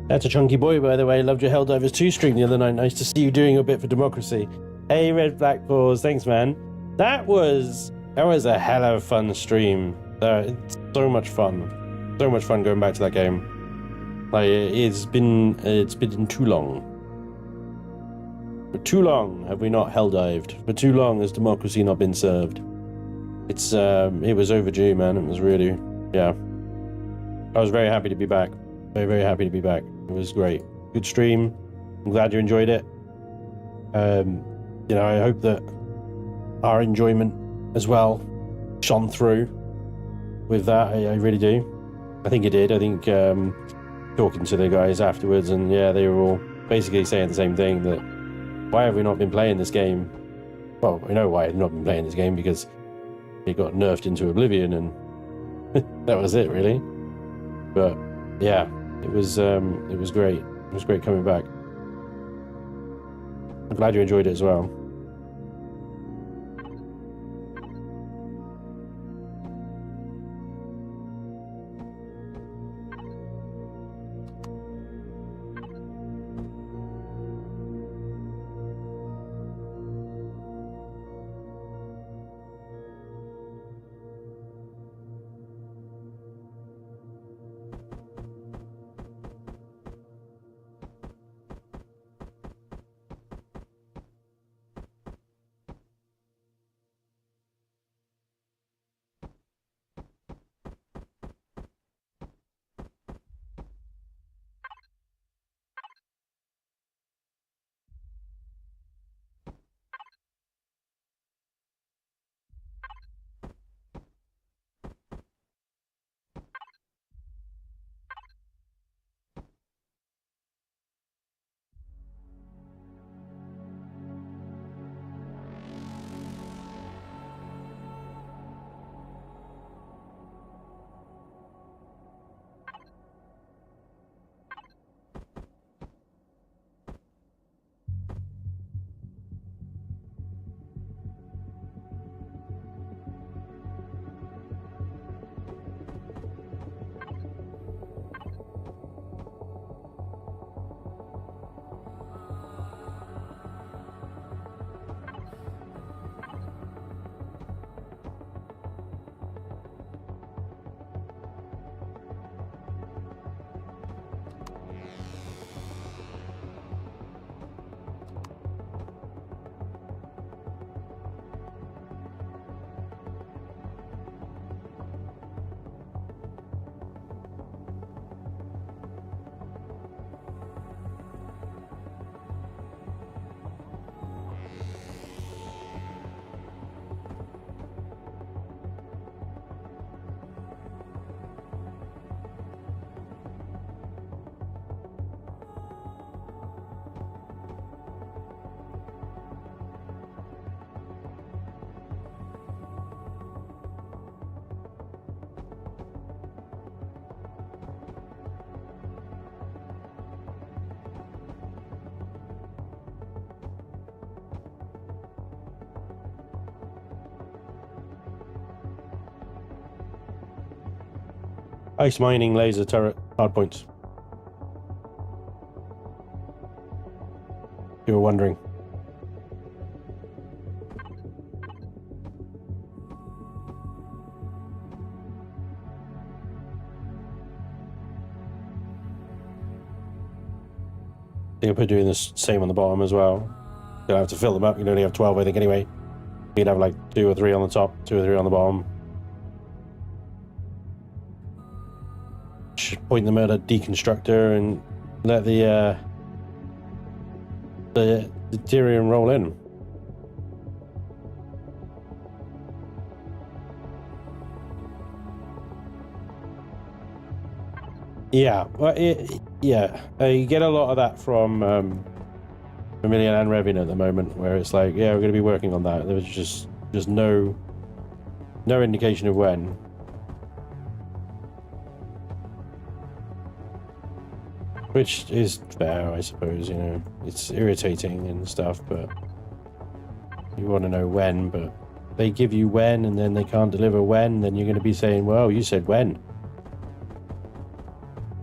That's a chunky boy, by the way. Loved your Helldivers 2 stream the other night. Nice to see you doing a bit for democracy. Hey, Red Black Paws. Thanks, man. That was a hell of a fun stream. It's so much fun. So much fun going back to that game. Like, it's been too long. For too long have we not Helldived. For too long has democracy not been served. It was overdue, man. It was really, yeah. I was very happy to be back. Very, very happy to be back. It was great. Good stream. I'm glad you enjoyed it. I hope that our enjoyment as well shone through with that. I really do. I think it did. I think talking to the guys afterwards, and yeah, they were all basically saying the same thing, that why have we not been playing this game? Well, we know why I've not been playing this game, because it got nerfed into oblivion, and that was it, really. But yeah, it was great. It was great coming back. I'm glad you enjoyed it as well. Ice mining laser turret hardpoints. You were wondering. I think I'll be doing the same on the bottom as well. Don't have to fill them up. You can only have 12, I think, anyway. You can have like 2 or 3 on the top, 2 or 3 on the bottom. Just point them at a deconstructor and let the Empyrion roll in. Yeah, well, yeah, you get a lot of that from Vermilion and Revin at the moment, where it's like, yeah, we're going to be working on that. There was just no indication of when. Which is fair, I suppose, you know. It's irritating and stuff, but you want to know when, but they give you when and then they can't deliver when, then you're going to be saying, well, you said when.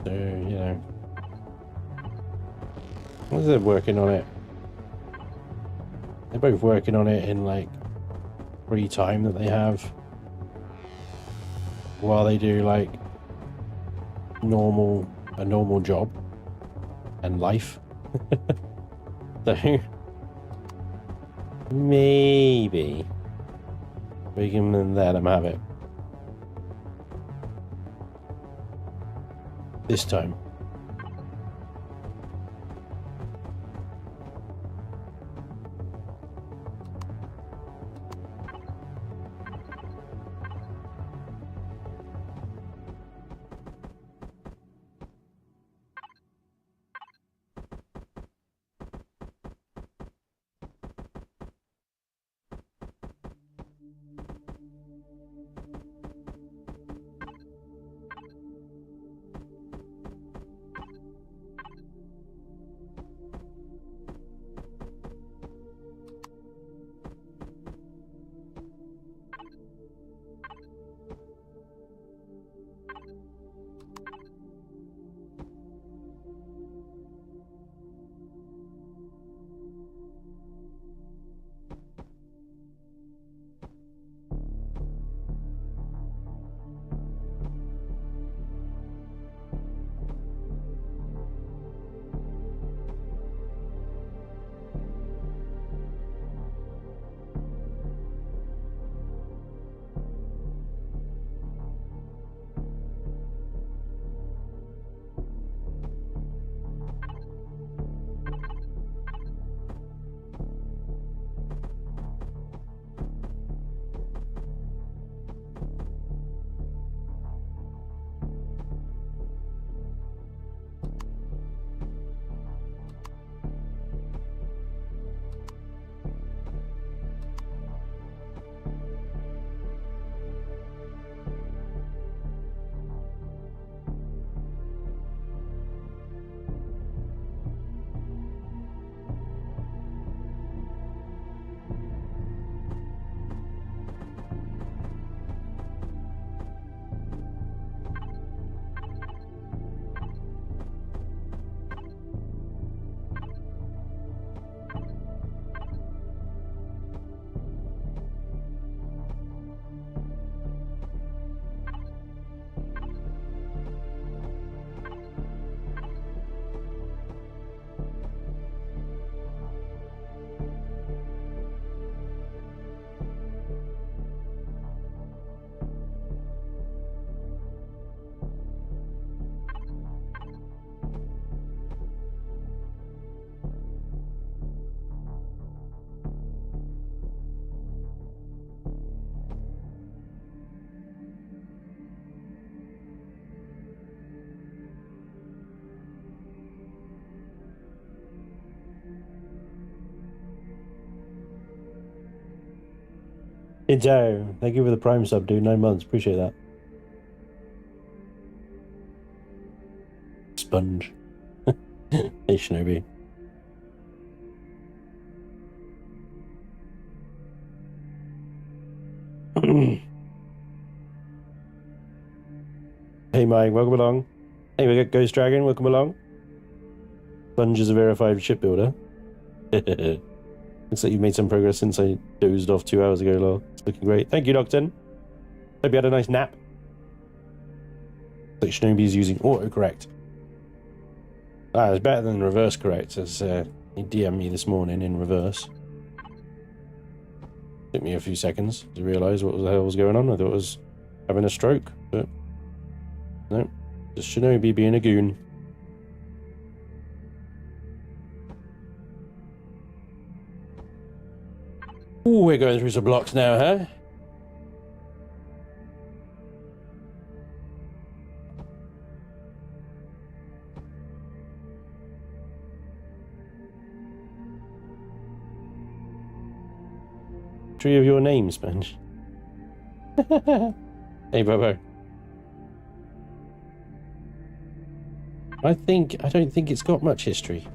So, you know. As they're working on it. They're both working on it in, like, free time that they have. While they do, like, a normal job. And life. So, maybe we can let them have it. This time. Intel, thank you for the Prime sub, dude. 9 months. Appreciate that. Sponge. Hey, Shinobi. Hey Mike, welcome along. Hey, we got Ghost Dragon, welcome along. Spanj is a verified shipbuilder. Looks like you've made some progress since I dozed off 2 hours ago, lol. It's looking great. Thank you, Docton. Hope you had a nice nap. Like Shinobi's using autocorrect. Ah, it's better than reverse correct, as he DM'd me this morning in reverse. Took me a few seconds to realise what the hell was going on. I thought I was having a stroke, but no, just Shinobi being a goon. Ooh, we're going through some blocks now, huh? Tree of your name, Spanj. Hey, Bobo. I don't think it's got much history.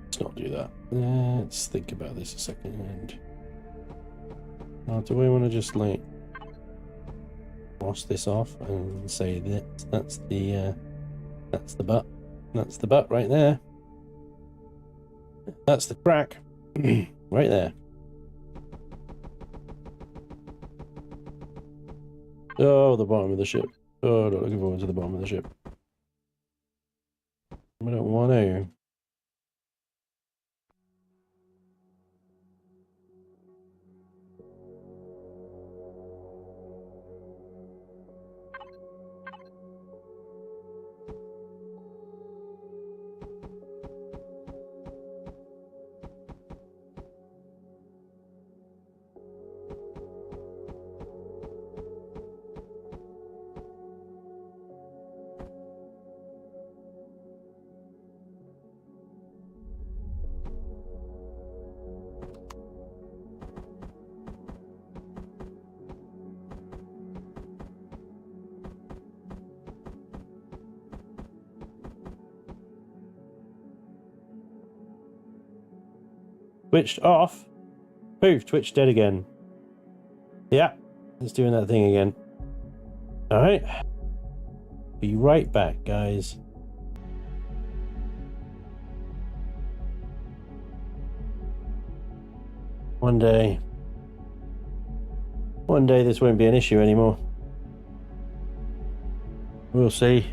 Let's not do that. Let's think about this a second. Oh, do I want to just like wash this off and say that that's the butt. That's the butt right there. That's the crack right there. Oh, the bottom of the ship. Oh, not looking forward to the bottom of the ship. I don't want to. Switched off. Poof, Twitch dead again. Yeah, it's doing that thing again. Alright. Be right back, guys. One day this won't be an issue anymore. We'll see.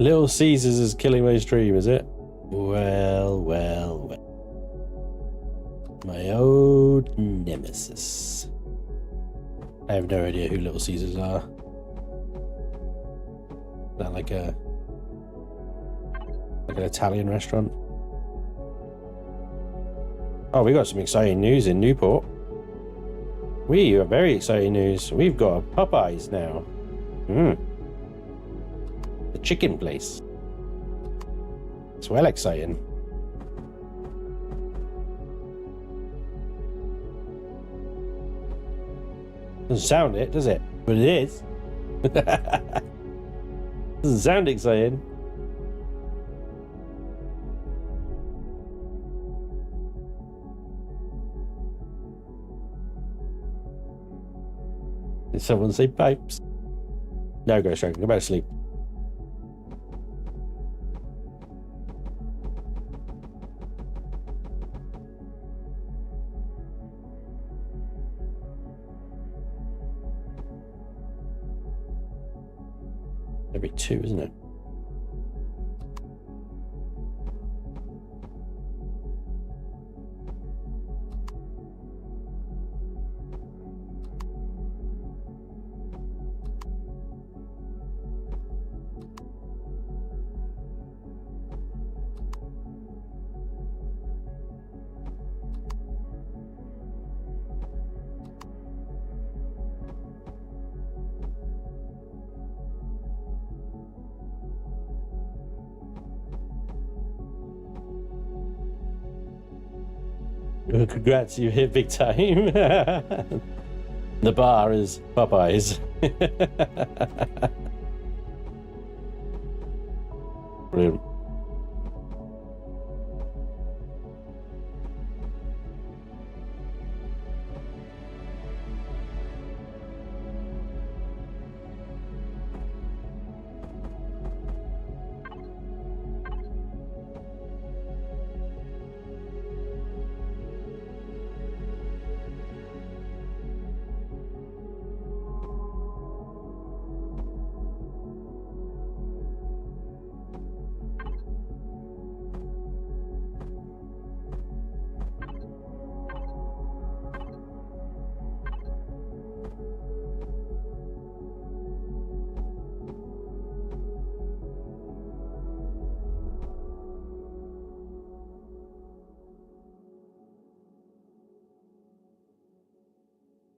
Little Caesars is killing my stream, is it? Well. My old nemesis. I have no idea who Little Caesars are. Is that like an Italian restaurant? Oh, we got some exciting news in Newport. We have very exciting news. We've got a Popeyes now. The chicken place. It's well exciting. Doesn't sound it, does it? But it is. Doesn't sound exciting. Did someone say pipes? No, go straight. Go back to sleep. Every 2, isn't it? Congrats, you hit big time. The bar is Popeyes. Brilliant.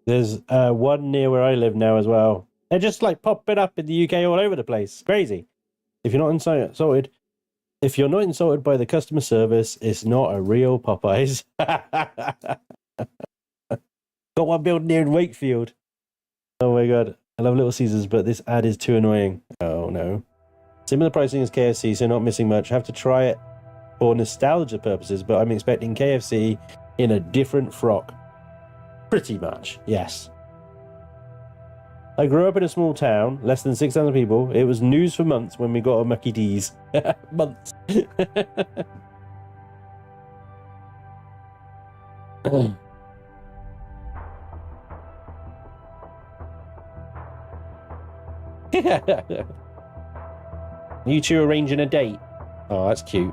There's one near where I live now as well. They're just like popping up in the UK all over the place. Crazy. If you're not insulted, if you're not insulted by the customer service, it's not a real Popeyes. Got one building near in Wakefield. Oh my god. I love Little Caesars, but this ad is too annoying. Oh no. Similar pricing as KFC, so not missing much. Have to try it for nostalgia purposes, but I'm expecting KFC in a different frock. Pretty much, yes. I grew up in a small town, less than 6,000 people. It was news for months when we got a Mucky D's. Months. You two arranging a date? Oh, that's cute.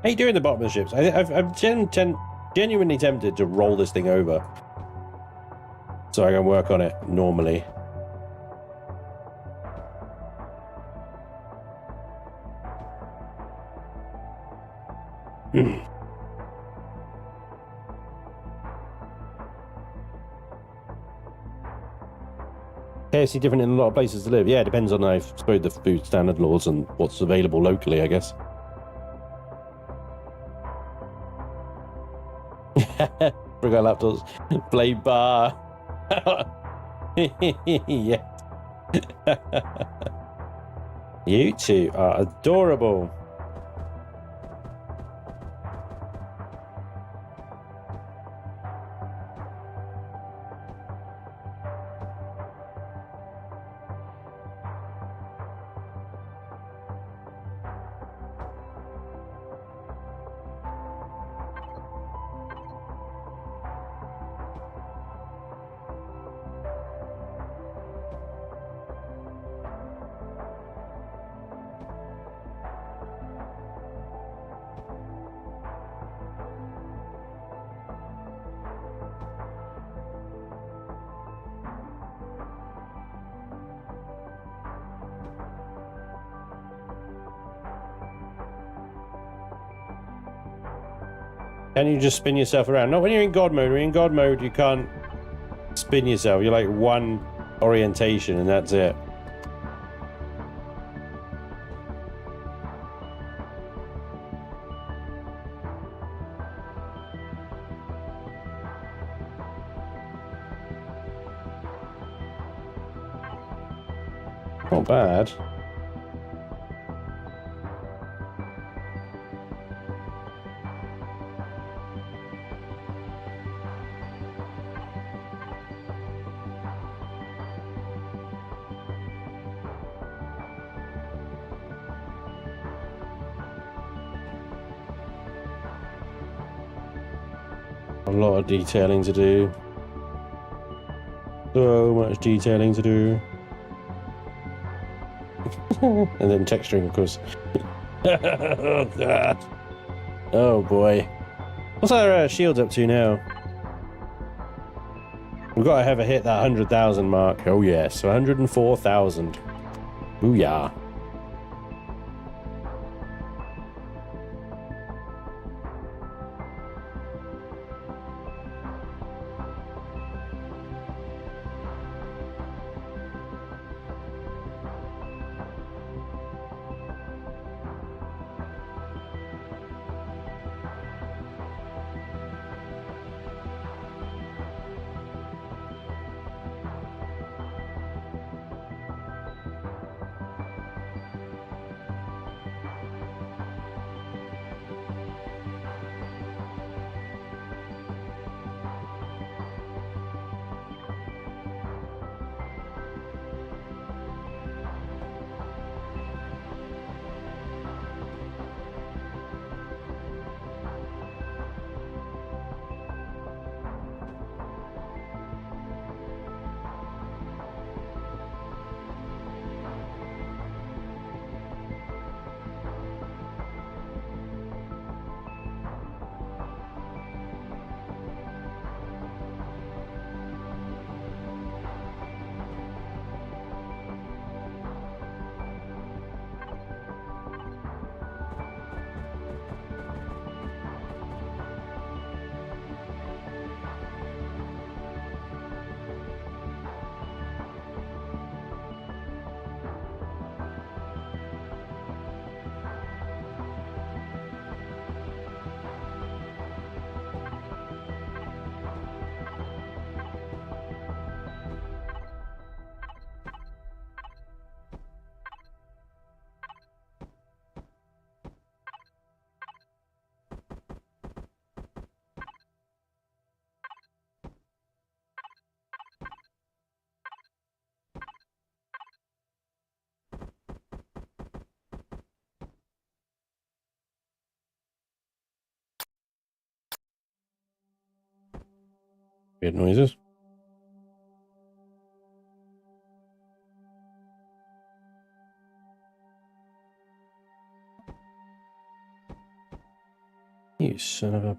How you doing the bottom of the ships? I'm genuinely tempted to roll this thing over so I can work on it normally. KFC different in a lot of places to live. Yeah, it depends on, I suppose, the food standard laws and what's available locally, I guess. Forgot laptops. Play bar. Yeah. You two are adorable. Can you just spin yourself around? Not when you're in God mode. When you're in God mode, you can't spin yourself. You're like one orientation and that's it. Not bad. A lot of detailing to do. So much detailing to do. And then texturing, of course. Oh, God. Oh, boy. What's our shields up to now? We've got to have a hit that 100,000 mark. Oh yes, 104,000. Booyah. Weird noises. You son of a...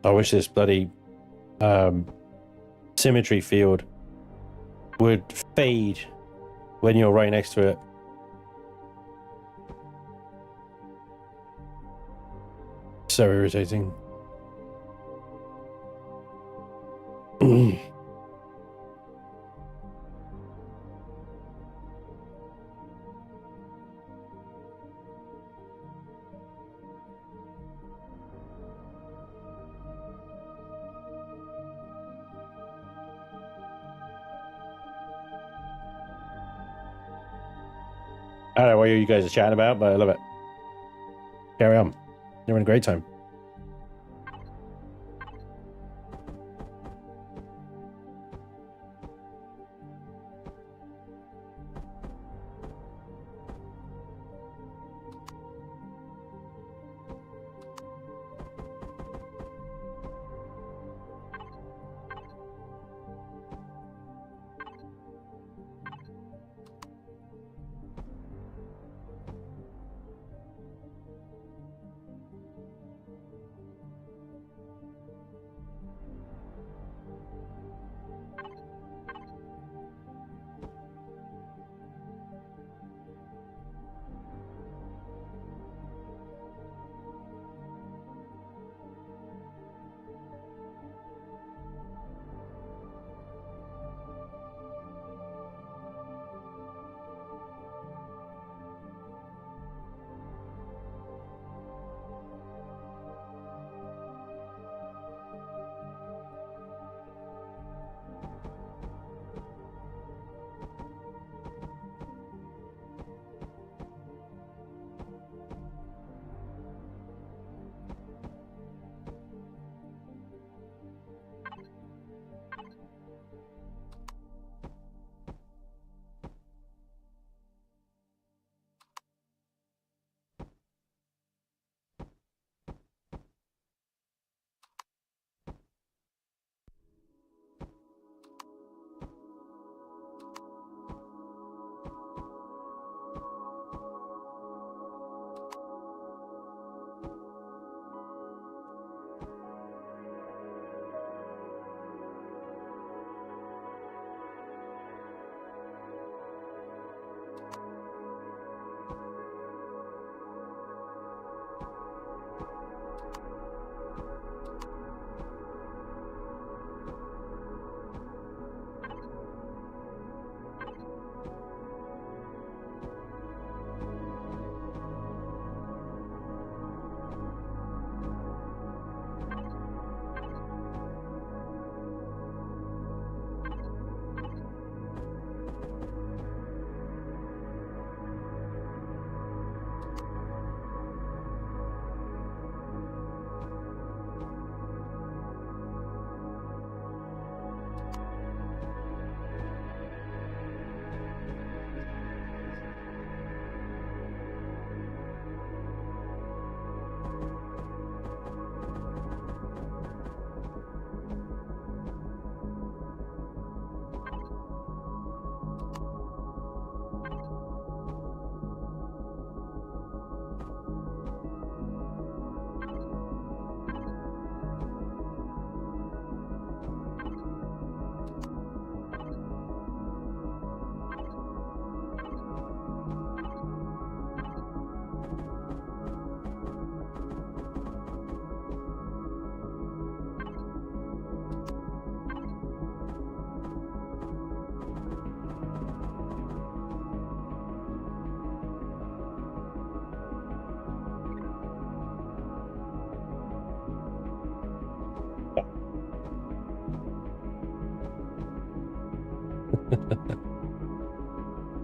I wish this bloody symmetry field would fade when you're right next to it. So irritating. I don't know what you guys are chatting about, but I love it. Carry on. You're having a great time.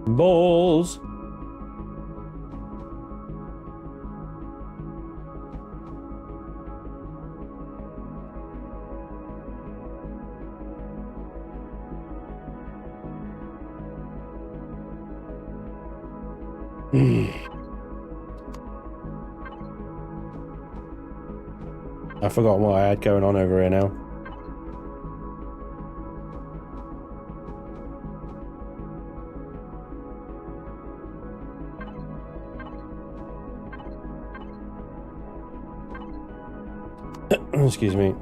Balls. I forgot what I had going on over here now. Excuse me.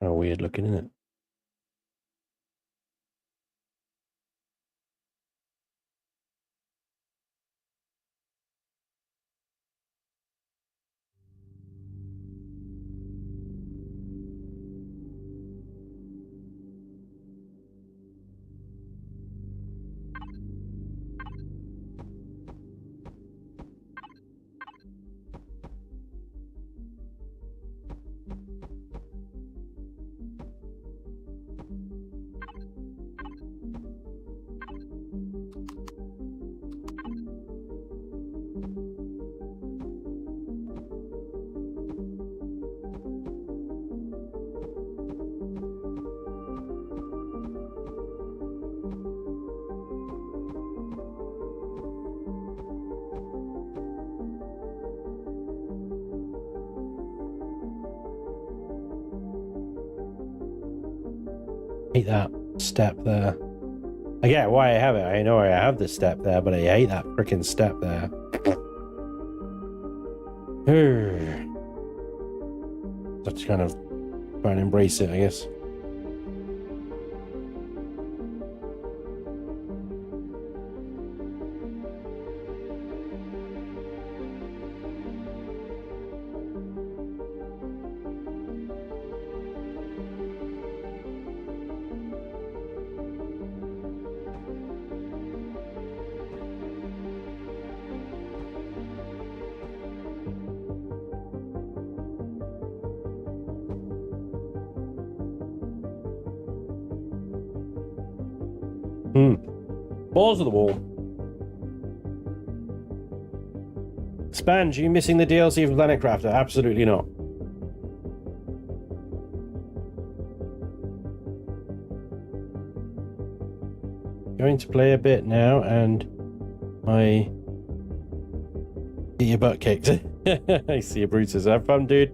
Oh, weird looking, isn't it? Hate that step there. I get why I have it. I know I have the step there, but I hate that freaking step there. Just kind of try and embrace it, I guess. Balls of the wall. Spanj, are you missing the DLC from Planet Crafter? Absolutely not. Going to play a bit now, and my get your butt kicked. I see you, Brutus. Have fun, dude.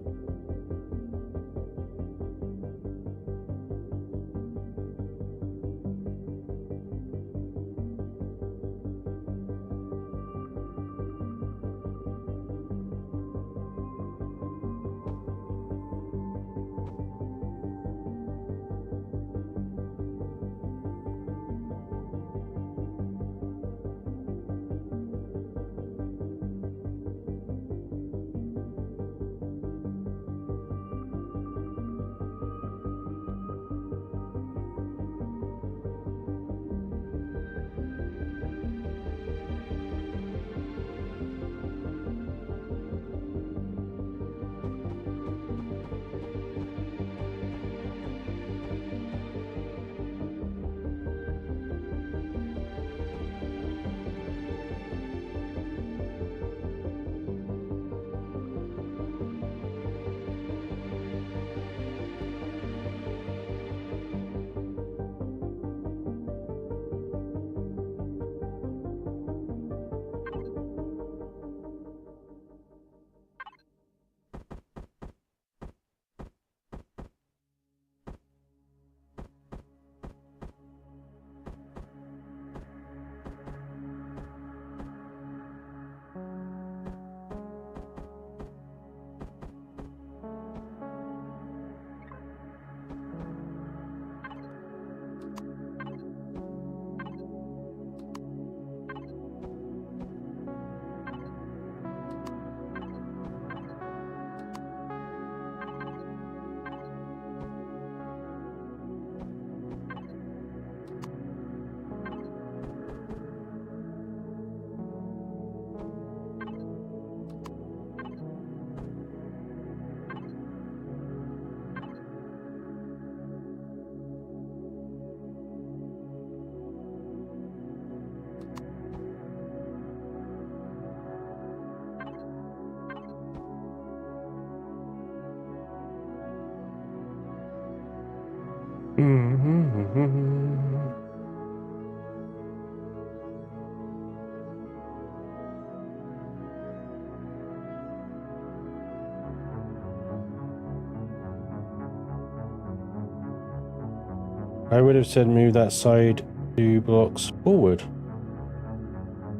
I would have said move that side 2 blocks forward.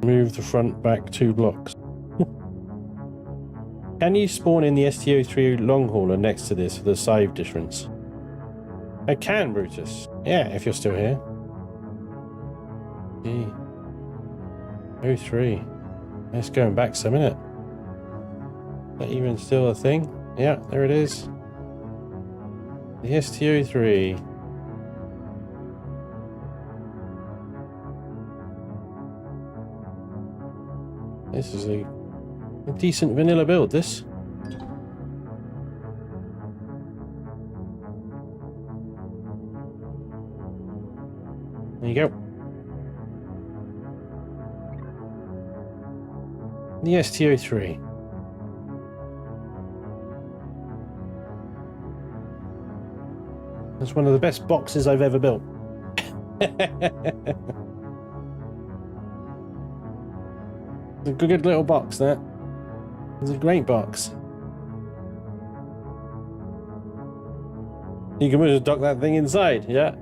Move the front back 2 blocks. Can you spawn in the STO3 long hauler next to this for the size difference? I can, Brutus. Yeah, if you're still here. E. 03. It's going back some minute. Is that even still a thing? Yeah, there it is. The ST03. This is a decent vanilla build, this. There you go. The ST03. That's one of the best boxes I've ever built. It's a good little box, that. It's a great box. You can just dock that thing inside, yeah.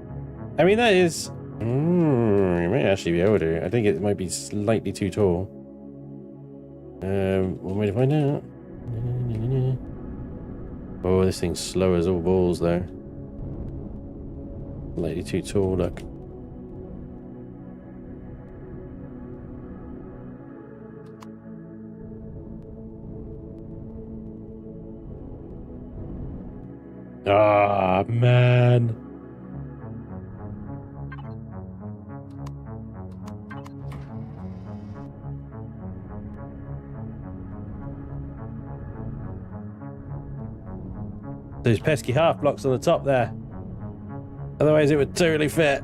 I mean, that is... you might actually be able to. I think it might be slightly too tall. One way to find out. Oh, this thing's slow as all balls, though. Slightly too tall, look. Ah, man. Those pesky half blocks on the top there. Otherwise it would totally fit.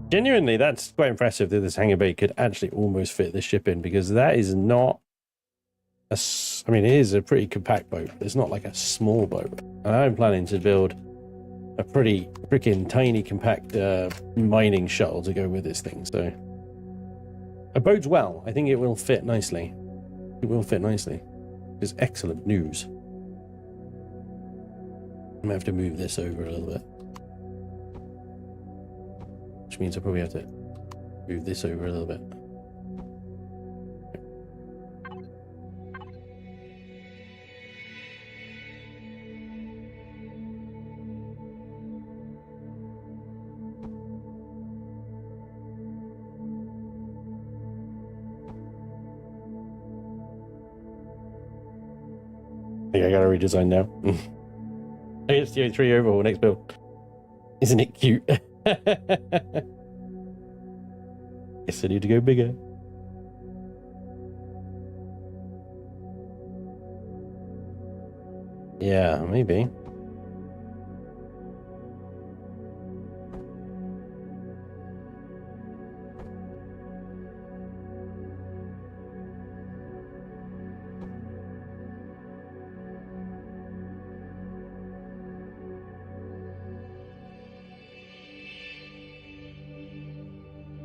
Genuinely, that's quite impressive that this hangar bay could actually almost fit this ship in, because that is not a... I mean, it is a pretty compact boat. It's not like a small boat. And I'm planning to build a pretty freaking tiny compact mining shuttle to go with this thing, so... It bodes well. I think it will fit nicely. It will fit nicely. It's excellent news. I'm gonna have to move this over a little bit. Which means I probably have to move this over a little bit. I think I gotta redesign now. HDO3 overhaul, next build. Isn't it cute? Guess I need to go bigger. Yeah, maybe.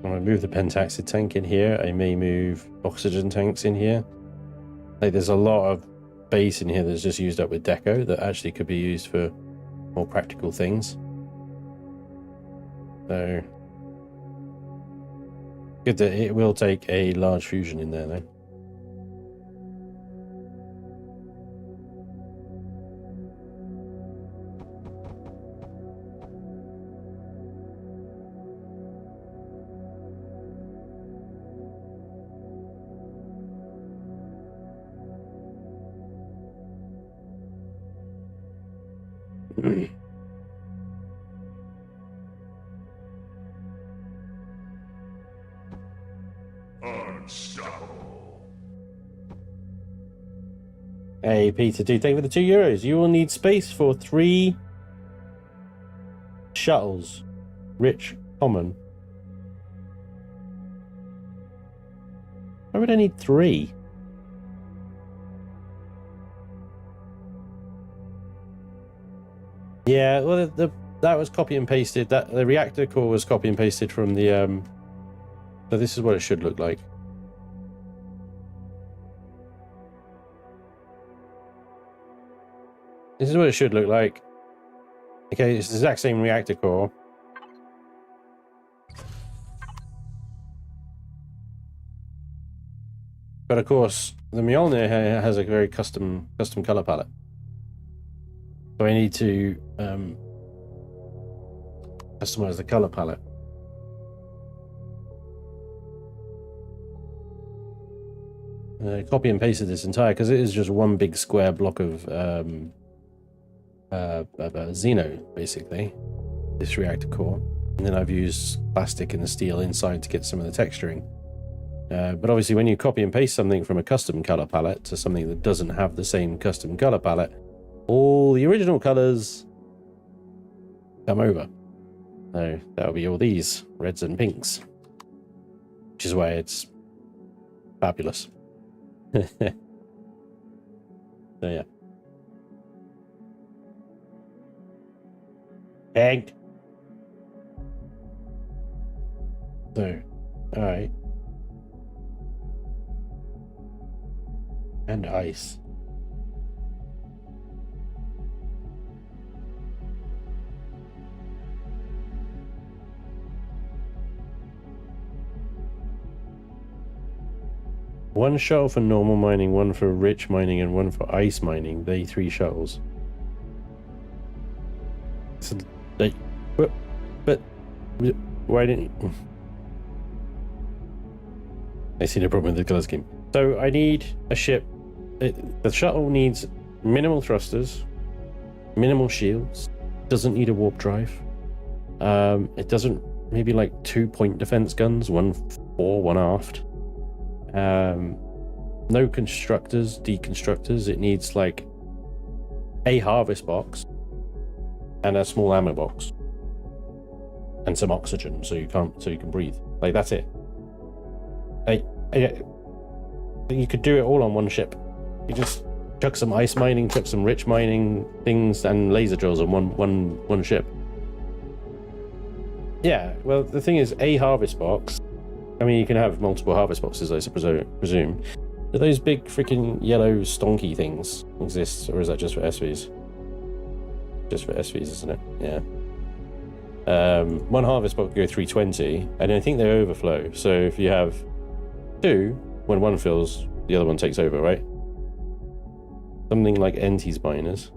I move the pentaxid tank in here. I may move oxygen tanks in here. Like, there's a lot of base in here that's just used up with deco that actually could be used for more practical things. So good that it will take a large fusion in there, though. Unstoppable. Hey, Peter, do thank you for the €2. You will need space for 3 shuttles. Rich, common. Why would I need 3? Yeah, well, that was copy and pasted. That the reactor core was copy and pasted from the so this is what it should look like. This is what it should look like. Okay, it's the exact same reactor core. But of course, the Mjolnir has a very custom color palette. So I need to customize the color palette. Copy and pasted this entire, because it is just one big square block of Xeno, basically, this reactor core. And then I've used plastic and the steel inside to get some of the texturing. But obviously when you copy and paste something from a custom color palette to something that doesn't have the same custom color palette, all the original colors come over. So that'll be all these reds and pinks, which is why it's fabulous. So yeah. Pink. So, alright. And ice. One shuttle for normal mining, one for rich mining, and one for ice mining. They 3 shuttles. So, like, but why didn't you? I see no problem with the color scheme. So I need a ship. The shuttle needs minimal thrusters, minimal shields, doesn't need a warp drive. It doesn't, maybe like 2-point defense guns, one fore, one aft. No constructors, deconstructors. It needs like a harvest box and a small ammo box and some oxygen so you can breathe. Like, that's it. You could do it all on one ship. You just chuck some ice mining, chuck some rich mining things and laser drills on one ship. Yeah, well, the thing is, a harvest box, I mean, you can have multiple harvest boxes, I presume. Do those big freaking yellow stonky things exist, or is that just for SVs? Just for SVs, isn't it? Yeah. One harvest box can go 320, and I think they overflow. So if you have 2, when one fills, the other one takes over, right? Something like NT's miners.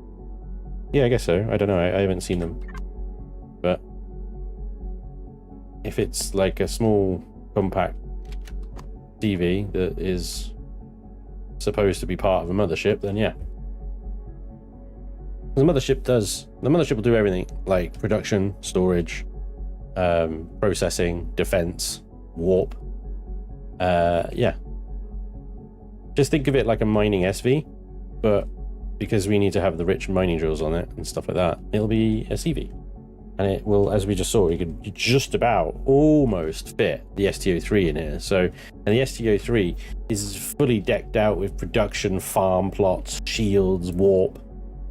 Yeah, I guess so. I don't know. I haven't seen them. But if it's like a small, compact TV that is supposed to be part of a mothership, then yeah. The mothership will do everything, like production, storage, processing, defense, warp. Yeah. Just think of it like a mining SV, but because we need to have the rich mining drills on it and stuff like that, it'll be a CV. And it will, as we just saw, you could just about almost fit the STO3 in here. So, and the STO3 is fully decked out with production, farm plots, shields, warp,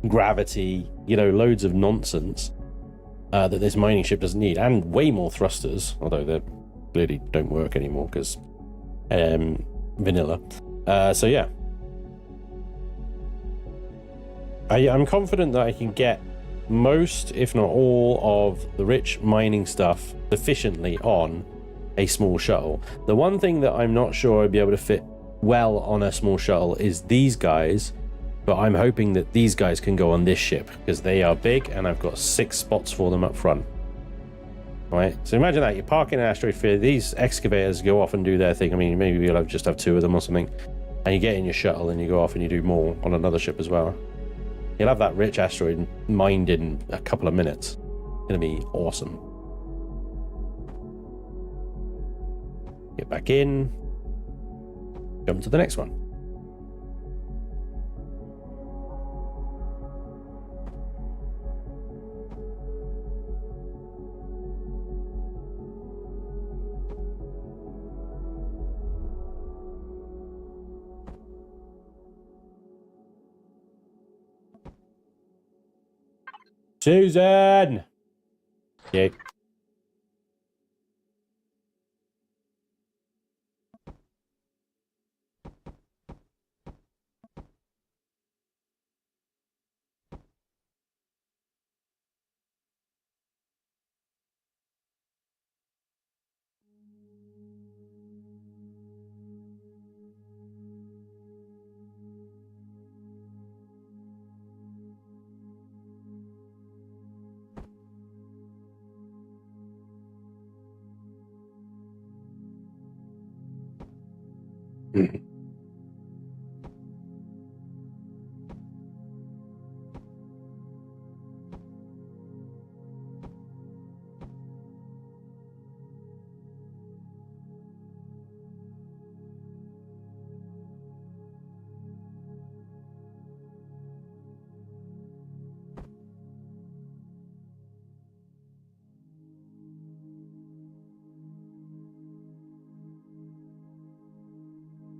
gravity, you know, loads of nonsense that this mining ship doesn't need, and way more thrusters, although they clearly don't work anymore because vanilla. So yeah, I'm confident that I can get most, if not all, of the rich mining stuff sufficiently on a small shuttle. The one thing that I'm not sure I'd be able to fit well on a small shuttle is these guys, but I'm hoping that these guys can go on this ship because they are big and I've got 6 spots for them up front. Right, so imagine that you're parking an asteroid field, these excavators go off and do their thing. I mean, maybe you'll just have 2 of them or something, and you get in your shuttle and you go off and you do more on another ship as well. You'll have that rich asteroid mined in a couple of minutes. It's gonna be awesome. Get back in, jump to the next one. Susan! Yeah.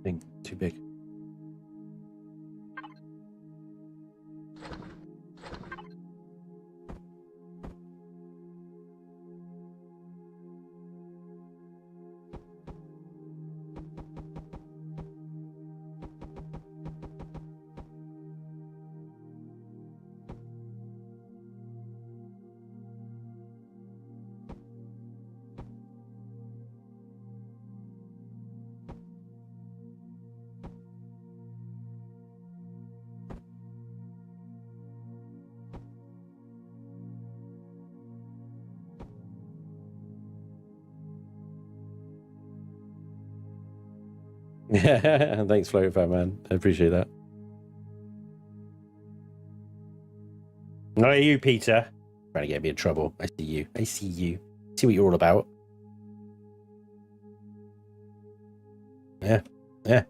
Thing too big. Yeah, thanks, Float Fat Man. I appreciate that. Not you, Peter. Trying to get me in trouble. I see you. I see you. See what you're all about. Yeah. Yeah.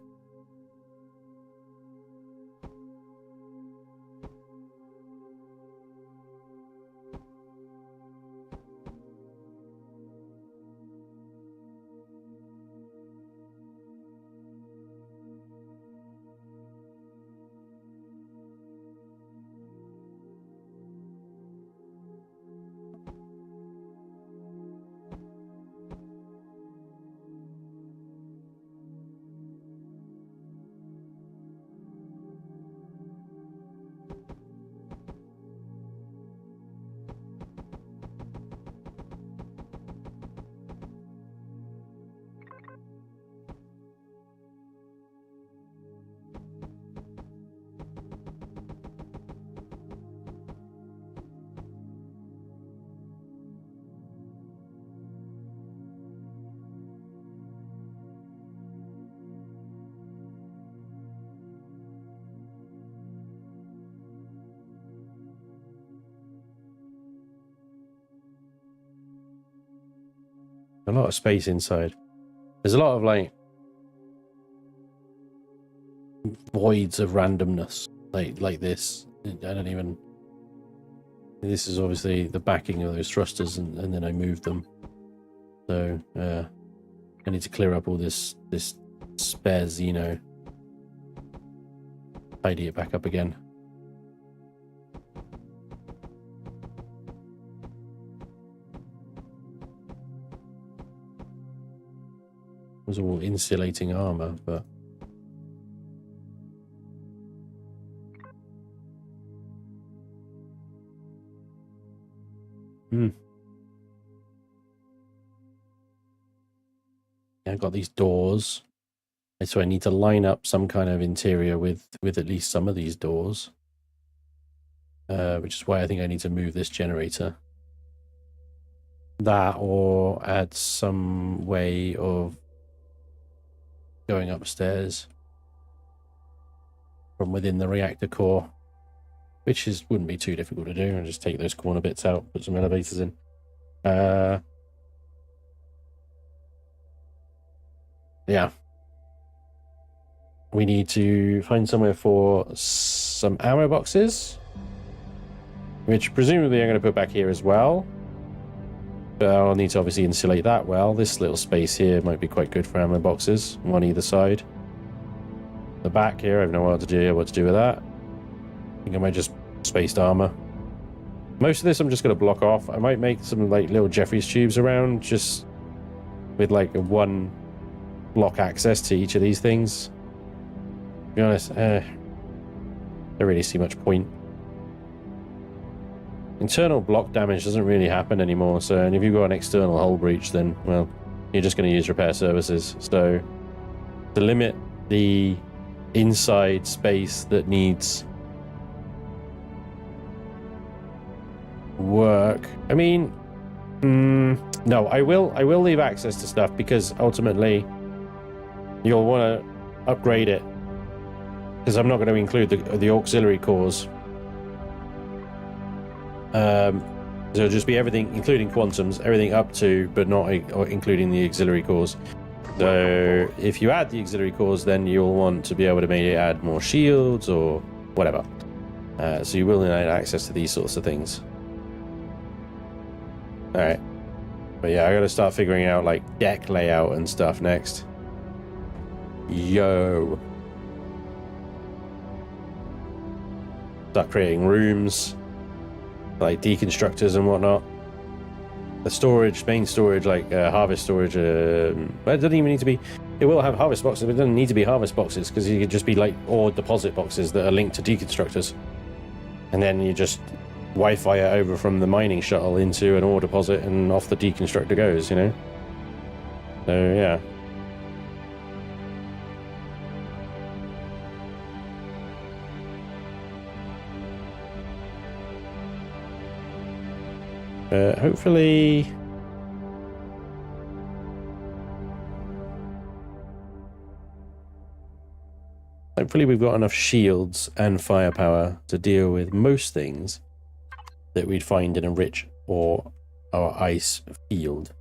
A lot of space inside. There's a lot of like voids of randomness, like this. I don't even. This is obviously the backing of those thrusters, and then I moved them. So I need to clear up all this spare Xeno. Tidy it back up again. It was all insulating armor, but I've got these doors, so I need to line up some kind of interior with at least some of these doors, which is why I think I need to move this generator. That, or add some way of going upstairs from within the reactor core, which wouldn't be too difficult to do. I'll just take those corner bits out, put some elevators in. Yeah. We need to find somewhere for some ammo boxes, which presumably I'm going to put back here as well. But I'll need to obviously insulate that well. This little space here might be quite good for ammo boxes, one either side. The back here, I have no idea what to do with that. I think I might just spaced armor. Most of this I'm just going to block off. I might make some like little Jeffries tubes around, just with like a one block access to each of these things. To be honest, I don't really see much point. Internal block damage doesn't really happen anymore, so and if you've got an external hull breach, then, well, you're just going to use repair services. So to limit the inside space that needs work, I mean, no, I will leave access to stuff, because ultimately you'll want to upgrade it, because I'm not going to include the auxiliary cores. So it'll just be everything, including quantums, everything up to, but not including the auxiliary cores. So if you add the auxiliary cores, then you'll want to be able to maybe add more shields or whatever. So you will need access to these sorts of things. All right. But yeah, I got to start figuring out like deck layout and stuff next. Yo. Start creating rooms, like deconstructors and whatnot. The storage, main storage, like harvest storage, well, it doesn't even need to be, it will have harvest boxes, but it doesn't need to be harvest boxes, because you could just be like ore deposit boxes that are linked to deconstructors. And then you just Wi-Fi it over from the mining shuttle into an ore deposit, and off the deconstructor goes, you know? So, yeah. Hopefully we've got enough shields and firepower to deal with most things that we'd find in a rich or ice field,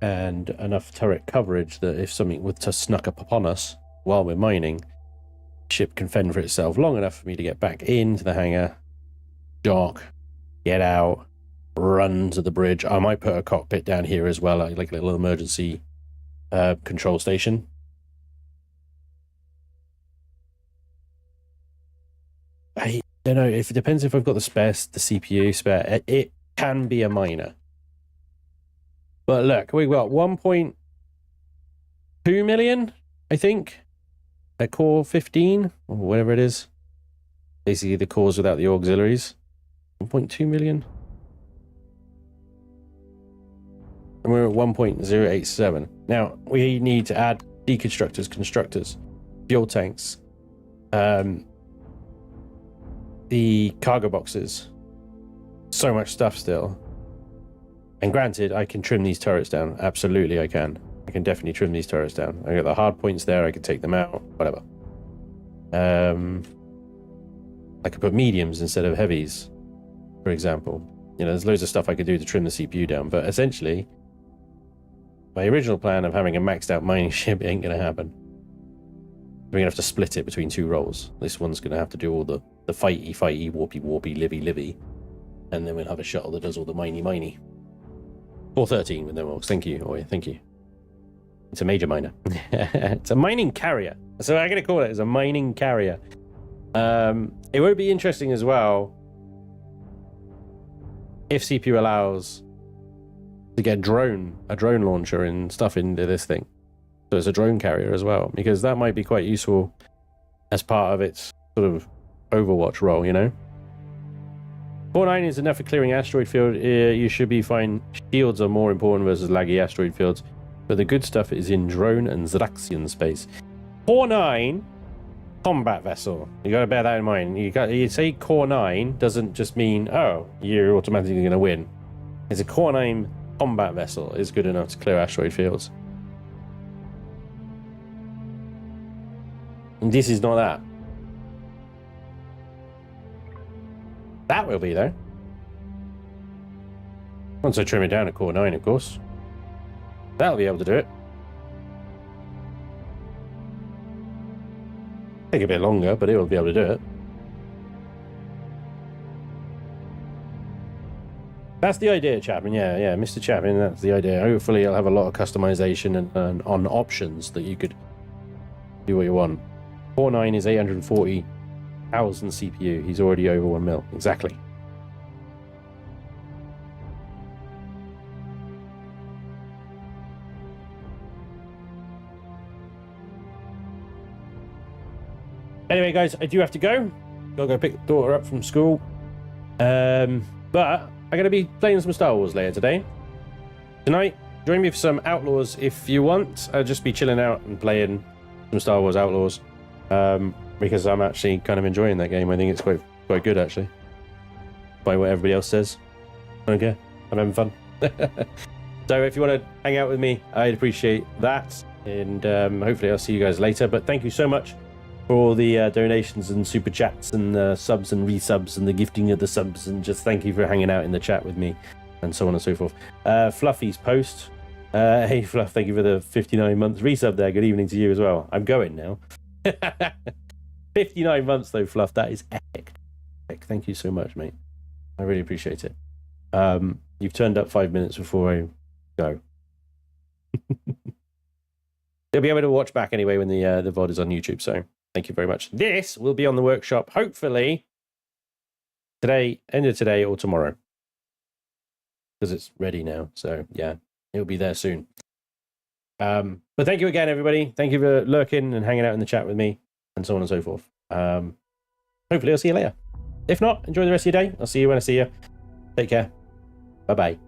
and enough turret coverage that if something were to snuck up upon us while we're mining, the ship can fend for itself long enough for me to get back into the hangar, dock, get out, run to the bridge. I might put a cockpit down here as well, like a little emergency control station. I don't know, if it depends if I've got the CPU spare. It can be a miner. But look, we've got 1.2 million, I think, at core 15, or whatever it is. Basically the cores without the auxiliaries. 1.2 million. And we're at 1.087. Now, we need to add deconstructors, constructors, fuel tanks, the cargo boxes. So much stuff still. And granted, I can trim these turrets down. Absolutely, I can. I can definitely trim these turrets down. I got the hard points there. I can take them out. Whatever. I could put mediums instead of heavies, for example. You know, there's loads of stuff I could do to trim the CPU down. But essentially, my original plan of having a maxed out mining ship ain't going to happen. We're going to have to split it between two roles. This one's going to have to do all the fighty, warpy, livy. And then we'll have a shuttle that does all the miney. 413 with no orcs. Thank you, Oi. Thank you. It's a major miner. It's a mining carrier. So I'm going to call it as a mining carrier. It would be interesting as well if CPU allows to get a drone launcher and stuff into this thing. So it's a drone carrier as well, because that might be quite useful as part of its sort of Overwatch role, you know? 4.9 is enough for clearing asteroid field. You should be fine. Shields are more important versus laggy asteroid fields, but the good stuff is in drone and Zraxian space. 4.9 combat vessel. You got to bear that in mind. You say core 9 doesn't just mean, oh, you're automatically going to win. It's a core 9 combat vessel is good enough to clear asteroid fields. And this is not that. That will be though. Once I trim it down to core 9, of course. That'll be able to do it. Take a bit longer, but it will be able to do it. That's the idea, Chapman. Yeah, Mr. Chapman, that's the idea. Hopefully I'll have a lot of customization and on options that you could do what you want. Core 9 is 840,000 CPU. He's already over 1 mil. Exactly. Anyway, guys, I do have to go. Gotta go pick the daughter up from school. But I'm gonna be playing some Star Wars later today. Tonight, join me for some Outlaws if you want. I'll just be chilling out and playing some Star Wars Outlaws. Because I'm actually kind of enjoying that game. I think it's quite good, actually. By what everybody else says. I don't care. I'm having fun. So if you want to hang out with me, I'd appreciate that. and hopefully I'll see you guys later. But thank you so much for all the donations and super chats and subs and resubs and the gifting of the subs, and just thank you for hanging out in the chat with me and so on and so forth. Fluffy's post. Hey Fluff, thank you for the 59 months resub there. Good evening to you as well. I'm going now. 59 months though, Fluff. That is epic. Thank you so much, mate. I really appreciate it. You've turned up 5 minutes before I go. You'll be able to watch back anyway when the VOD is on YouTube, so thank you very much. This will be on the workshop, hopefully, today, end of today or tomorrow. Because it's ready now, so yeah, it'll be there soon. But thank you again, everybody. Thank you for lurking and hanging out in the chat with me, and so on and so forth. Hopefully I'll see you later. If not, enjoy the rest of your day. I'll see you when I see you. Take care. Bye-bye.